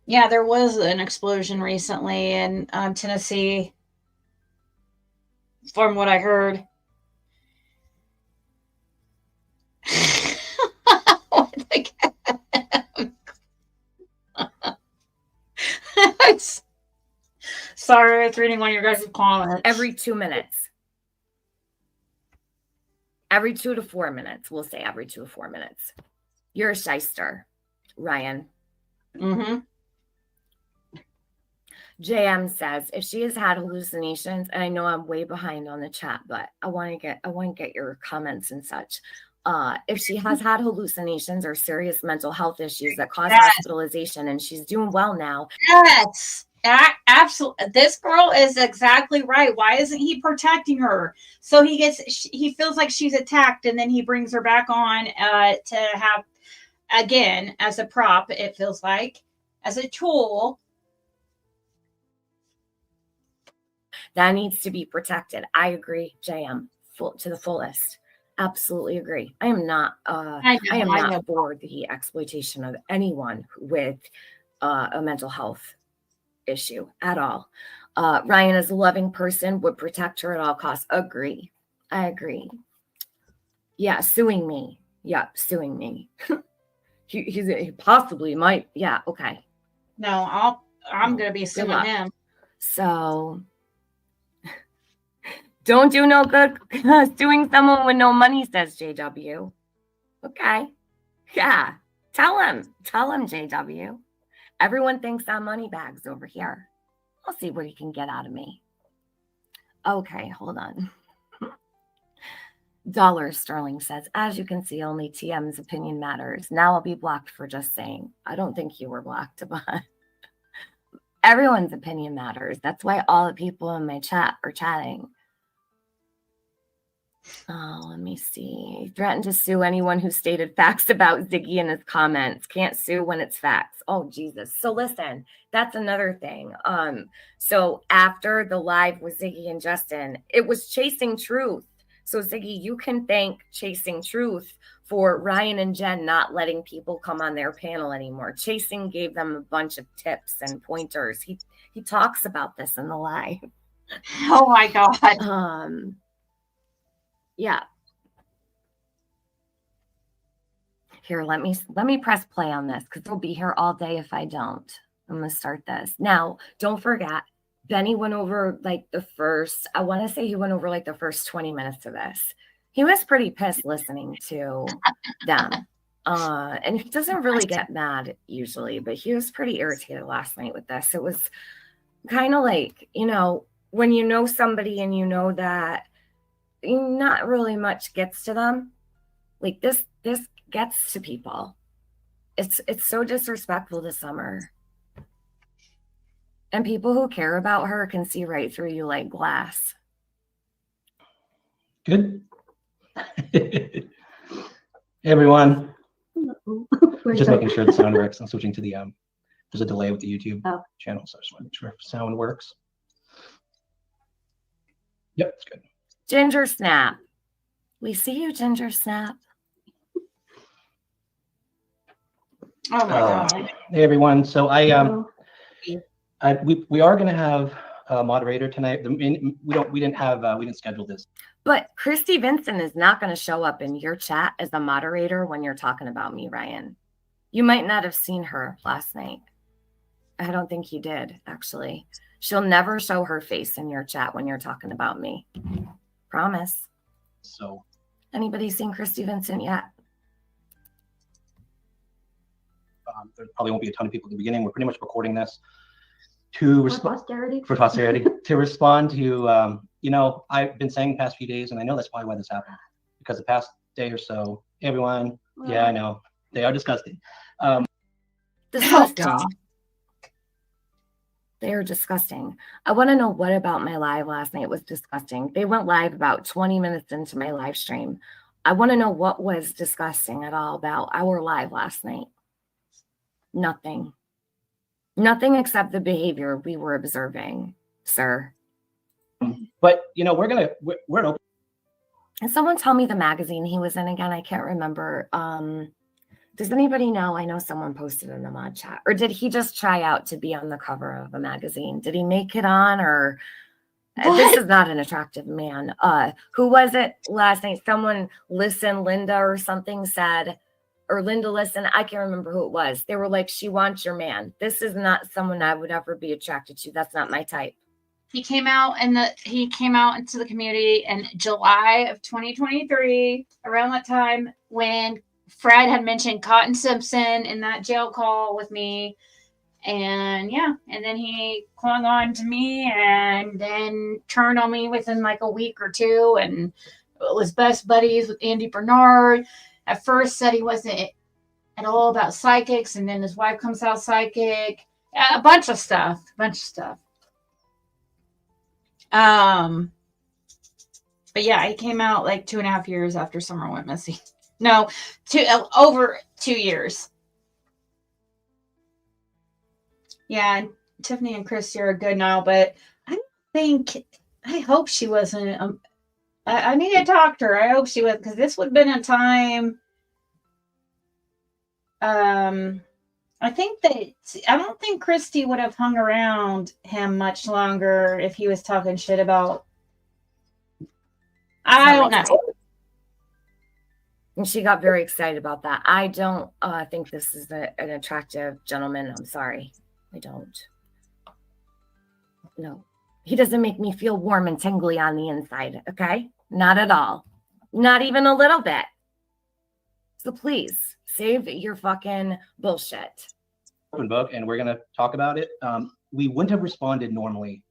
Yeah, there was an explosion recently in Tennessee, from what I heard. Sorry, I was reading one of your guys' comments. Every 2 minutes. Every 2 to 4 minutes. We'll say every 2 to 4 minutes. You're a shyster, Ryan. Mm-hmm. JM says, if she has had hallucinations, and I know I'm way behind on the chat, but I want to get your comments and such. If she has had hallucinations or serious mental health issues that cause hospitalization, and she's doing well now. Yes, absolutely. This girl is exactly right. Why isn't he protecting her? So he feels like she's attacked, and then he brings her back on to have, again, as a prop, it feels like, as a tool. That needs to be protected. I agree, JM, to the fullest. Absolutely agree. I am not for the exploitation of anyone with a mental health issue at all. Ryan, as a loving person, would protect her at all costs. Agree. I agree. Yeah, suing me. Yeah, suing me. he possibly might. Yeah, okay. No, I'm gonna be suing him. So don't do no good suing someone with no money, says JW. Okay. Yeah. Tell him, JW. Everyone thinks I'm money bags over here. I'll see what he can get out of me. Okay, hold on. Dollar Sterling says, as you can see, only TM's opinion matters. Now I'll be blocked for just saying. I don't think you were blocked, but everyone's opinion matters. That's why all the people in my chat are chatting. Oh, let me see. He threatened to sue anyone who stated facts about Ziggy in his comments. Can't sue when it's facts. Oh, Jesus. So listen, that's another thing. So after the live with Ziggy and Justin, it was Chasing Truth. So Ziggy, you can thank Chasing Truth for Ryan and Jen not letting people come on their panel anymore. Chasing gave them a bunch of tips and pointers. He talks about this in the live. Oh my God. Yeah. Here, let me press play on this because we'll be here all day if I don't. I'm going to start this. Now, don't forget, Benny went over like the first 20 minutes of this. He was pretty pissed listening to them. And he doesn't really get mad usually, but he was pretty irritated last night with this. It was kind of like, when you know somebody and you know that not really much gets to them, like this gets to people. It's so disrespectful to Summer. And people who care about her can see right through you like glass. Good. Hey everyone. Just making sure the sound works. I'm switching to the there's a delay with the YouTube channel, so I just want to make sure sound works. Yep, it's good. Ginger Snap. We see you, Ginger Snap. Oh my God. Hey everyone. So we are going to have a moderator tonight. We didn't schedule this. But Christy Vincent is not going to show up in your chat as a moderator when you're talking about me, Ryan. You might not have seen her last night. I don't think you did, actually. She'll never show her face in your chat when you're talking about me. Promise. So, anybody seen Christy Vincent yet? There probably won't be a ton of people at the beginning. We're pretty much recording this to for posterity to respond to I've been saying the past few days, and I know that's probably why this happened, because the past day or so, everyone, yeah, I know they are disgusting. Disgusting. They are disgusting. I want to know what about my live last night was disgusting. They went live about 20 minutes into my live stream. I want to know what was disgusting at all about our live last night. Nothing. Nothing except the behavior we were observing, sir. But we're open. And someone tell me the magazine he was in again. I can't remember. Does anybody know? I know someone posted in the mod chat. Or did he just try out to be on the cover of a magazine? Did he make it on? Or this is not an attractive man. Who was it last night? Someone, Linda or something said, or Linda Listen, I can't remember who it was. They were like, she wants your man. This is not someone I would ever be attracted to. That's not my type. He came out into the community in July of 2023, around that time when Fred had mentioned Cotton Simpson in that jail call with me. And and then he clung on to me and then turned on me within like a week or two and was best buddies with Andy Bernard. At first said he wasn't at all about psychics, and then his wife comes out psychic. A bunch of stuff. But yeah, he came out like 2.5 years after Summer went missing. No, over 2 years. Yeah, and Tiffany and Christy are good now, but I hope she wasn't. I need to talk to her. I hope she was, because this would have been a time. I don't think Christy would have hung around him much longer if he was talking shit about. I don't know. And she got very excited about that. I don't think this is an attractive gentleman. I'm sorry. I don't. No. He doesn't make me feel warm and tingly on the inside, okay? Not at all. Not even a little bit. So please, save your fucking bullshit. Open book, and we're going to talk about it. We wouldn't have responded normally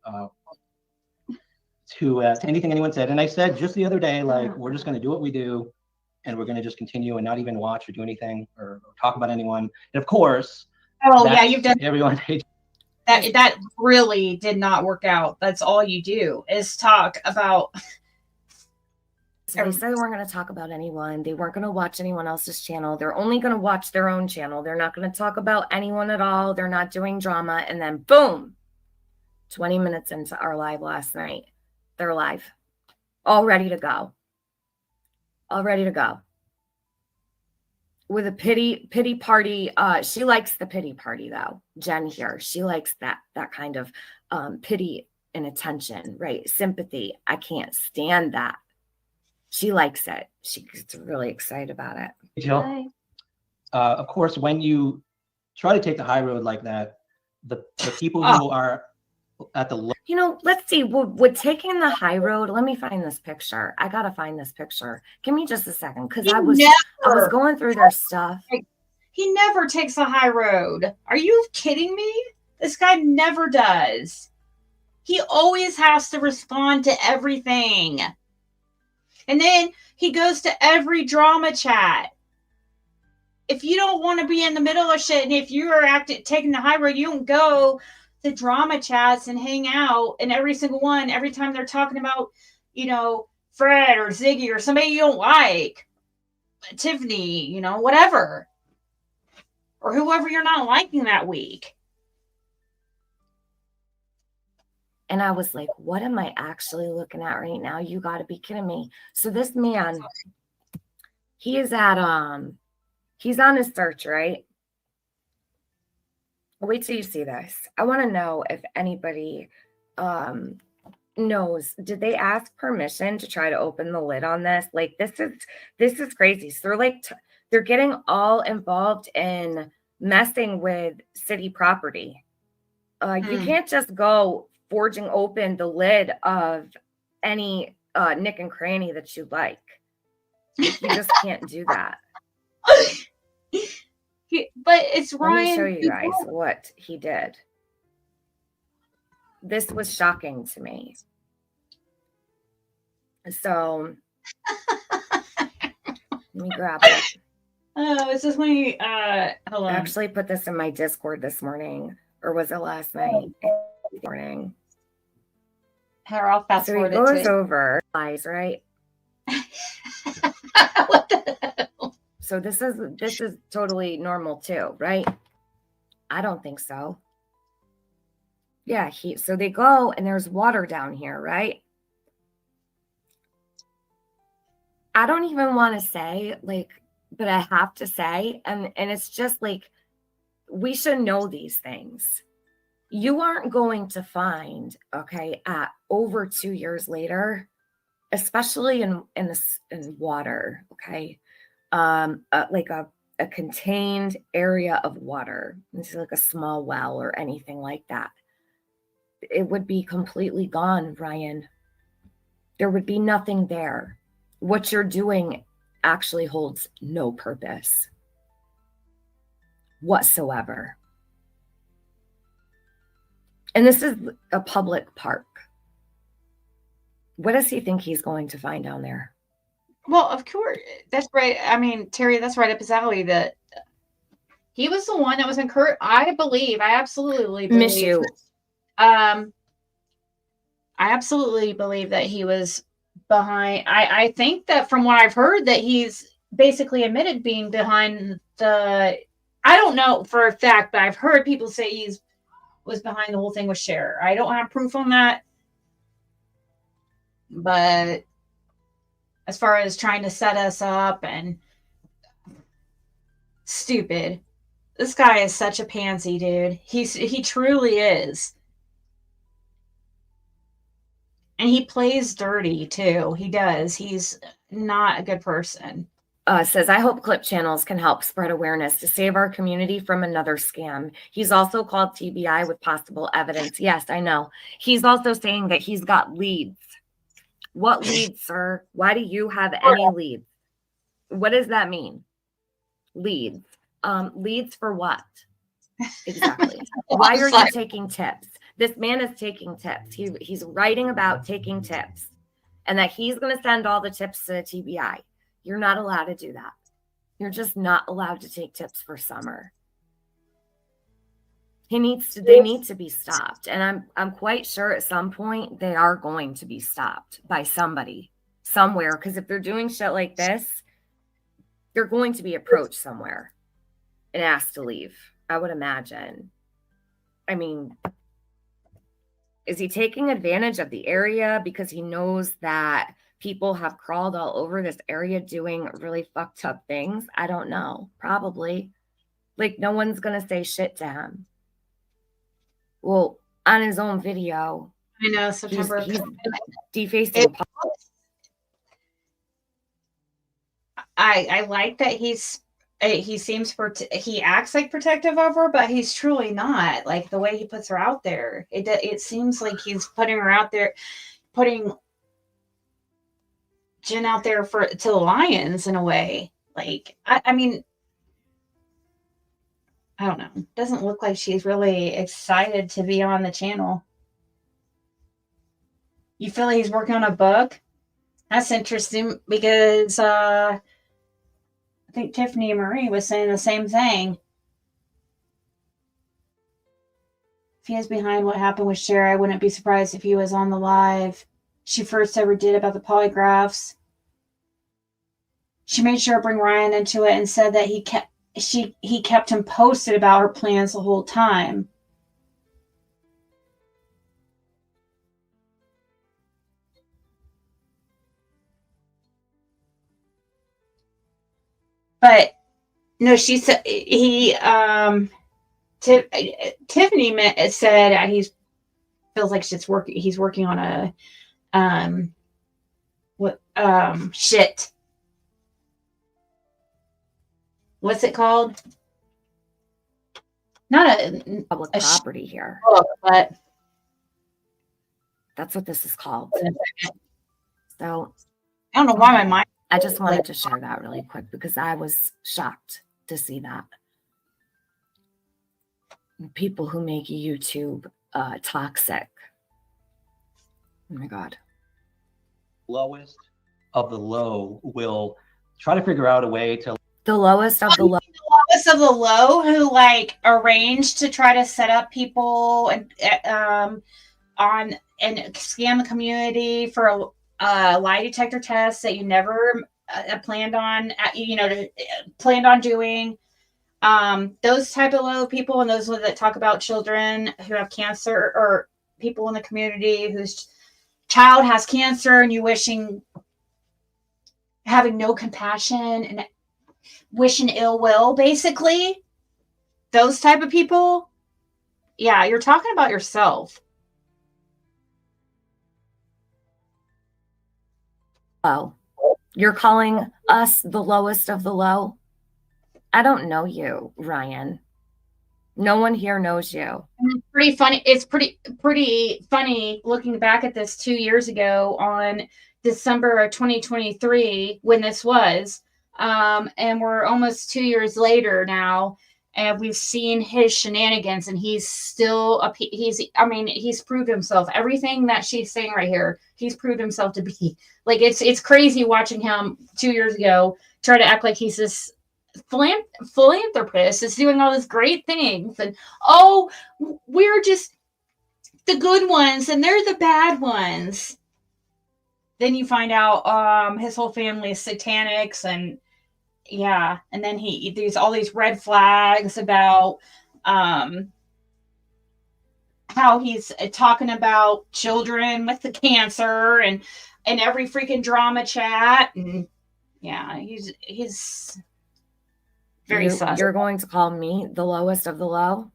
to anything anyone said. And I said just the other day, like, we're just going to do what we do, and we're going to just continue and not even watch or do anything or talk about anyone. And of course, you've done everyone. That really did not work out. That's all you do is talk about. So they said they weren't going to talk about anyone. They weren't going to watch anyone else's channel. They're only going to watch their own channel. They're not going to talk about anyone at all. They're not doing drama. And then boom, 20 minutes into our live last night, they're live, all ready to go. All ready to go. With a pity party. She likes the pity party though. Jen here. She likes that kind of pity and attention, right? Sympathy. I can't stand that. She likes it. She gets really excited about it. Jill, of course, when you try to take the high road like that, the people who are at the low. Let's see. With taking the high road, let me find this picture. I gotta find this picture. Give me just a second, because I was going through their stuff. He never takes a high road. Are you kidding me? This guy never does. He always has to respond to everything. And then he goes to every drama chat. If you don't want to be in the middle of shit, and if you are taking the high road, you don't go to drama chats and hang out. And every single one, every time they're talking about, Fred or Ziggy or somebody you don't like, Tiffany, you know, whatever, or whoever you're not liking that week. And I was like, what am I actually looking at right now? You got to be kidding me. So this man, he is at, he's on his search, right? Wait till you see this. I want to know if anybody knows, did they ask permission to try to open the lid on this? Like, this is crazy. So they're like, they're getting all involved in messing with city property. You can't just go forging open the lid of any nick and cranny that you like. You just can't do that. But it's Ryan. Let me show you guys what he did. This was shocking to me. So let me grab it. Oh, is this when you hold on. I actually put this in my Discord this morning, or was it last night? Morning. Here, I'll fast So he forward goes it to over lies, right? what the hell? So this is totally normal too, right? I don't think so. Yeah, so they go and there's water down here, right? I don't even want to say, like, but I have to say, and it's just like, we should know these things. You aren't going to find, okay, over 2 years later, especially in water, okay, like a contained area of water. This is like a small well or anything like that. It would be completely gone, Ryan. There would be nothing there. What you're doing actually holds no purpose whatsoever. And this is a public park. What does he think he's going to find down there? Well, of course, that's right. I mean, Terry, that's right up his alley. That he was the one that was encouraged. I absolutely believe. Miss you. I absolutely believe that he was behind. I think that from what I've heard, that he's basically admitted being behind the. I don't know for a fact, but I've heard people say he's was behind the whole thing with Cher. I don't have proof on that, but as far as trying to set us up and stupid, this guy is such a pansy, dude. He truly is. And he plays dirty too. He does. He's not a good person. Says, I hope clip channels can help spread awareness to save our community from another scam. He's also called TBI with possible evidence. Yes, I know. He's also saying that he's got leads. What leads, sir? Why do you have any leads? What does that mean? Leads. Leads for what? Exactly. Why are you taking tips? This man is taking tips. He's writing about taking tips and that he's going to send all the tips to the TBI. You're not allowed to do that. You're just not allowed to take tips for Summer. They need to be stopped. And I'm quite sure at some point they are going to be stopped by somebody somewhere. Because if they're doing shit like this, they're going to be approached somewhere and asked to leave, I would imagine. I mean, is he taking advantage of the area because he knows that people have crawled all over this area doing really fucked up things? I don't know. Probably. Like, no one's going to say shit to him. Well, on his own video, I know, September. He's defacing. I like that he seems he acts like protective of her, but he's truly not. Like the way he puts her out there, it seems like he's putting her out there, putting Jen out there to the lions in a way. Like I mean, I don't know. Doesn't look like she's really excited to be on the channel. You feel like he's working on a book? That's interesting because I think Tiffany Marie was saying the same thing. If he is behind what happened with Cher, I wouldn't be surprised if he was on the live. she first ever did about the polygraphs. She made sure to bring Ryan into it and said that he kept him posted about her plans the whole time. But no, she said Tiffany said he feels like he's working on a shit. What's it called? Not a public property here. But that's what this is called. So I don't know why my mind. I just wanted to share that really quick because I was shocked to see that. People who make YouTube toxic. Oh my God. Lowest of the low will try to figure out a way to. The lowest of the low. The lowest of the low who like arranged to try to set up people and on and scam the community for a lie detector test that you never planned on doing. Those type of low people and those that talk about children who have cancer or people in the community whose child has cancer and you having no compassion and wishing ill will, basically. Those type of people. Yeah, you're talking about yourself. Oh, you're calling us the lowest of the low? I don't know you, Ryan. No one here knows you. It's pretty funny. It's pretty funny looking back at this 2 years ago on December of 2023 when this was. And we're almost 2 years later now, and we've seen his shenanigans, and he's still he's proved himself. Everything that she's saying right here, he's proved himself to be. Like it's crazy watching him 2 years ago try to act like he's this philanthropist is doing all these great things, and we're just the good ones and they're the bad ones. Then you find out his whole family is satanics, and yeah, and then there's all these red flags about how he's talking about children with the cancer and every freaking drama chat, and yeah, he's very sus. You're going to call me the lowest of the low?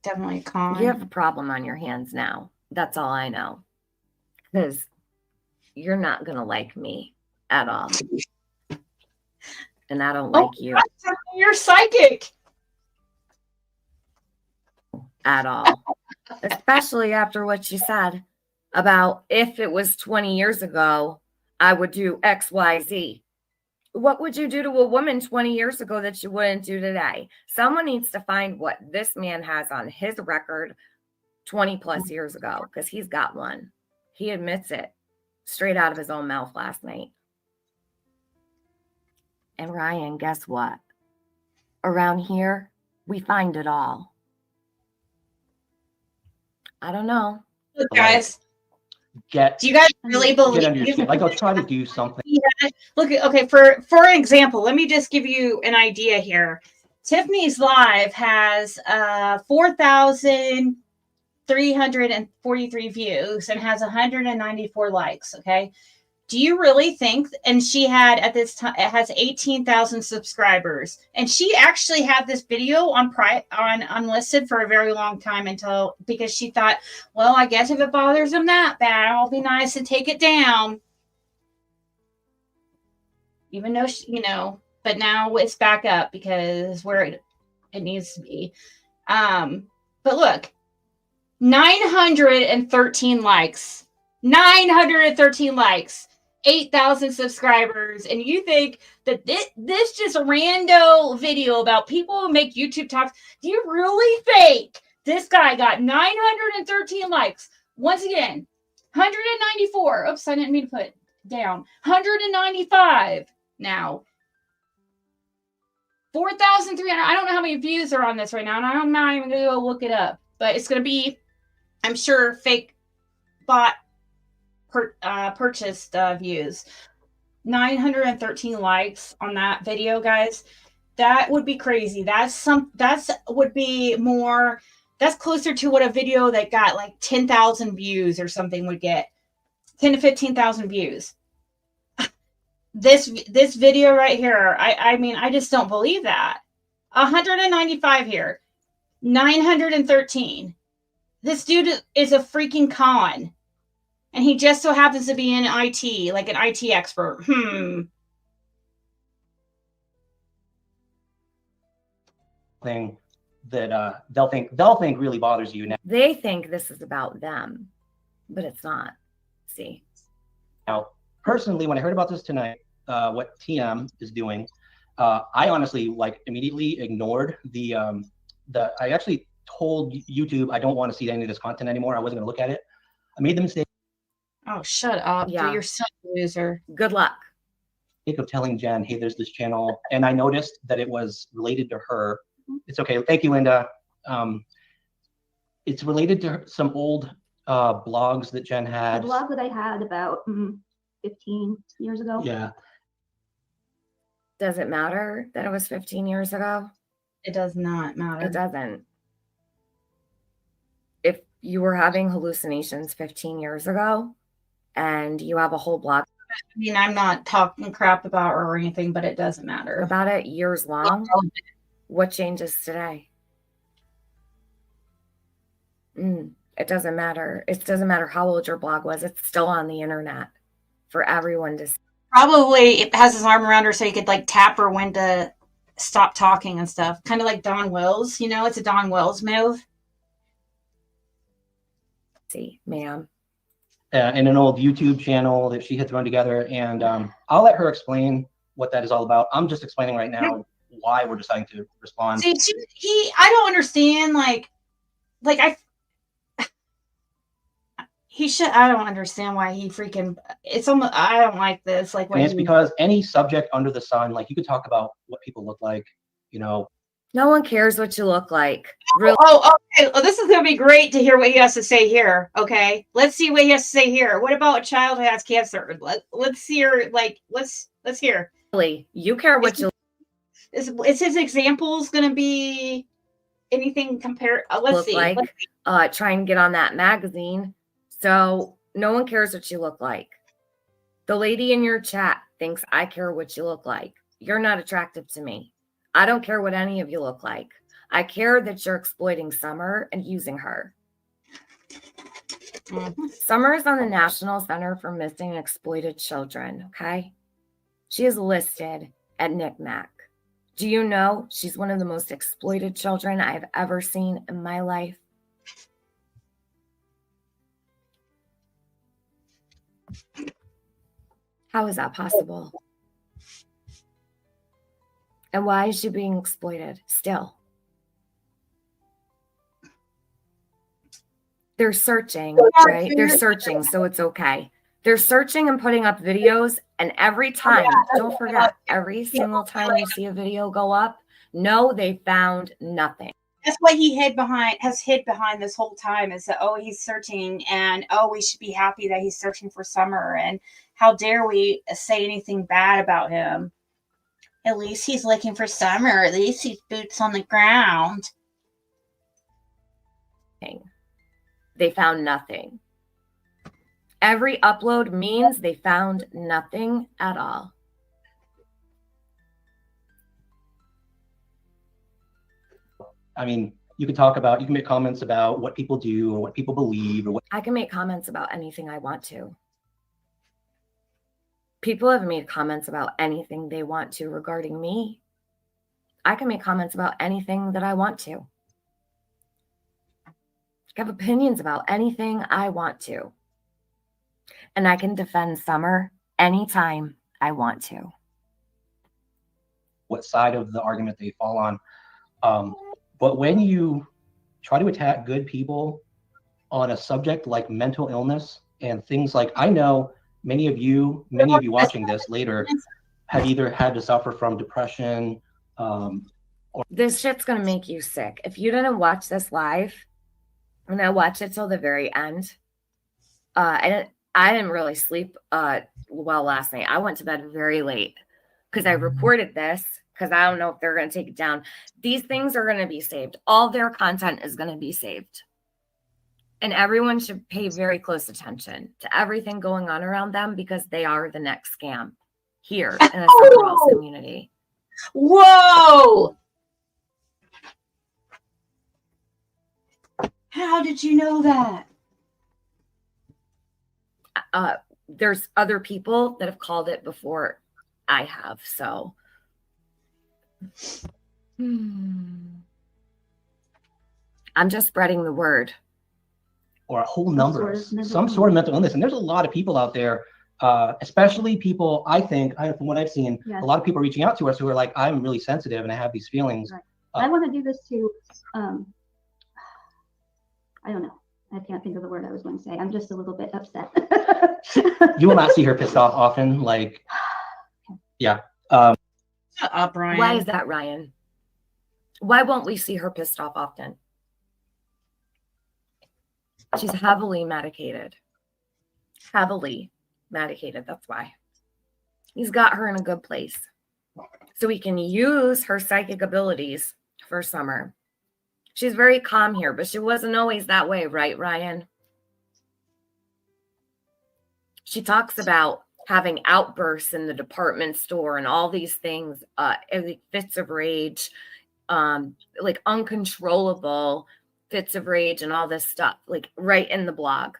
Definitely a con. You have a problem on your hands now. That's all I know. Because you're not going to like me at all. And I don't like you. You're psychic. At all. Especially after what you said about if it was 20 years ago, I would do X, Y, Z. What would you do to a woman 20 years ago that you wouldn't do today? Someone needs to find what this man has on his record 20 plus years ago, because he's got one. He admits it straight out of his own mouth last night. And Ryan, guess what? Around here, we find it all. I don't know. Look, guys. Do you guys really believe? Like, I'll try to do something. Yeah. Look, okay. For example, let me just give you an idea here. Tiffany's live has 4,343 views and has 194 likes. Okay. Do you really think? And she had at this time it has 18,000 subscribers, and she actually had this video on unlisted for a very long time because she thought, well, I guess if it bothers them that bad, I'll be nice and take it down. Even though but now it's back up because where it needs to be. But look, 913 likes. 913 likes. 8,000 subscribers, and you think that this just a rando video about people who make YouTube talks? Do you really think this guy got 913 likes? Once again, 194. Oops, I didn't mean to put it down. 195 now. 4,300. I don't know how many views are on this right now, and I'm not even going to go look it up, but it's going to be I'm sure fake bot purchased views. 913 likes on that video, guys. That would be crazy. That's would be more, that's closer to what a video that got like 10,000 views or something would get. 10 to 15,000 views. This video right here, I mean, I just don't believe that. 195 here. 913. This dude is a freaking con. And he just so happens to be in IT, like an IT expert. Thing that they'll think really bothers you now. They think this is about them, but it's not. See? Now, personally, when I heard about this tonight, what TM is doing, I honestly like immediately ignored the I actually told YouTube I don't want to see any of this content anymore. I wasn't going to look at it. I made the mistake. Oh, shut up. Yeah. You're such a loser. Good luck. Of telling Jen, hey, there's this channel. And I noticed that it was related to her. It's okay. Thank you, Linda. It's related to some old blogs that Jen had. The blog that I had about 15 years ago. Yeah. Does it matter that it was 15 years ago? It does not matter. It doesn't. If you were having hallucinations 15 years ago and you have a whole blog, I mean, I'm not talking crap about her or anything, but it doesn't matter. About it years long, what changes today? It doesn't matter. It doesn't matter how old your blog was. It's still on the internet for everyone to see. Probably it has his arm around her so he could like tap her when to stop talking and stuff. Kind of like Don Wells, you know, it's a Don Wells move. See, ma'am. In an old YouTube channel that she had thrown together. And I'll let her explain what that is all about. I'm just explaining right now why we're deciding to respond. See, I don't understand. I don't understand why he freaking, it's almost, I don't like this. Like, and it's because any subject under the sun, like you could talk about what people look like, you know. No one cares what you look like. Really? Okay. Well, this is going to be great to hear what he has to say here. Okay. Let's see what he has to say here. What about a child who has cancer? Let's hear, like, let's hear. Really? You care what you is his examples going to be anything compared? Let's look see. Like. Try and get on that magazine. So no one cares what you look like. The lady in your chat thinks I care what you look like. You're not attractive to me. I don't care what any of you look like. I care that you're exploiting Summer and using her. Summer is on the National Center for Missing and Exploited Children, okay? She is listed at NCMEC. Do you know she's one of the most exploited children I've ever seen in my life? How is that possible? And why is she being exploited still? They're searching, right? They're searching, so it's okay. They're searching and putting up videos, and every time, don't forget, every single time you see a video go up, no, they found nothing. That's what he has hid behind this whole time is that, oh, he's searching, and oh, we should be happy that he's searching for Summer, and how dare we say anything bad about him? At least he's looking for Summer. At least he's boots on the ground. They found nothing. Every upload means they found nothing at all. I mean, you can make comments about what people do or what people believe or what. I can make comments about anything I want to. People have made comments about anything they want to regarding me. I can make comments about anything that I want to. I have opinions about anything I want to. And I can defend Summer anytime I want to. What side of the argument they fall on. But when you try to attack good people on a subject like mental illness and things like, I know many of you watching this later have either had to suffer from depression. This shit's going to make you sick. If you didn't watch this live, And I watched it till the very end. And I didn't really sleep well last night. I went to bed very late because I recorded this because I don't know if they're going to take it down. These things are going to be saved. All their content is going to be saved. And everyone should pay very close attention to everything going on around them because they are the next scam here in the Summer Walls community. Whoa! How did you know that? There's other people that have called it before I have. So I'm just spreading the word. Or a whole number, some sort of mental illness. And there's a lot of people out there, especially people, I think, from what I've seen, a lot of people reaching out to us who are like, I'm really sensitive and I have these feelings. Right. I want to do this to, I don't know. I can't think of the word I was going to say. I'm just a little bit upset. You will not see her pissed off often. Like, yeah. Shut up, Ryan. Why is that, Ryan? Why won't we see her pissed off often? She's heavily medicated. Heavily medicated. That's why. He's got her in a good place. So he can use her psychic abilities for Summer. She's very calm here, but she wasn't always that way, right, Ryan? She talks about having outbursts in the department store and all these things, fits of rage, like uncontrollable fits of rage and all this stuff, like right in the blog.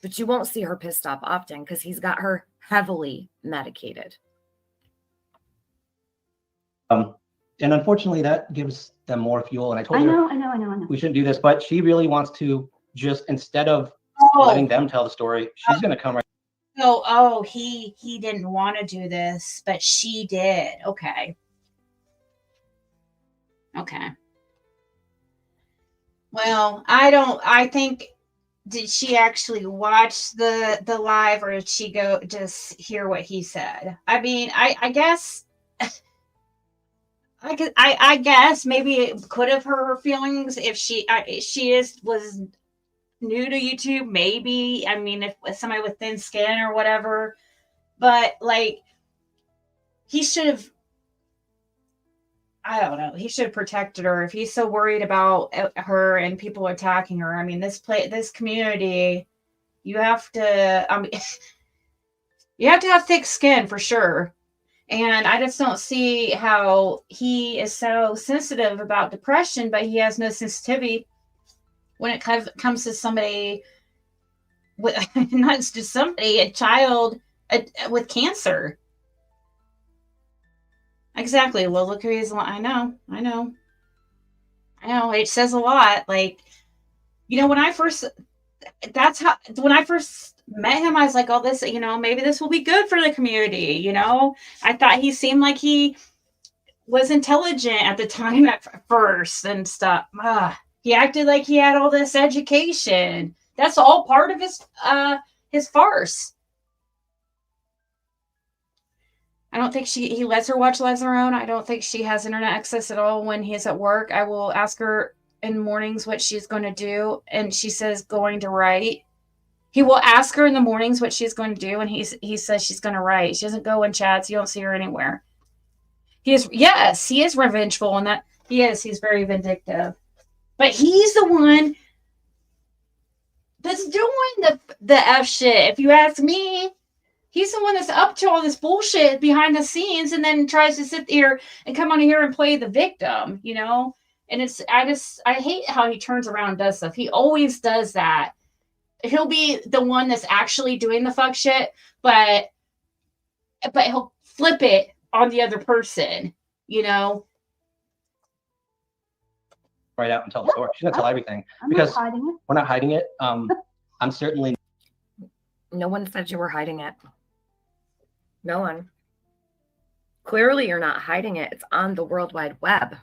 But you won't see her pissed off often because he's got her heavily medicated. And unfortunately, that gives them more fuel. And I told her, I know. we shouldn't do this, but she really wants to just, instead of letting them tell the story, she's going to come right. He didn't want to do this, but she did. Okay. Well, I think, did she actually watch the live, or did she go just hear what he said? I mean, I guess I guess maybe it could have hurt her feelings if she was new to YouTube. Maybe, I mean, if somebody with thin skin or whatever, but like he should have. I don't know. He should have protected her if he's so worried about her and people attacking her. I mean, this community, you have to. You have to have thick skin for sure. And I just don't see how he is so sensitive about depression, but he has no sensitivity when it comes to somebody with, not just somebody, a child with cancer. Exactly. Well, look who he's. I know. It says a lot. Like, when I first met him, I was like, oh, this, maybe this will be good for the community. I thought he seemed like he was intelligent at the time at first and stuff. He acted like he had all this education. That's all part of his farce. I don't think he lets her watch Lazarone. I don't think she has internet access at all when he's at work. I will ask her in the mornings what she's going to do, and she says going to write. He will ask her in the mornings what she's going to do, and he says she's going to write. She doesn't go in chats. You don't see her anywhere. He is revengeful, and that he's very vindictive. But he's the one that's doing the F shit, if you ask me. He's the one that's up to all this bullshit behind the scenes and then tries to sit there and come on here and play the victim, And I hate how he turns around and does stuff. He always does that. He'll be the one that's actually doing the fuck shit, but he'll flip it on the other person, Right out and tell the story. She's going to tell everything. Because we're not hiding it. I'm certainly. No one said you were hiding it. No one. Clearly, you're not hiding it. It's on the World Wide Web.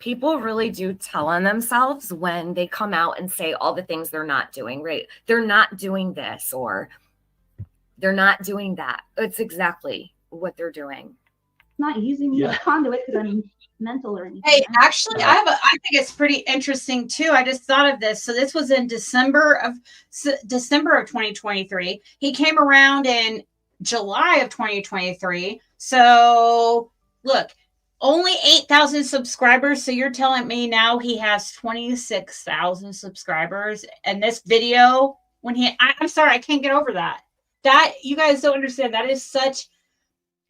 People really do tell on themselves when they come out and say all the things they're not doing, right? They're not doing this or they're not doing that. It's exactly what they're doing. not using me as a conduit because I'm mental or anything. Hey, actually, I think it's pretty interesting too. I just thought of this. So this was in December of 2023. He came around in July of 2023. So look, only 8,000 subscribers. So you're telling me now he has 26,000 subscribers, and this video when I'm sorry, I can't get over that. That you guys don't understand. That is such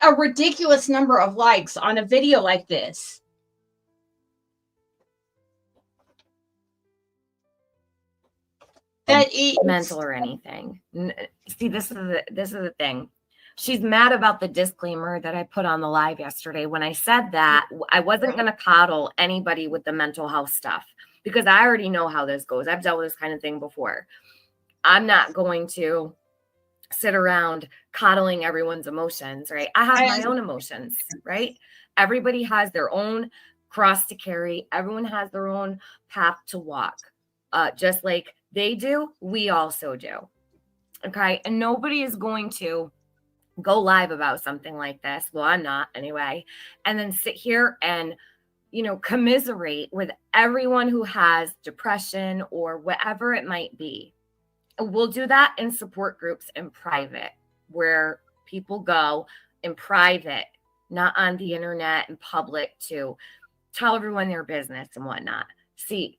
a ridiculous number of likes on a video like this. That mental or anything. See, this is the thing. She's mad about the disclaimer that I put on the live yesterday. When I said that, I wasn't going to coddle anybody with the mental health stuff because I already know how this goes. I've dealt with this kind of thing before. I'm not going to sit around coddling everyone's emotions, right? I have my own emotions, right? Everybody has their own cross to carry. Everyone has their own path to walk. Just like they do, we also do. Okay. And nobody is going to go live about something like this. Well, I'm not anyway. And then sit here and, commiserate with everyone who has depression or whatever it might be. We'll do that in support groups in private, where people go in private, not on the internet and public, to tell everyone their business and whatnot. See,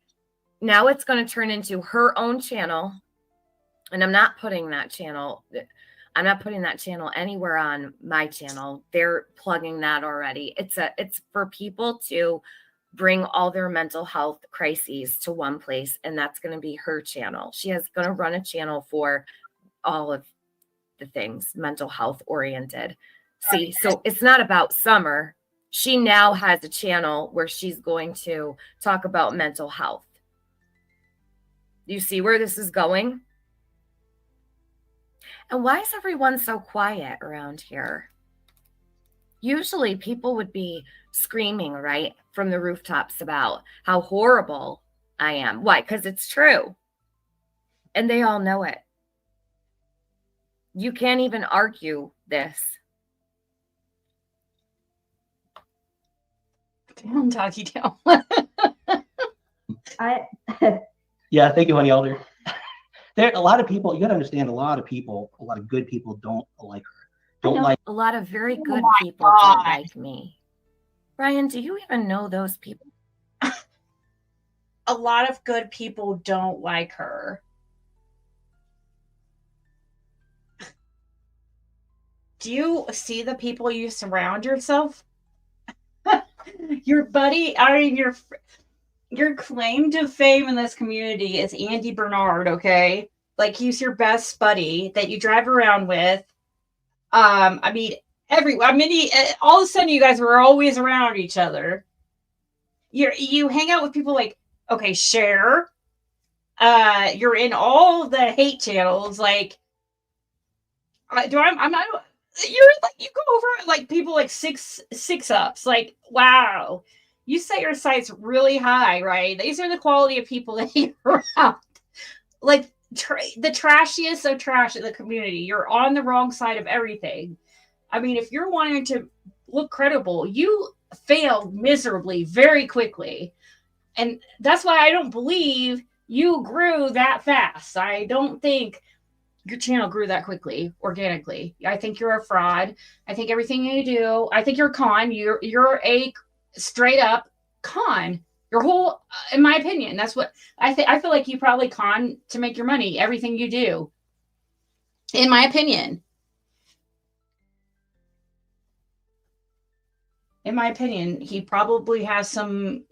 now it's going to turn into her own channel. And I'm not putting that channel anywhere on my channel. They're plugging that already. It's for people to bring all their mental health crises to one place. And that's going to be her channel. She is going to run a channel for all of the things mental health oriented. See, so it's not about Summer. She now has a channel where she's going to talk about mental health. You see where this is going? And why is everyone so quiet around here? Usually people would be screaming, right, from the rooftops about how horrible I am. Why? Because it's true. And they all know it. You can't even argue this. Down, doggy, down. Yeah, thank you, honey elder. There a lot of people, you got to understand, a lot of good people don't like her. A lot of very good people don't like me. Brian, do you even know those people? A lot of good people don't like her. Do you see the people you surround yourself? Your claim to fame in this community is Andy Bernard, okay? Like, he's your best buddy that you drive around with. All of a sudden you guys were always around each other. You hang out with people like, okay, Cher. You're in all the hate channels. Like, I'm not. You go over like people like six ups. Like, wow, you set your sights really high, right? These are the quality of people that you're around. Like the trashiest of trash in the community. You're on the wrong side of everything. I mean, if you're wanting to look credible, you failed miserably very quickly. And that's why I don't believe you grew that fast. I don't think your channel grew that quickly, organically. I think you're a fraud. I think everything you do, I think you're a con. You're a straight up con. Your whole, in my opinion, that's what I think. I feel like you probably con to make your money, everything you do. In my opinion. In my opinion, he probably has some,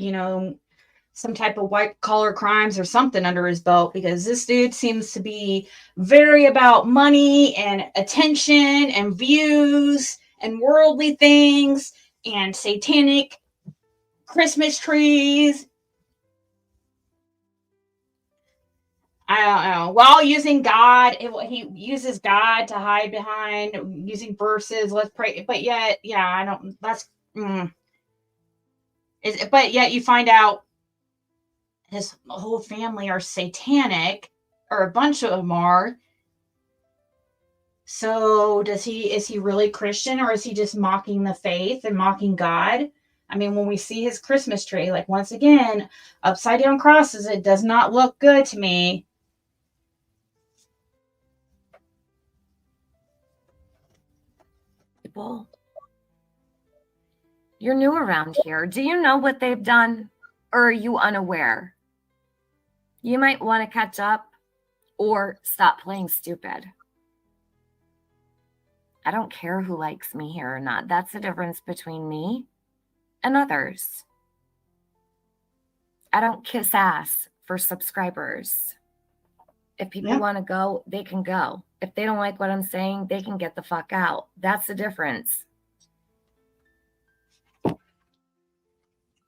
some type of white collar crimes or something under his belt, because this dude seems to be very about money and attention and views and worldly things and satanic Christmas trees. I don't know. While using God, he uses God to hide behind, using verses. Let's pray. But yet, yeah, I don't. That's. But yet you find out his whole family are satanic, or a bunch of them are. So is he really Christian, or is he just mocking the faith and mocking God? I mean, when we see his Christmas tree, like, once again, upside down crosses, it does not look good to me. People, you're new around here. Do you know what they've done, or are you unaware? You might want to catch up or stop playing stupid. I don't care who likes me here or not. That's the difference between me and others. I don't kiss ass for subscribers. If people want to go, they can go. If they don't like what I'm saying, they can get the fuck out. That's the difference.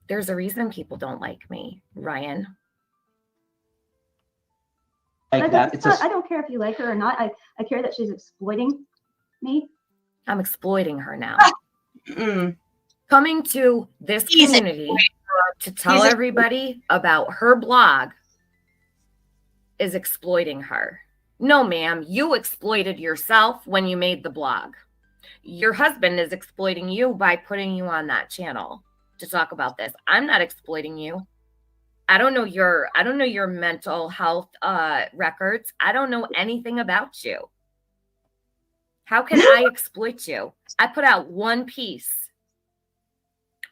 There's a reason people don't like me, Ryan. I don't care if you like her or not. I care that she's exploiting me. I'm exploiting her now. Coming to this community to tell everybody about her blog is exploiting her. No, ma'am, you exploited yourself when you made the blog. Your husband is exploiting you by putting you on that channel to talk about this. I'm not exploiting you. I don't know your mental health records. I don't know anything about you. How can I exploit you? I put out one piece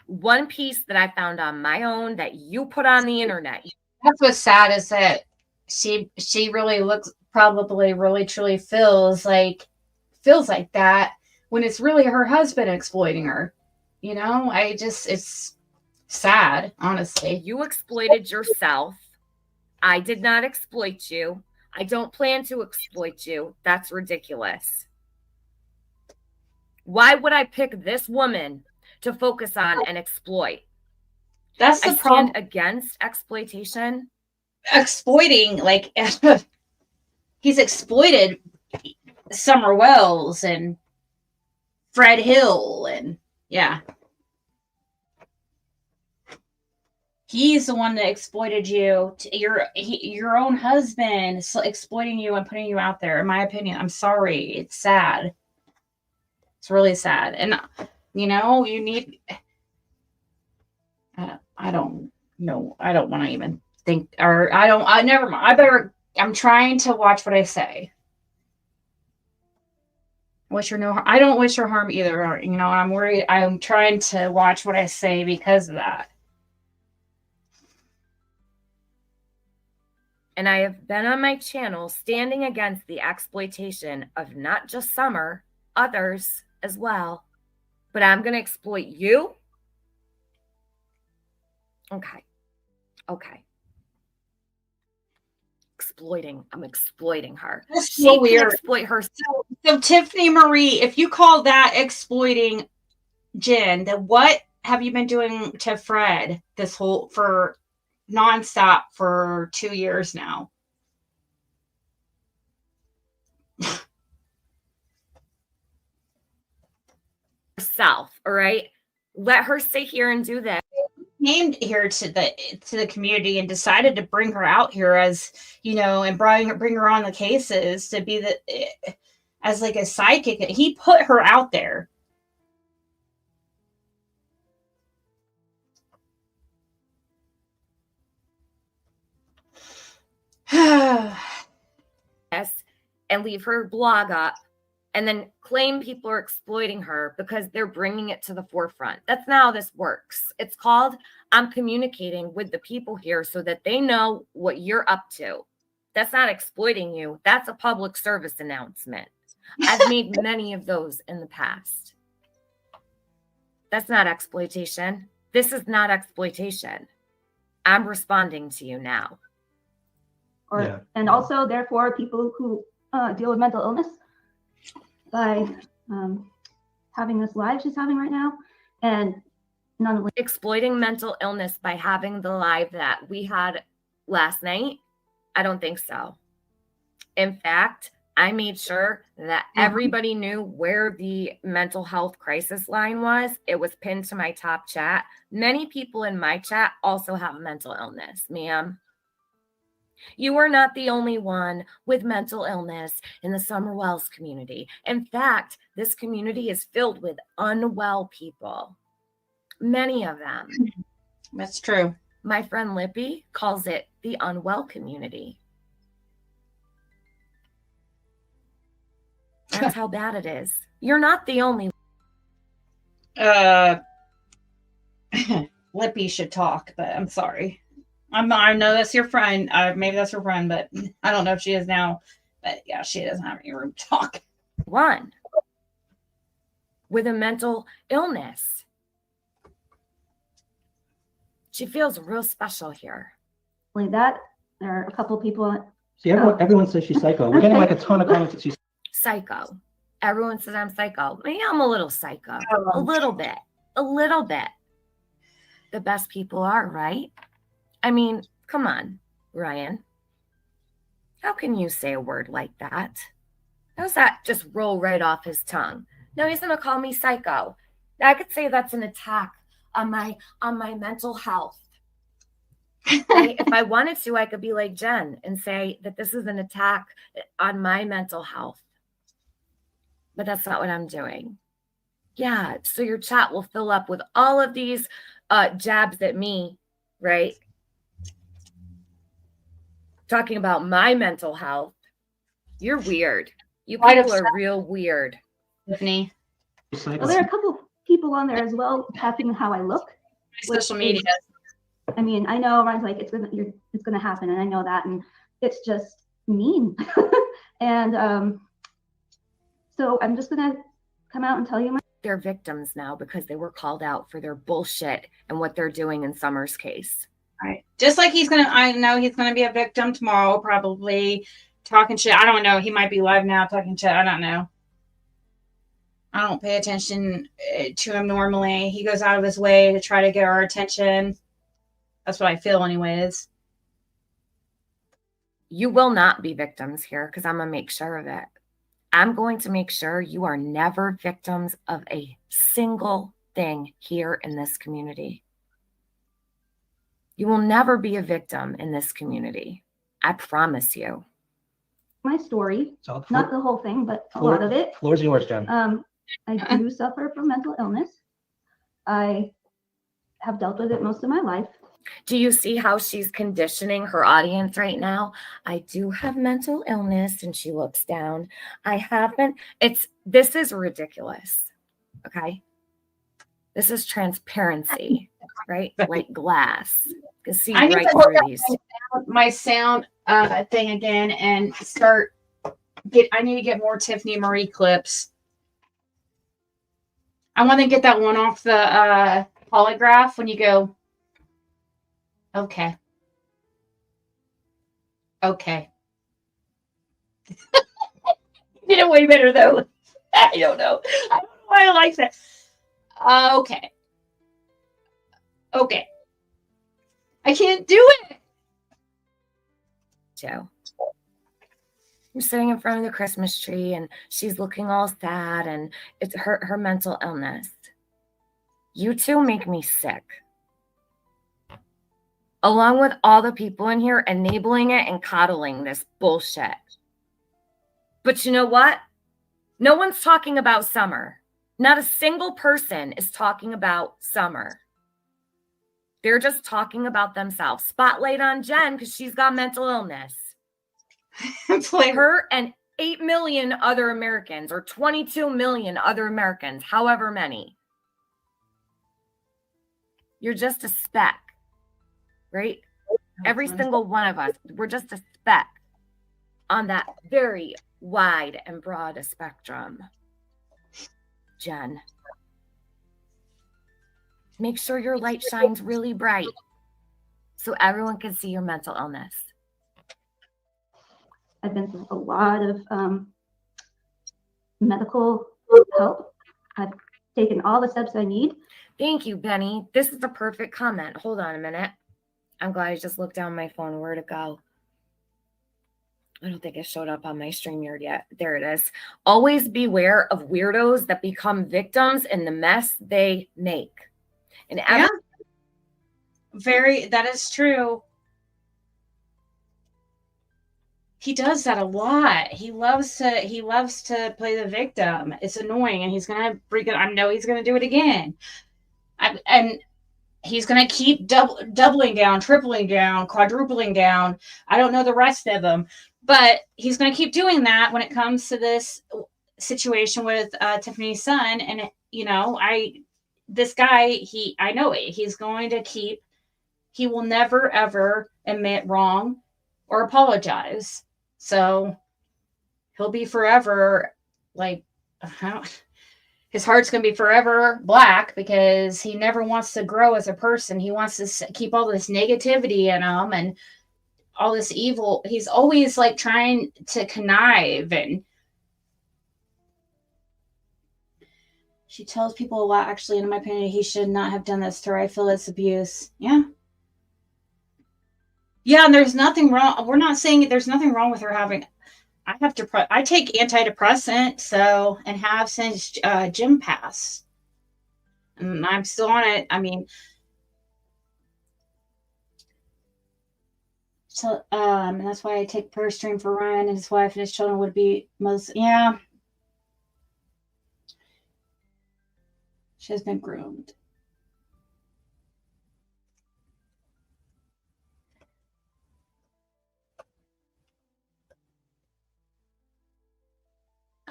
that I found on my own that you put on the internet. That's what's sad, is that she really looks, probably really truly feels like that when it's really her husband exploiting her. You know, it's sad, honestly. You exploited yourself. I did not exploit you. I don't plan to exploit you. That's ridiculous. Why would I pick this woman to focus on and exploit? That's the problem. I stand against exploitation. Exploiting, like, he's exploited Summer Wells and Fred Hill, and he's the one that exploited you. Your own husband exploiting you and putting you out there. In my opinion, I'm sorry, it's sad. It's really sad, and you need. I don't know. I don't want to even think, or I don't. I never mind. I'm trying to watch what I say. Wish her no harm. I don't wish her harm either. I'm worried. I'm trying to watch what I say because of that. And I have been on my channel standing against the exploitation of not just Summer, others as well. But I'm going to exploit you? Okay. I'm exploiting her. That's so weird. Exploit her. So Tiffany Marie, if you call that exploiting Jen, then what have you been doing to Fred for nonstop for 2 years now? Herself, all right? Let her sit here and do this. Came here to the community and decided to bring her out here as and bring her on the cases to be as like a sidekick. He put her out there. Yes, and leave her blog up and then claim people are exploiting her because they're bringing it to the forefront. That's not how this works. It's called, I'm communicating with the people here so that they know what you're up to. That's not exploiting you. That's a public service announcement. I've made many of those in the past. That's not exploitation. This is not exploitation. I'm responding to you now. And also, therefore, people who deal with mental illness by having this live she's having right now, and none of exploiting mental illness by having the live that we had last night. I don't think so. In fact, I made sure that everybody knew where the mental health crisis line was. It was pinned to my top chat. Many people in my chat also have a mental illness, ma'am. You are not the only one with mental illness in the Summer Wells community. In fact, this community is filled with unwell people. Many of them. That's true. My friend Lippy calls it the unwell community. That's how bad it is. You're not the only Lippy should talk, but I'm sorry. I know that's your friend. Maybe that's her friend, but I don't know if she is now. But yeah, she doesn't have any room to talk. one with a mental illness. She feels real special here. Like that, there are a couple people. See, everyone says she's psycho. We're getting like a ton of comments that she's Psycho. Everyone says I'm psycho. Maybe I'm a little psycho. A little bit. A little bit. The best people are, right? I mean, come on, Ryan. How can you say a word like that? How's that just roll right off his tongue? No, he's gonna call me psycho. I could say that's an attack on my mental health. If I wanted to, I could be like Jen and say that this is an attack on my mental health. But that's not what I'm doing. Yeah, so your chat will fill up with all of these jabs at me, right? Talking about my mental health. You're weird. You people are real weird. Tiffany. Well, there are a couple people on there as well asking how I look. Social media. I mean, I know Ryan's like it's gonna happen, and I know that, and it's just mean. And so I'm just gonna come out and tell you they're victims now because they were called out for their bullshit and what they're doing in Summer's case. Right. Just like I know he's gonna be a victim tomorrow, probably talking shit. I don't know. He might be live now talking shit. I don't know. I don't pay attention to him normally. He goes out of his way to try to get our attention. That's what I feel anyways. You will not be victims here because I'm going to make sure of it. I'm going to make sure you are never victims of a single thing here in this community. You will never be a victim in this community. I promise you. my story, not the whole thing, but a lot of it. Floor's yours, Jen. I do suffer from mental illness. I have dealt with it most of my life. Do you see how she's conditioning her audience right now? I do have mental illness, and she looks down. I haven't. This is ridiculous. Okay. This is transparency, right? Like glass. You can see right through these. My sound thing again and I need to get more Tiffany Marie clips. I want to get that one off the polygraph when you go, okay. Okay. You did it way better though. I don't know. I don't know why I like that. Okay. Okay. I can't do it. Joe. We're sitting in front of the Christmas tree and she's looking all sad and it's her mental illness. You two make me sick. Along with all the people in here enabling it and coddling this bullshit. But you know what? No one's talking about Summer. Not a single person is talking about Summer. They're just talking about themselves. Spotlight on Jen because she's got mental illness. Her and 8 million other Americans or 22 million other Americans, however many. You're just a speck, right? Every single one of us, we're just a speck on that very wide and broad spectrum. Jen, make sure your light shines really bright so everyone can see your mental illness. I've been through a lot of medical help. I've taken all the steps I need. Thank you, Benny. This is the perfect comment. Hold on a minute. I'm glad I just looked down my phone. Where'd it go? I don't think it showed up on my StreamYard yet. There it is. Always beware of weirdos that become victims in the mess they make. And that is true. he does that a lot. He loves to play the victim. It's annoying, and he's gonna I know he's gonna do it again. And he's gonna keep doubling down, tripling down, quadrupling down. I don't know the rest of them, but he's gonna keep doing that when it comes to this situation with Tiffany's son. And this guy, I know it. He's going to keep. He will never ever admit wrong or apologize. So he'll be forever like, his heart's going to be forever black because he never wants to grow as a person. He wants to keep all this negativity in him and all this evil. He's always like trying to connive, and she tells people a lot. Actually, in my opinion, he should not have done this to her. I feel it's abuse. Yeah. Yeah, and there's nothing wrong. We're not saying there's nothing wrong with her having. I take antidepressant, and have since gym pass, and I'm still on it. I mean, so and that's why I take per stream for Ryan and his wife and his children would be most. Yeah, she has been groomed.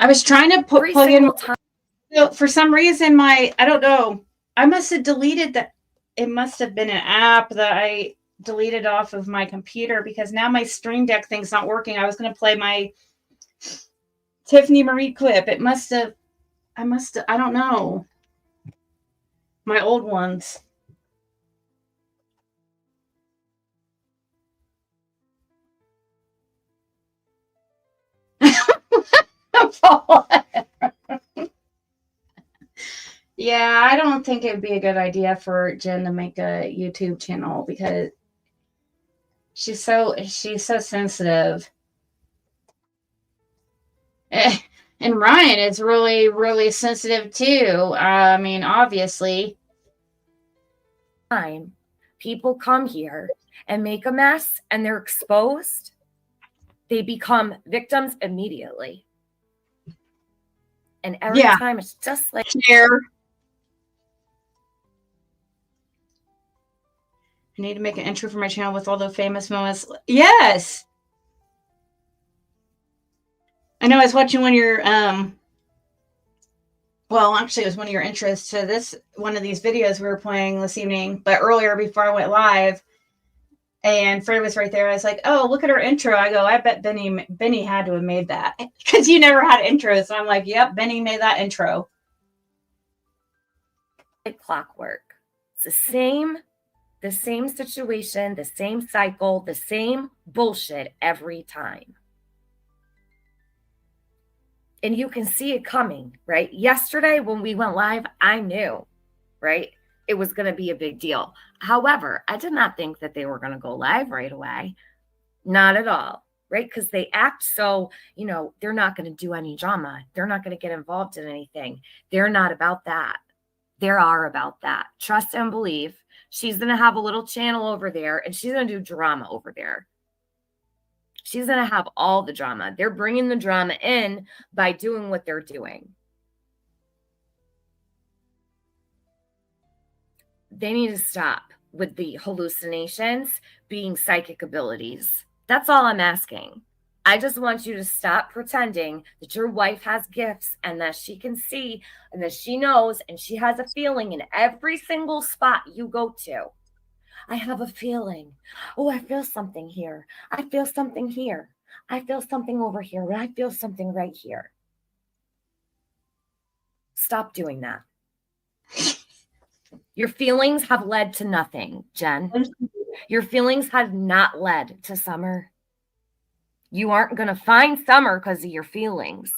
I was trying to plug in. So for some reason, I don't know. I must have deleted that. It must have been an app that I deleted off of my computer because now my Stream Deck thing's not working. I was going to play my Tiffany Marie clip. I don't know. My old ones. Yeah, I don't think it would be a good idea for Jen to make a YouTube channel because she's so sensitive. And Ryan is really, really sensitive too. I mean, obviously. Time people come here and make a mess and they're exposed, they become victims immediately. And every time it's just like here. I need to make an intro for my channel with all the famous moments. Yes. I know I was watching one of your well, actually it was one of your intros to one of these videos we were playing this evening, but earlier before I went live. And Fred was right there. I was like, oh, look at her intro. I go, I bet Benny had to have made that because you never had intros. So I'm like, yep, Benny made that intro. like clockwork. It's the same situation, the same cycle, the same bullshit every time. And you can see it coming, right? Yesterday when we went live, I knew, right? It was going to be a big deal. However, I did not think that they were going to go live right away. Not at all, right? Because they act so, they're not going to do any drama. They're not going to get involved in anything. They're not about that. They are about that. Trust and believe. She's going to have a little channel over there and she's going to do drama over there. She's going to have all the drama. They're bringing the drama in by doing what they're doing. They need to stop with the hallucinations being psychic abilities. That's all I'm asking. I just want you to stop pretending that your wife has gifts and that she can see and that she knows and she has a feeling in every single spot you go to. I have a feeling. Oh, I feel something here. I feel something here. I feel something over here. I feel something right here. Stop doing that. Your feelings have led to nothing, Jen. Your feelings have not led to Summer. You aren't going to find Summer because of your feelings.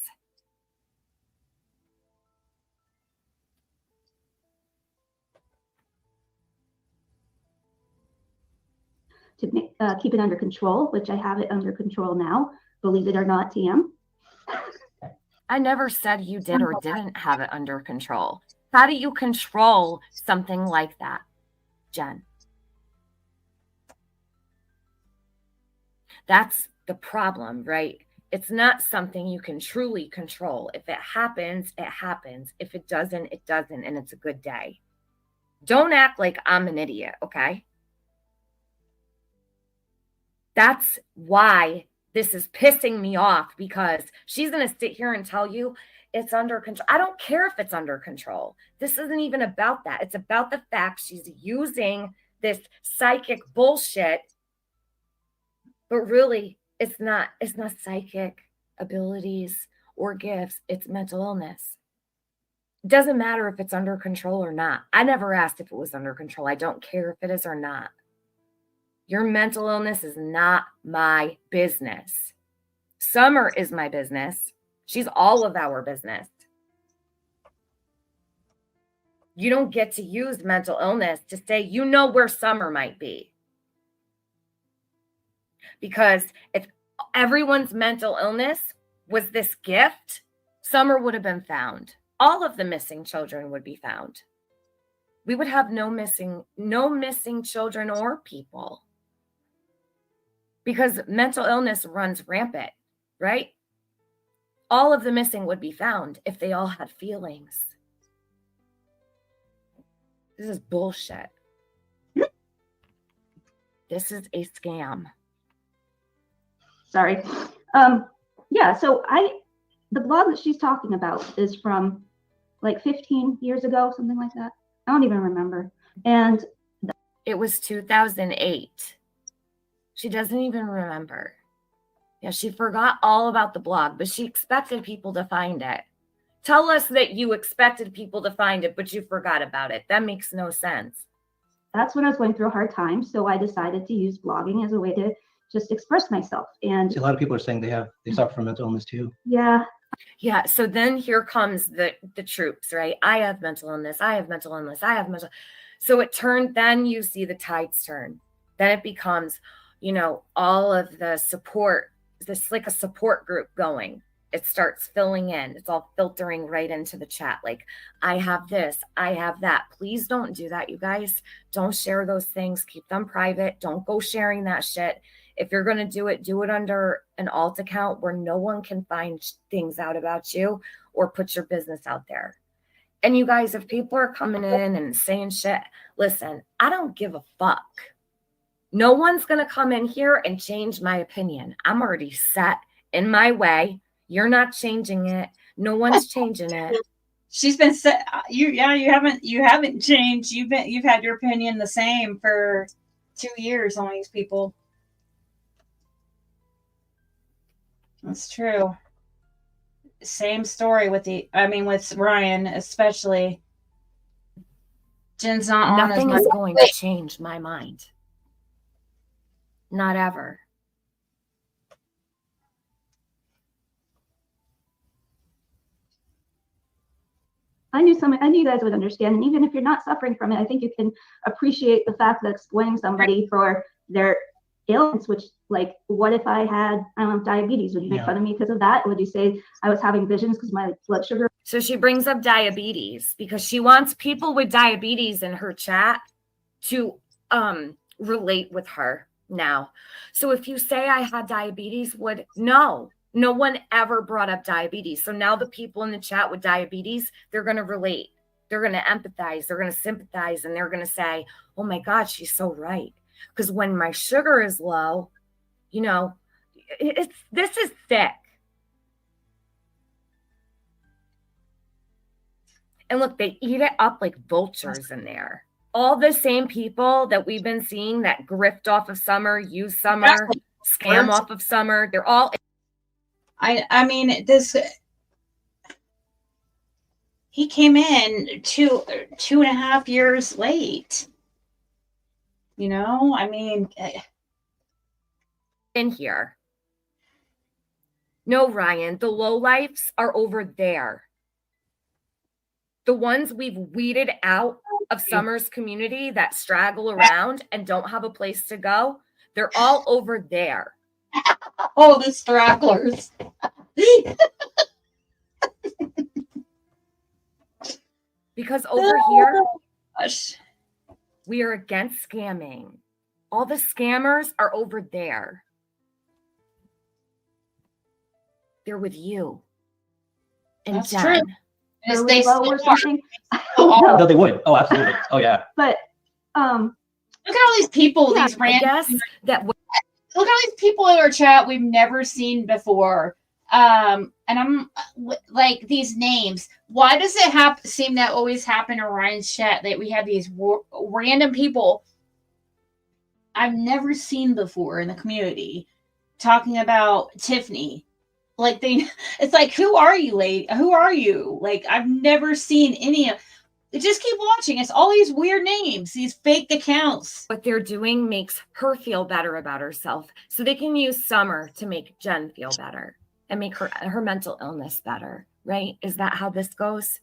To keep it under control, which I have it under control now, believe it or not, TM. I never said you did or didn't have it under control. How do you control something like that, Jen? That's the problem, right? It's not something you can truly control. If it happens, it happens. If it doesn't, it doesn't, and it's a good day. Don't act like I'm an idiot, okay? That's why this is pissing me off, because she's going to sit here and tell you it's under control. I don't care if it's under control. This isn't even about that. It's about the fact she's using this psychic bullshit, but really it's not psychic abilities or gifts. It's mental illness. It doesn't matter if it's under control or not. I never asked if it was under control. I don't care if it is or not. Your mental illness is not my business. Summer is my business. She's all of our business. You don't get to use mental illness to say, you know where Summer might be. Because if everyone's mental illness was this gift, Summer would have been found. All of the missing children would be found. We would have no missing children or people. Because mental illness runs rampant, right? All of the missing would be found if they all had feelings. This is bullshit. This is a scam. Sorry. Yeah, so the blog that she's talking about is from like 15 years ago, something like that. I don't even remember. And it was 2008. She doesn't even remember. Yeah, she forgot all about the blog, but she expected people to find it. Tell us that you expected people to find it, but you forgot about it. That makes no sense. That's when I was going through a hard time. So I decided to use blogging as a way to just express myself. And see, a lot of people are saying they suffer from mental illness too. Yeah. Yeah. So then here comes the troops, right? I have mental illness. I have mental illness. I have mental. So it turned, then you see the tides turn. Then it becomes, all of the support, this like a support group going. It starts filling in. It's all filtering right into the chat. Like, I have this, I have that. Please don't do that, you guys. Don't share those things. Keep them private. Don't go sharing that shit. If you're going to do it under an alt account where no one can find things out about you or put your business out there. And you guys, if people are coming in and saying shit, listen, I don't give a fuck. No one's going to come in here and change my opinion. I'm already set in my way. You're not changing it. No one's changing it. She's been set. You haven't changed. You've had your opinion the same for 2 years on these people. That's true. Same story with with Ryan, especially. Jen's not on. Nothing is going to change my mind. Not ever. I knew you guys would understand. And even if you're not suffering from it, I think you can appreciate the fact that explaining somebody for their ailments, which, like, what if I had, diabetes? Would you make fun of me because of that? Would you say I was having visions because my blood sugar? So she brings up diabetes because she wants people with diabetes in her chat to relate with her now. So if you say I had diabetes, no one ever brought up diabetes. So now the people in the chat with diabetes, they're going to relate. They're going to empathize. They're going to sympathize. And they're going to say, oh my God, she's so right. Because when my sugar is low, this is thick. And look, they eat it up like vultures in there. All the same people that we've been seeing that grift off of Summer, use Summer, scam off of Summer, they're all... he came in two and a half years late. In here. No, Ryan, the lowlifes are over there. The ones we've weeded out of Summer's community that straggle around and don't have a place to go, they're all over there. Oh, the stragglers. Because over here, we are against scamming. All the scammers are over there. They're with you and That's Jen. true. And Go they slow still or something. are. No, they would. Oh, absolutely. Oh, yeah. But Look at all these people, Yeah, these I random. guess that Look at all these people in our chat we've never seen before. And I'm like, these names. Why does it seem that always happen in Ryan's chat that we have these random people I've never seen before in the community talking about Tiffany? Like it's like, who are you, lady? Who are you? Like, I've never seen any of. Just keep watching. It's all these weird names, these fake accounts. what they're doing makes her feel better about herself. So they can use Summer to make Jen feel better and make her mental illness better, right? Is that how this goes?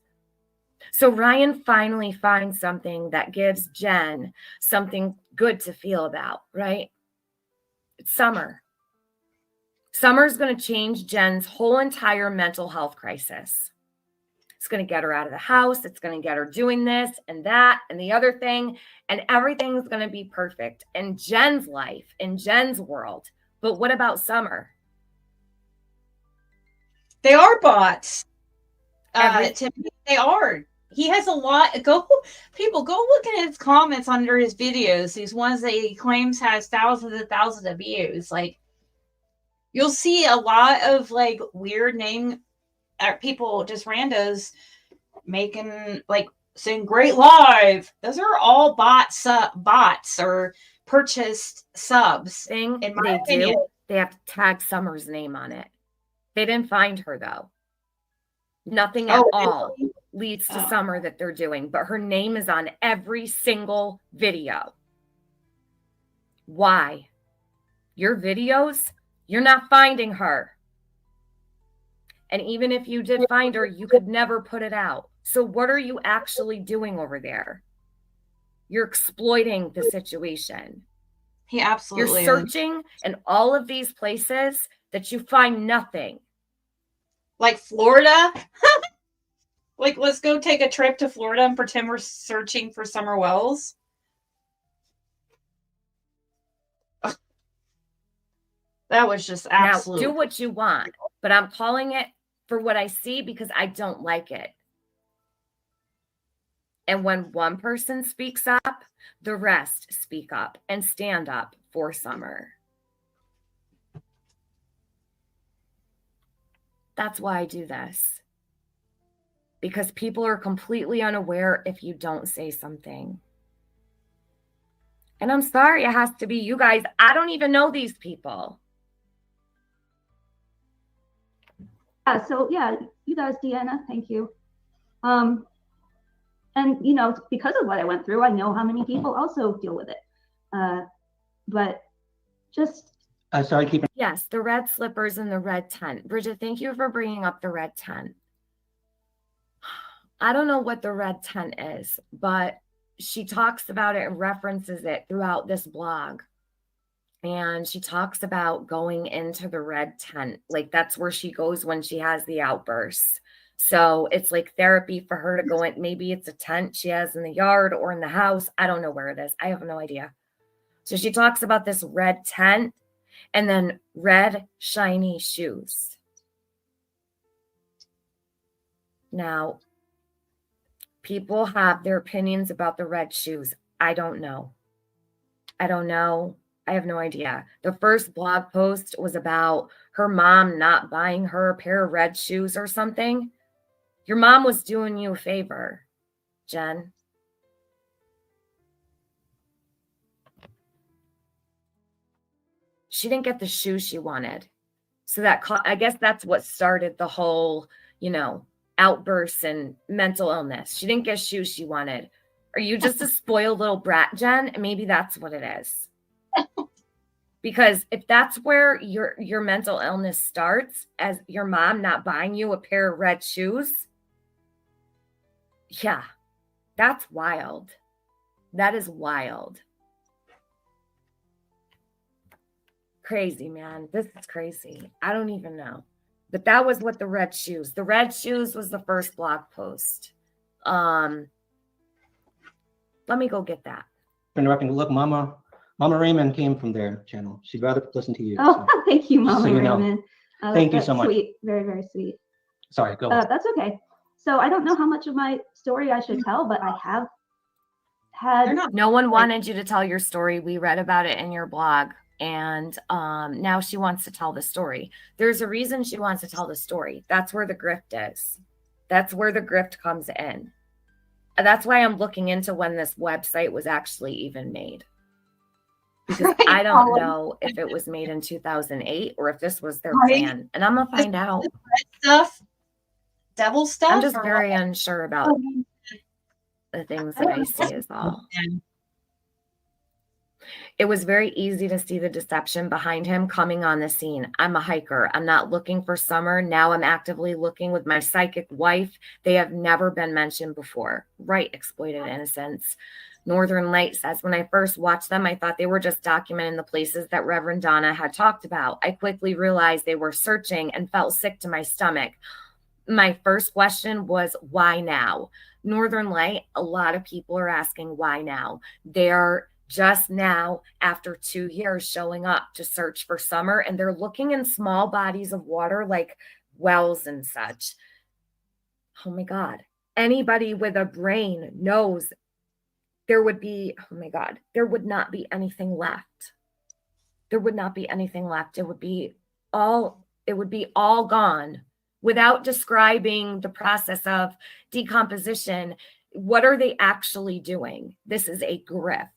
So Ryan finally finds something that gives Jen something good to feel about, right? It's Summer. Summer's going to change Jen's whole entire mental health crisis. It's going to get her out of the house. It's going to get her doing this and that and the other thing. And everything's going to be perfect in Jen's life, in Jen's world. But what about Summer? They are bots. Tiffany, they are. He has a lot. People go look at his comments under his videos. These ones that he claims has thousands and thousands of views. Like, you'll see a lot of like weird name people, just randos, making like saying "great live." Those are all bots or purchased subs. Thing in my they opinion. do, they have to tag Summer's name on it. They didn't find her though. Nothing at all leads to Summer that they're doing, but her name is on every single video. Why? Your videos, you're not finding her. And even if you did find her, you could never put it out. So what are you actually doing over there? You're exploiting the situation. He absolutely You're searching in all of these places that you find nothing. Like Florida. Like, let's go take a trip to Florida and pretend we're searching for Summer Wells. That was just absolute. Now, do what you want, but I'm calling it for what I see because I don't like it. And when one person speaks up, the rest speak up and stand up for Summer. That's why I do this. Because people are completely unaware if you don't say something. And I'm sorry it has to be you guys. I don't even know these people. So yeah, you guys, Deanna, thank you. And you know, because of what I went through, I know how many people also deal with it. But just Sorry, keep it. Yes, the red slippers and the red tent. Bridget, thank you for bringing up the red tent. I don't know what the red tent is, but she talks about it and references it throughout this blog. And she talks about going into the red tent. Like, that's where she goes when she has the outbursts. So it's like therapy for her to go in. Maybe it's a tent she has in the yard or in the house. I don't know where it is. I have no idea. So she talks about this red tent and then red shiny shoes. Now, people have their opinions about the red shoes. I don't know. I have no idea. The first blog post was about her mom not buying her a pair of red shoes or something. Your mom was doing you a favor, Jen. She didn't get the shoes she wanted. So I guess that's what started the whole, outbursts and mental illness. She didn't get shoes she wanted. Are you just a spoiled little brat, Jen? Maybe that's what it is. Because if that's where your mental illness starts, as your mom not buying you a pair of red shoes, yeah, that's wild. That is wild. Crazy, man. This is crazy. I don't even know. But that was what the red shoes was the first blog post. Let me go get that. Interrupting. Look, Mama Raymond came from their channel. She'd rather listen to you. oh, So. thank you, Mama So you know. Raymond. Thank you That's so much. sweet. Very, very sweet. Sorry, go ahead. That's okay. So I don't know how much of my story I should tell, but I have had. No one wanted you to tell your story. We read about it in your blog, and now she wants to tell the story. There's a reason she wants to tell the story. That's where the grift is. That's where the grift comes in. And that's why I'm looking into when this website was actually even made. Because I don't know if it was made in 2008 or if this was their plan. And I'm going to find out. Stuff? Devil stuff? I'm just very unsure about the things that I see is all. It was very easy to see the deception behind him coming on the scene. I'm a hiker. I'm not looking for Summer. Now I'm actively looking with my psychic wife. They have never been mentioned before. Right, exploited innocence. Northern Light says, when I first watched them, I thought they were just documenting the places that Reverend Donna had talked about. I quickly realized they were searching and felt sick to my stomach. My first question was, why now? Northern Light, a lot of people are asking why now. They're just now, after 2 years, showing up to search for Summer, and they're looking in small bodies of water like wells and such. Oh my God. Anybody with a brain knows there would be, oh my God, there would not be anything left. There would not be anything left. It would be all gone. Without describing the process of decomposition, what are they actually doing? This is a grift.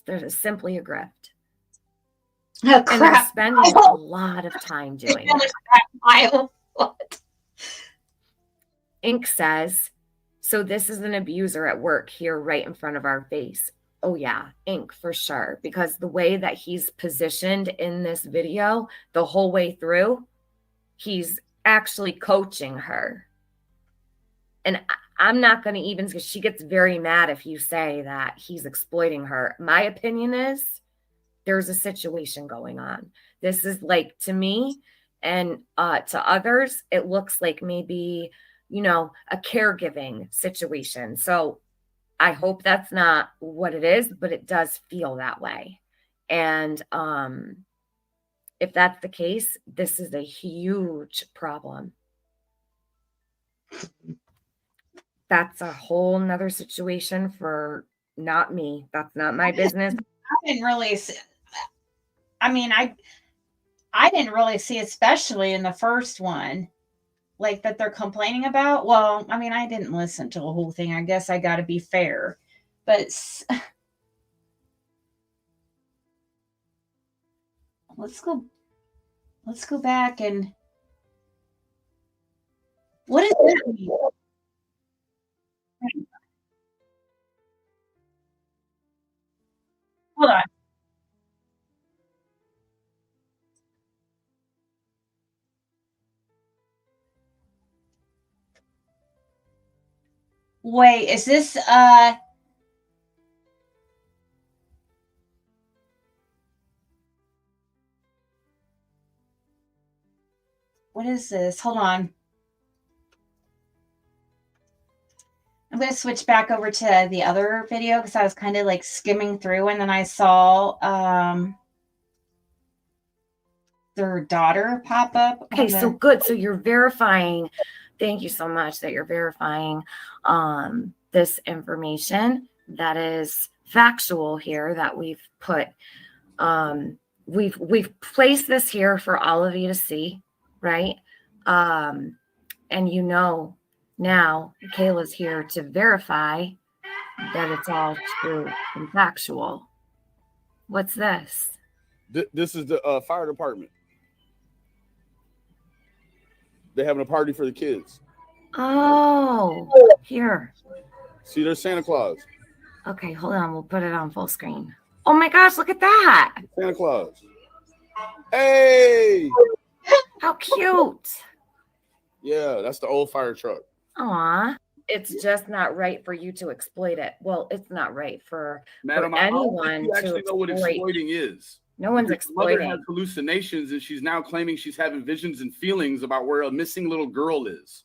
There's simply a grift. Oh, and they're spending a lot of time doing it. What? Ink says, so this is an abuser at work here right in front of our face. Oh yeah, Ink for sure. Because the way that he's positioned in this video the whole way through, he's actually coaching her. And I'm not going to even, because she gets very mad if you say that he's exploiting her. My opinion is there's a situation going on. This is like, to me and to others, it looks like maybe, a caregiving situation. So I hope that's not what it is, but it does feel that way. And if that's the case, this is a huge problem. That's a whole nother situation for not me. That's not my business. I didn't really see, I didn't really see, especially in the first one, like that they're complaining about. Well, I didn't listen to the whole thing. I guess I got to be fair, but let's go back and what does that mean? Hold on. Wait, is this what is this? Hold on. I'm going to switch back over to the other video because I was kind of like skimming through and then I saw their daughter pop up. Okay, so good. So you're verifying. Thank you so much that you're verifying this information that is factual here that we've put. We've placed this here for all of you to see, right? And now Kayla's here to verify that it's all true and factual. What's this? This is the fire department. They're having a party for the kids. Oh, here. See, there's Santa Claus. Okay, hold on. We'll put it on full screen. Oh my gosh, look at that. Santa Claus. Hey! How cute. Yeah, that's the old fire truck. Aw. It's just not right for you to exploit it. Well, it's not right for Madam, anyone you actually know what exploiting is. No one's exploiting. Mother has hallucinations, and she's now claiming she's having visions and feelings about where a missing little girl is.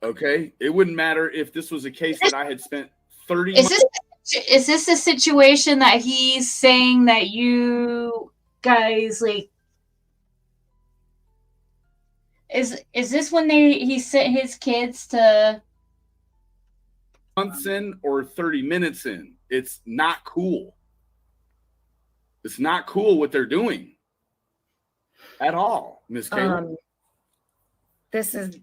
Okay, it wouldn't matter if this was a case that I had spent 30. Is this a situation that he's saying that you guys like Is this when he sent his kids to months in or 30 minutes in? It's not cool. It's not cool what they're doing at all, Miss Kayla. This is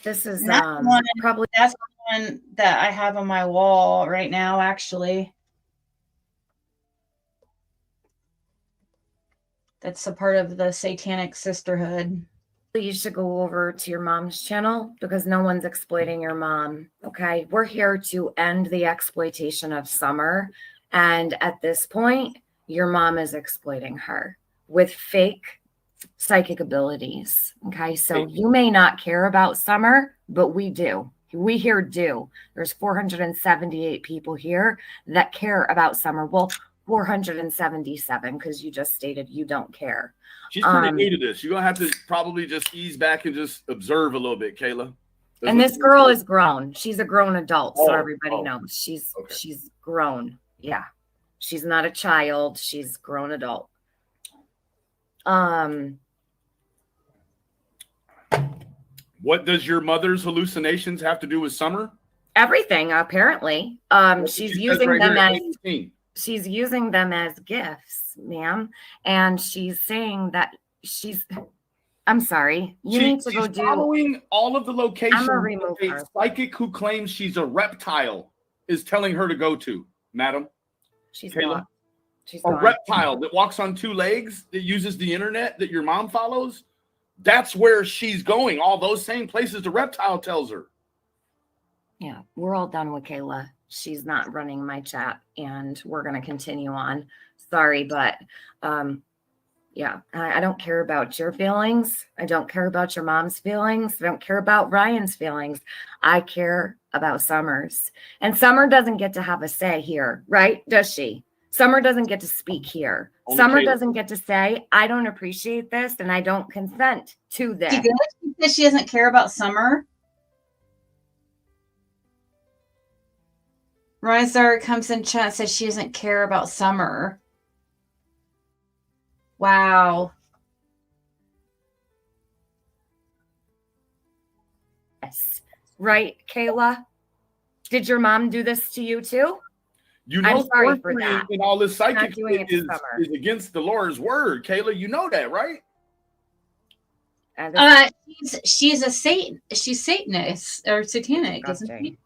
probably that's the one that I have on my wall right now, actually. That's a part of the Satanic Sisterhood. You should go over to your mom's channel because no one's exploiting your mom. Okay. We're here to end the exploitation of Summer. And at this point, your mom is exploiting her with fake psychic abilities. Okay. So you may not care about Summer, but we do. We here do. There's 478 people here that care about Summer. Well, 477 because you just stated you don't care. She's pretty new to this. You're gonna have to probably just ease back and just observe a little bit, Kayla. And this girl is grown. She's a grown adult, so everybody knows she's grown. Yeah, she's not a child. She's grown adult. What does your mother's hallucinations have to do with Summer? Everything, apparently. She's using them as she's using them as gifts, ma'am. And she's saying that I'm sorry. You need to go do following all of the locations a psychic who claims she's a reptile is telling her to go to, madam. She's Kayla. not. She's a not. reptile that walks on two legs that uses the internet that your mom follows. That's where she's going. All those same places the reptile tells her. Yeah, we're all done with Kayla. She's not running my chat, and we're going to continue on. Sorry, but yeah, I don't care about your feelings. I don't care about your mom's feelings. I don't care about Ryan's feelings. I care about Summer's. And Summer doesn't get to have a say here, right? Does she? Summer doesn't get to speak here. Only Summer Kayla. doesn't get to say, I don't appreciate this and I don't consent to this. Do you feel like she says she doesn't care about Summer? Riser comes in chat and says she doesn't care about Summer. Wow. Yes. Right, Kayla? Did your mom do this to you too? You know, I'm sorry for that. And all this psychic is Summer. against the Lord's word, Kayla. You know that, right? She's a Satan. She's Satanist or satanic, isn't she?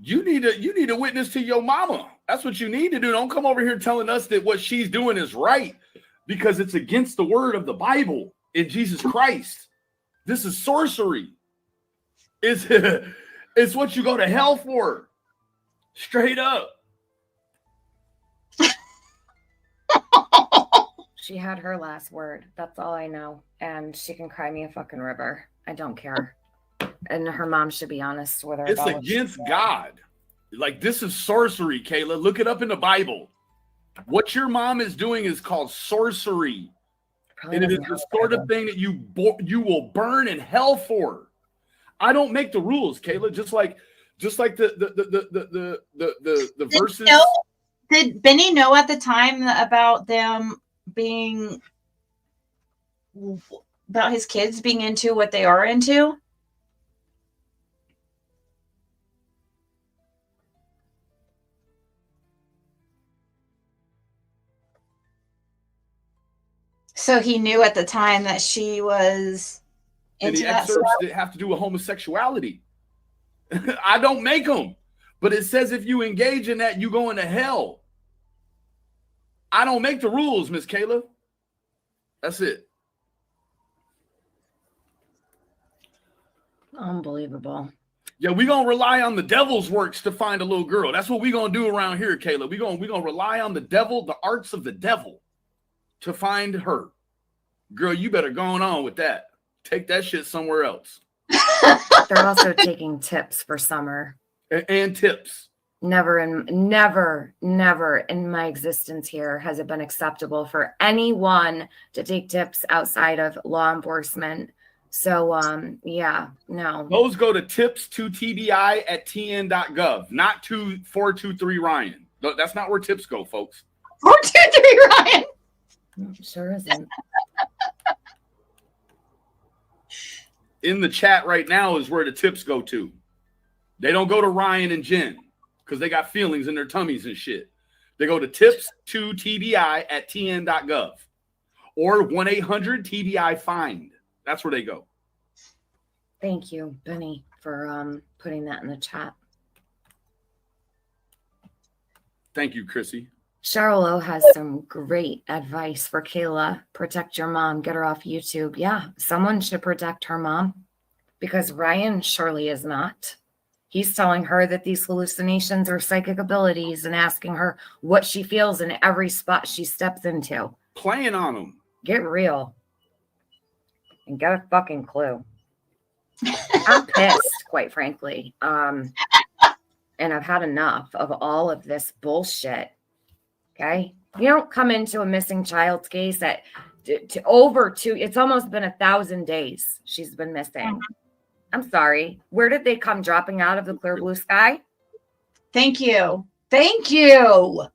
You need to witness to your mama. That's what you need to do. Don't come over here telling us that what she's doing is right because it's against the word of the Bible in Jesus Christ. This is sorcery. It's what you go to hell for. Straight up. She had her last word. That's all I know. And she can cry me a fucking river. I don't care. And her mom should be honest with her. It's against God. Like, this is sorcery, Kayla. Look it up in the Bible. What your mom is doing is called sorcery. And it is the sort of thing that you will burn in hell for. I don't make the rules, Kayla. Just like the verses. Did Benny know at the time about them being about his kids being into what they are into? So he knew at the time that she was into and the excerpts that have to do with homosexuality. I don't make them, but it says if you engage in that, you go into hell. I don't make the rules, Miss Kayla. That's it. Unbelievable. Yeah, we're gonna rely on the devil's works to find a little girl. That's what we're gonna do around here, Kayla. We're gonna rely on the devil, the arts of the devil, to find her. Girl, you better go on with that. Take that shit somewhere else. They're also taking tips for Summer. And tips. Never in my existence here has it been acceptable for anyone to take tips outside of law enforcement. So, yeah, no. Those go to tips2tbi@tn.gov, not to 423 Ryan. That's not where tips go, folks. 423 Ryan. Sure isn't. in the chat right now is where the tips go to. They don't go to Ryan and Jen because they got feelings in their tummies and shit. They go to tips2TBI@tn.gov or 1-800-TBI-FIND. That's where they go. Thank you, Benny, for putting that in the chat. Thank you, Chrissy. Charlo has some great advice for Kayla. Protect your mom. Get her off YouTube. Yeah, someone should protect her mom because Ryan surely is not. He's telling her that these hallucinations are psychic abilities and asking her what she feels in every spot she steps into. Playing on them. Get real and get a fucking clue. I'm pissed, quite frankly. And I've had enough of all of this bullshit. Okay. You don't come into a missing child's case at to over 2. It's almost been 1,000 days she's been missing. I'm sorry. Where did they come dropping out of the clear blue sky? Thank you. Thank you.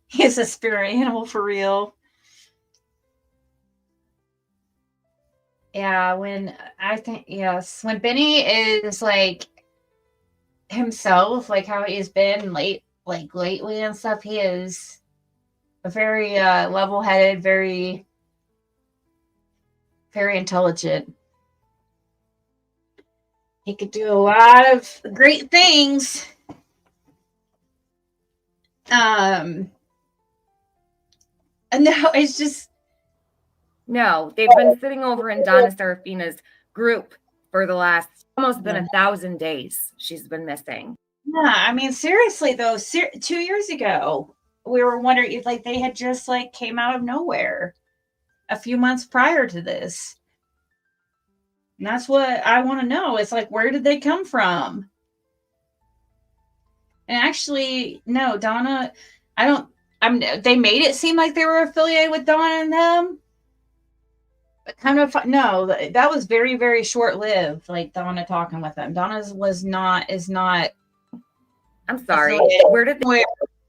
He's a spirit animal for real. Yeah, when Benny is like himself, like how he's been lately and stuff, he is a very level-headed, very, very intelligent. He could do a lot of great things. And no, it's just no. They've been sitting over in Donna Serafina's group for the last almost been 1,000 days. She's been missing. Yeah, I mean, seriously though, 2 years ago, we were wondering if like they had just like came out of nowhere a few months prior to this. And that's what I want to know. It's like, where did they come from? And actually, no, Donna, they made it seem like they were affiliated with Donna and them. But kind of, no, that was very, very short-lived, like Donna talking with them. Donna's is not. I'm sorry. Where did they...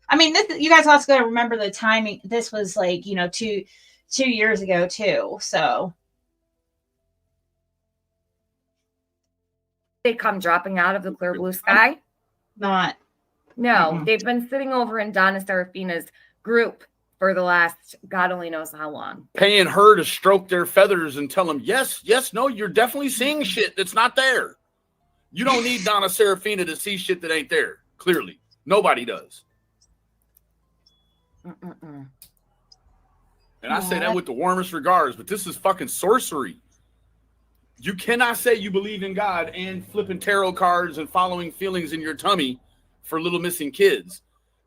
I mean, you guys also got to remember the timing. This was like, 2 years ago too. So they come dropping out of the clear blue sky? Not. No, they've been sitting over in Donna Serafina's group for the last God only knows how long. Paying her to stroke their feathers and tell them, yes, no, you're definitely seeing shit that's not there. You don't need Donna Serafina to see shit that ain't there. Clearly. Nobody does. And I say that with the warmest regards, but this is fucking sorcery. You cannot say you believe in God and flipping tarot cards and following feelings in your tummy for little missing kids.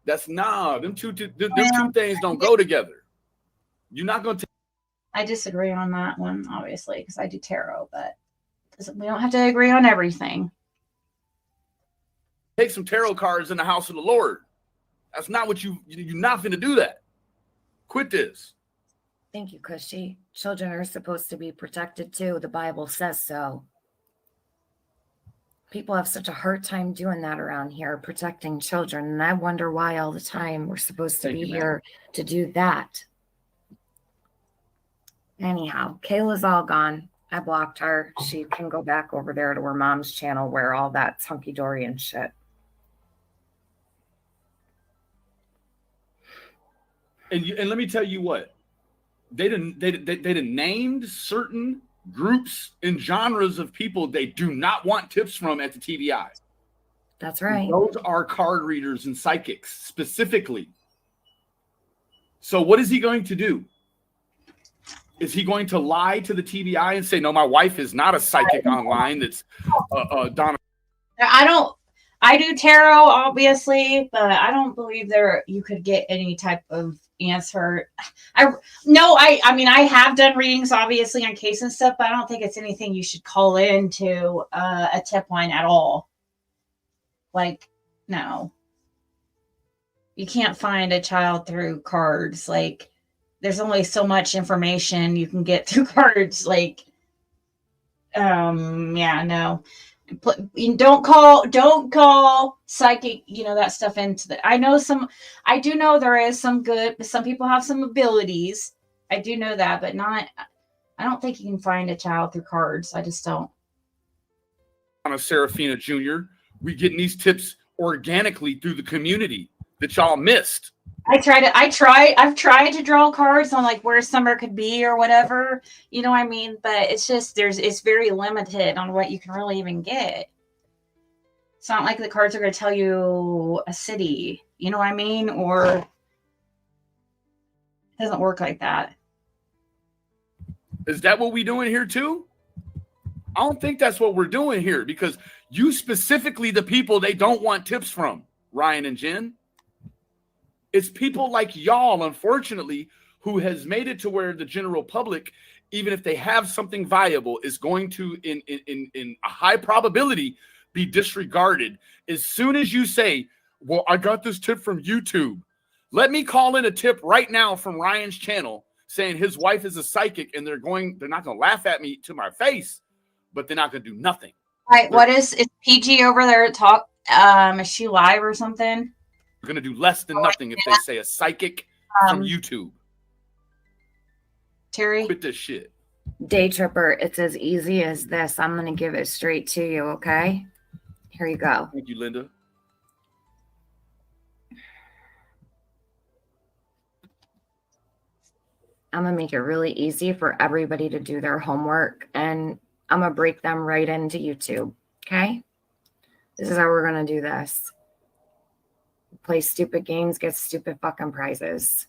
That's them two things don't go together. You're not going to. I disagree on that one, obviously, because I do tarot, but we don't have to agree on everything. Take some tarot cards in the house of the Lord. That's not what you're not going to do that. Quit this. Thank you, Cushy. Children are supposed to be protected too. The Bible says so. People have such a hard time doing that around here, protecting children. And I wonder why all the time we're supposed to be here to do that. Anyhow, Kayla's all gone. I blocked her. She can go back over there to her mom's channel where all that's hunky-dory and shit. And let me tell you what. They named certain groups and genres of people they do not want tips from at the TBI. That's right. Those are card readers and psychics specifically. So what is he going to do? Is he going to lie to the TBI and say, no, my wife is not a psychic online that's Donna? I do tarot, obviously, but I don't believe you could get any type of answer. I mean, I have done readings, obviously, on case and stuff, but I don't think it's anything you should call into a tip line at all. Like, no. You can't find a child through cards. Like, there's only so much information you can get through cards. Like, yeah, no. Don't call psychic, that stuff into the. I do know there is some good, some people have some abilities. I do know that, but not. I don't think you can find a child through cards. I just don't. On a Serafina Jr., we getting these tips organically through the community that y'all missed. I've tried to draw cards on like where Summer could be or whatever, you know what I mean? But it's just, it's very limited on what you can really even get. It's not like the cards are going to tell you a city, you know what I mean? Or it doesn't work like that. Is that what we doing here too? I don't think that's what we're doing here, because you specifically the people they don't want tips from, Ryan and Jen. It's people like y'all, unfortunately, who has made it to where the general public, even if they have something viable, is going to, in a high probability, be disregarded. As soon as you say, well, I got this tip from YouTube. Let me call in a tip right now from Ryan's channel saying his wife is a psychic, and they're not going to laugh at me to my face, but they're not going to do nothing. All right, what is PG over there talk? Is she live or something? We're going to do less than nothing if they say a psychic from YouTube. Terry? Quit this shit. Day Tripper, it's as easy as this. I'm going to give it straight to you, okay? Here you go. Thank you, Linda. I'm going to make it really easy for everybody to do their homework, and I'm going to break them right into YouTube, okay? This is how we're going to do this. Play stupid games, get stupid fucking prizes.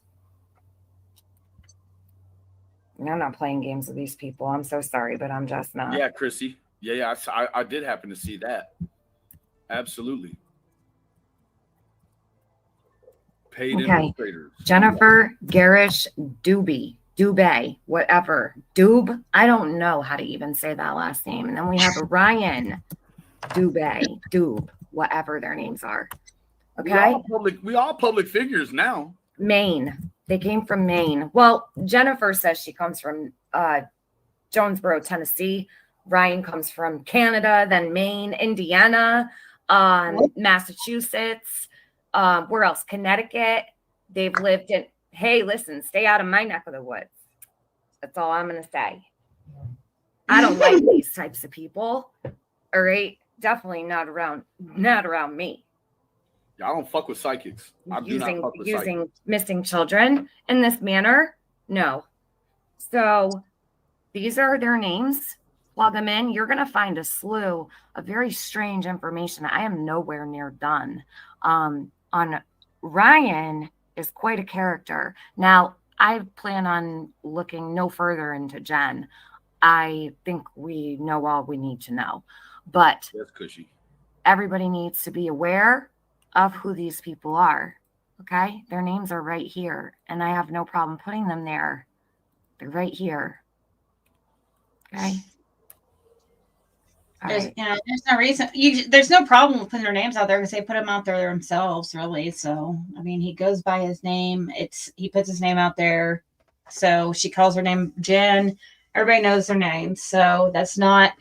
I'm not playing games with these people. I'm so sorry, but I'm just not. Yeah, Chrissy. Yeah, I did happen to see that. Absolutely. Paid infiltrators. Jennifer Garish Dubé, whatever. Dube. I don't know how to even say that last name. And then we have Ryan Dube, whatever their names are. Okay. We all public figures now. Maine. They came from Maine. Well, Jennifer says she comes from Jonesboro, Tennessee. Ryan comes from Canada, then Maine, Indiana, Massachusetts. Where else? Connecticut. They've lived in, hey, listen, stay out of my neck of the woods. That's all I'm going to say. I don't like these types of people. All right. Definitely not around me. I don't fuck with psychics. I do not fuck with using missing children in this manner. No. So these are their names. Plug them in. You're going to find a slew of very strange information. I am nowhere near done. On Ryan is quite a character. Now, I plan on looking no further into Jen. I think we know all we need to know. But that's cushy. Everybody needs to be aware of who these people are. Okay? Their names are right here, and I have no problem putting them there. They're right here. Okay? There's no reason. There's no problem with putting their names out there because they put them out there themselves, really. So, I mean, he goes by his name. He puts his name out there. So she calls her name Jen. Everybody knows their names. So that's not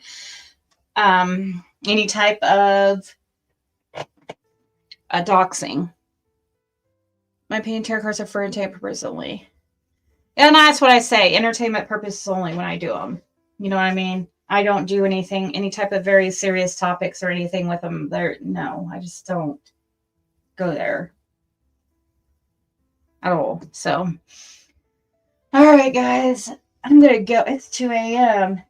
any type of doxing. My opinion, tarot cards are for entertainment purposes only. And that's what I say. Entertainment purposes only when I do them. You know what I mean? I don't do any type of very serious topics or anything with them. No, I just don't go there at all. So, all right, guys, I'm going to go. It's 2 a.m.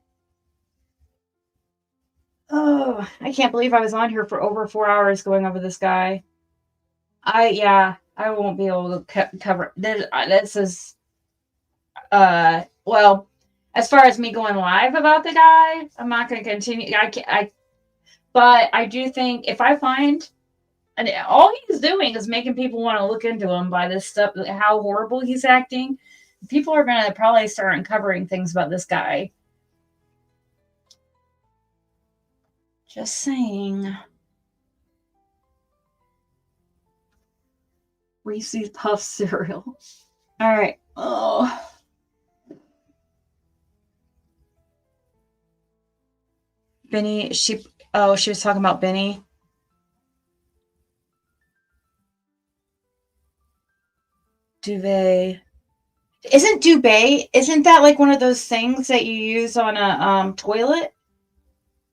Oh, I can't believe I was on here for over 4 hours going over this guy. I won't be able to cover this. This is, well, as far as me going live about the guy, I'm not going to continue. But I do think if I find, and all he's doing is making people want to look into him by this stuff, how horrible he's acting. People are going to probably start uncovering things about this guy. Just saying. Reese's Puff cereal. All right. Oh. Benny, she was talking about Benny. Duvet. Isn't duvet? Isn't that like one of those things that you use on a toilet?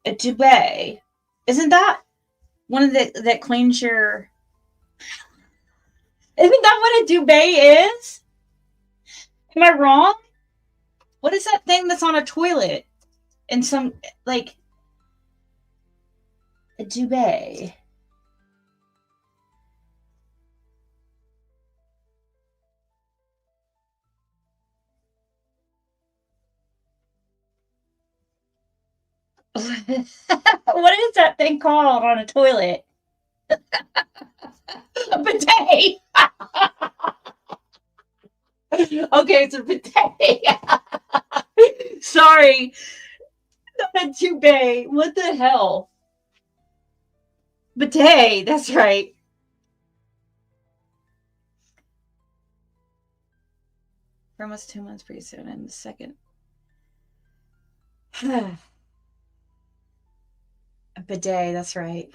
A duvet. Isn't that one of the that cleans your? Isn't that what a duvet is? Am I wrong? What is that thing that's on a toilet? And some like a duvet. What is that thing called on a toilet? A bidet. Okay, it's a bidet. Sorry. Not a duvet. What the hell? Bidet. That's right. For almost 2 months pretty soon in the second. A bidet. That's right.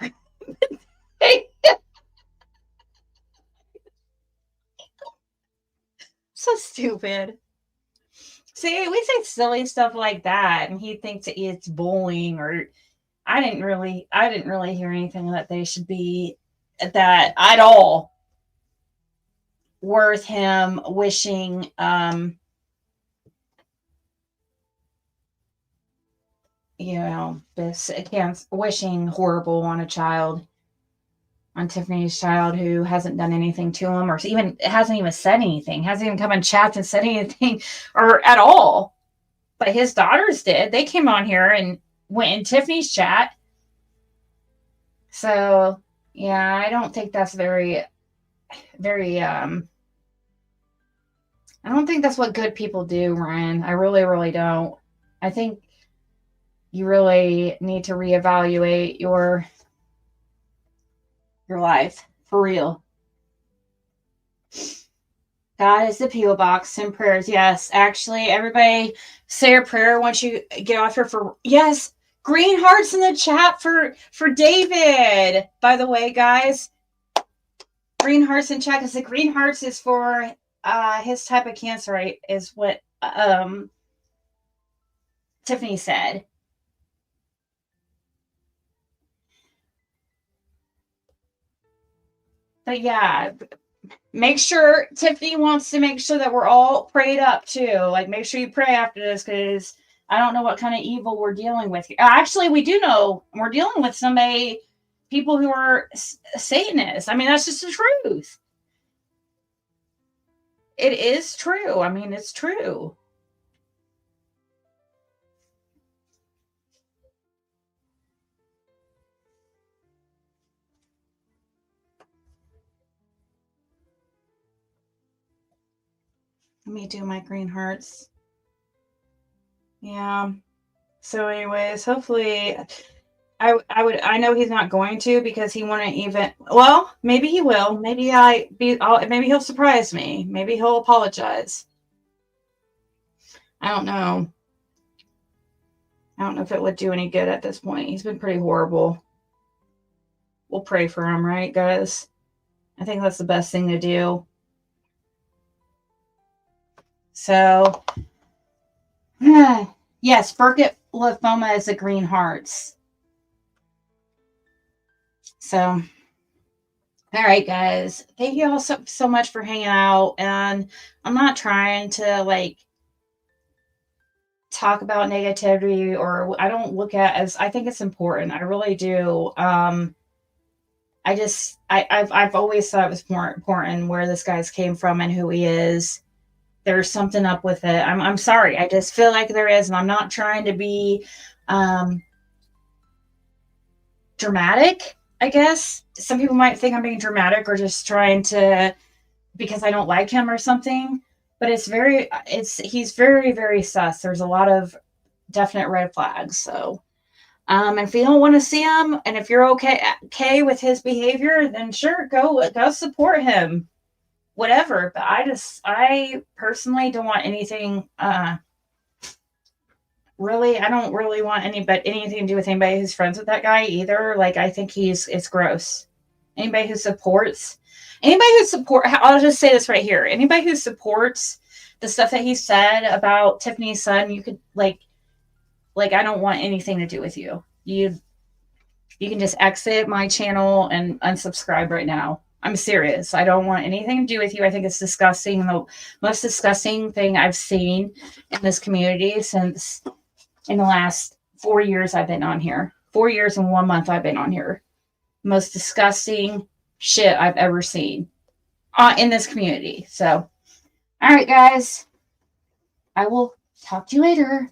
So stupid. See, we say silly stuff like that, and he thinks it's bullying. Or I didn't really hear anything that they should be that at all worth him wishing this wishing horrible on a child, on Tiffany's child, who hasn't done anything to him, or even hasn't even said anything, hasn't even come in chats and said anything or at all. But his daughters did. They came on here and went in Tiffany's chat. So yeah, I don't think that's very I don't think that's what good people do, Ryan. I really, really don't. I think you really need to reevaluate your life, for real. God is the P.O. box and prayers. Yes, actually, everybody say a prayer once you get off here for, yes, green hearts in the chat for David. By the way, guys, green hearts in chat, because the green hearts is for his type of cancer, right, is what Tiffany said. But yeah, make sure, Tiffany wants to make sure that we're all prayed up too. Like, make sure you pray after this, because I don't know what kind of evil we're dealing with. Actually, we do know we're dealing with people who are Satanists. I mean, that's just the truth. It is true. I mean, it's true. Let me do my green hearts. Yeah. So anyways, hopefully I know he's not going to, because he wouldn't even, well, maybe he will. Maybe maybe he'll surprise me. Maybe he'll apologize. I don't know. I don't know if it would do any good at this point. He's been pretty horrible. We'll pray for him, right, guys? I think that's the best thing to do. So, yes, Burkitt lymphoma is the green hearts. So, all right, guys. Thank you all so much for hanging out. And I'm not trying to talk about negativity, or I don't look at as, I think it's important. I really do. I've always thought it was more important where this guy's came from and who he is. There's something up with it. I'm sorry. I just feel like there is, and I'm not trying to be dramatic, I guess. Some people might think I'm being dramatic or just trying to, because I don't like him or something. But he's very, very sus. There's a lot of definite red flags. So, if you don't want to see him, and if you're okay with his behavior, then sure, go support him. Whatever. But I personally don't want anything, really, I don't really want anything to do with anybody who's friends with that guy either. Like, I think it's gross. Anybody who supports, I'll just say this right here. Anybody who supports the stuff that he said about Tiffany's son, you could like I don't want anything to do with you. You can just exit my channel and unsubscribe right now. I'm serious. I don't want anything to do with you. I think it's disgusting. The most disgusting thing I've seen in this community since in the last 4 years I've been on here. 4 years and 1 month I've been on here. Most disgusting shit I've ever seen in this community. So, all right, guys. I will talk to you later.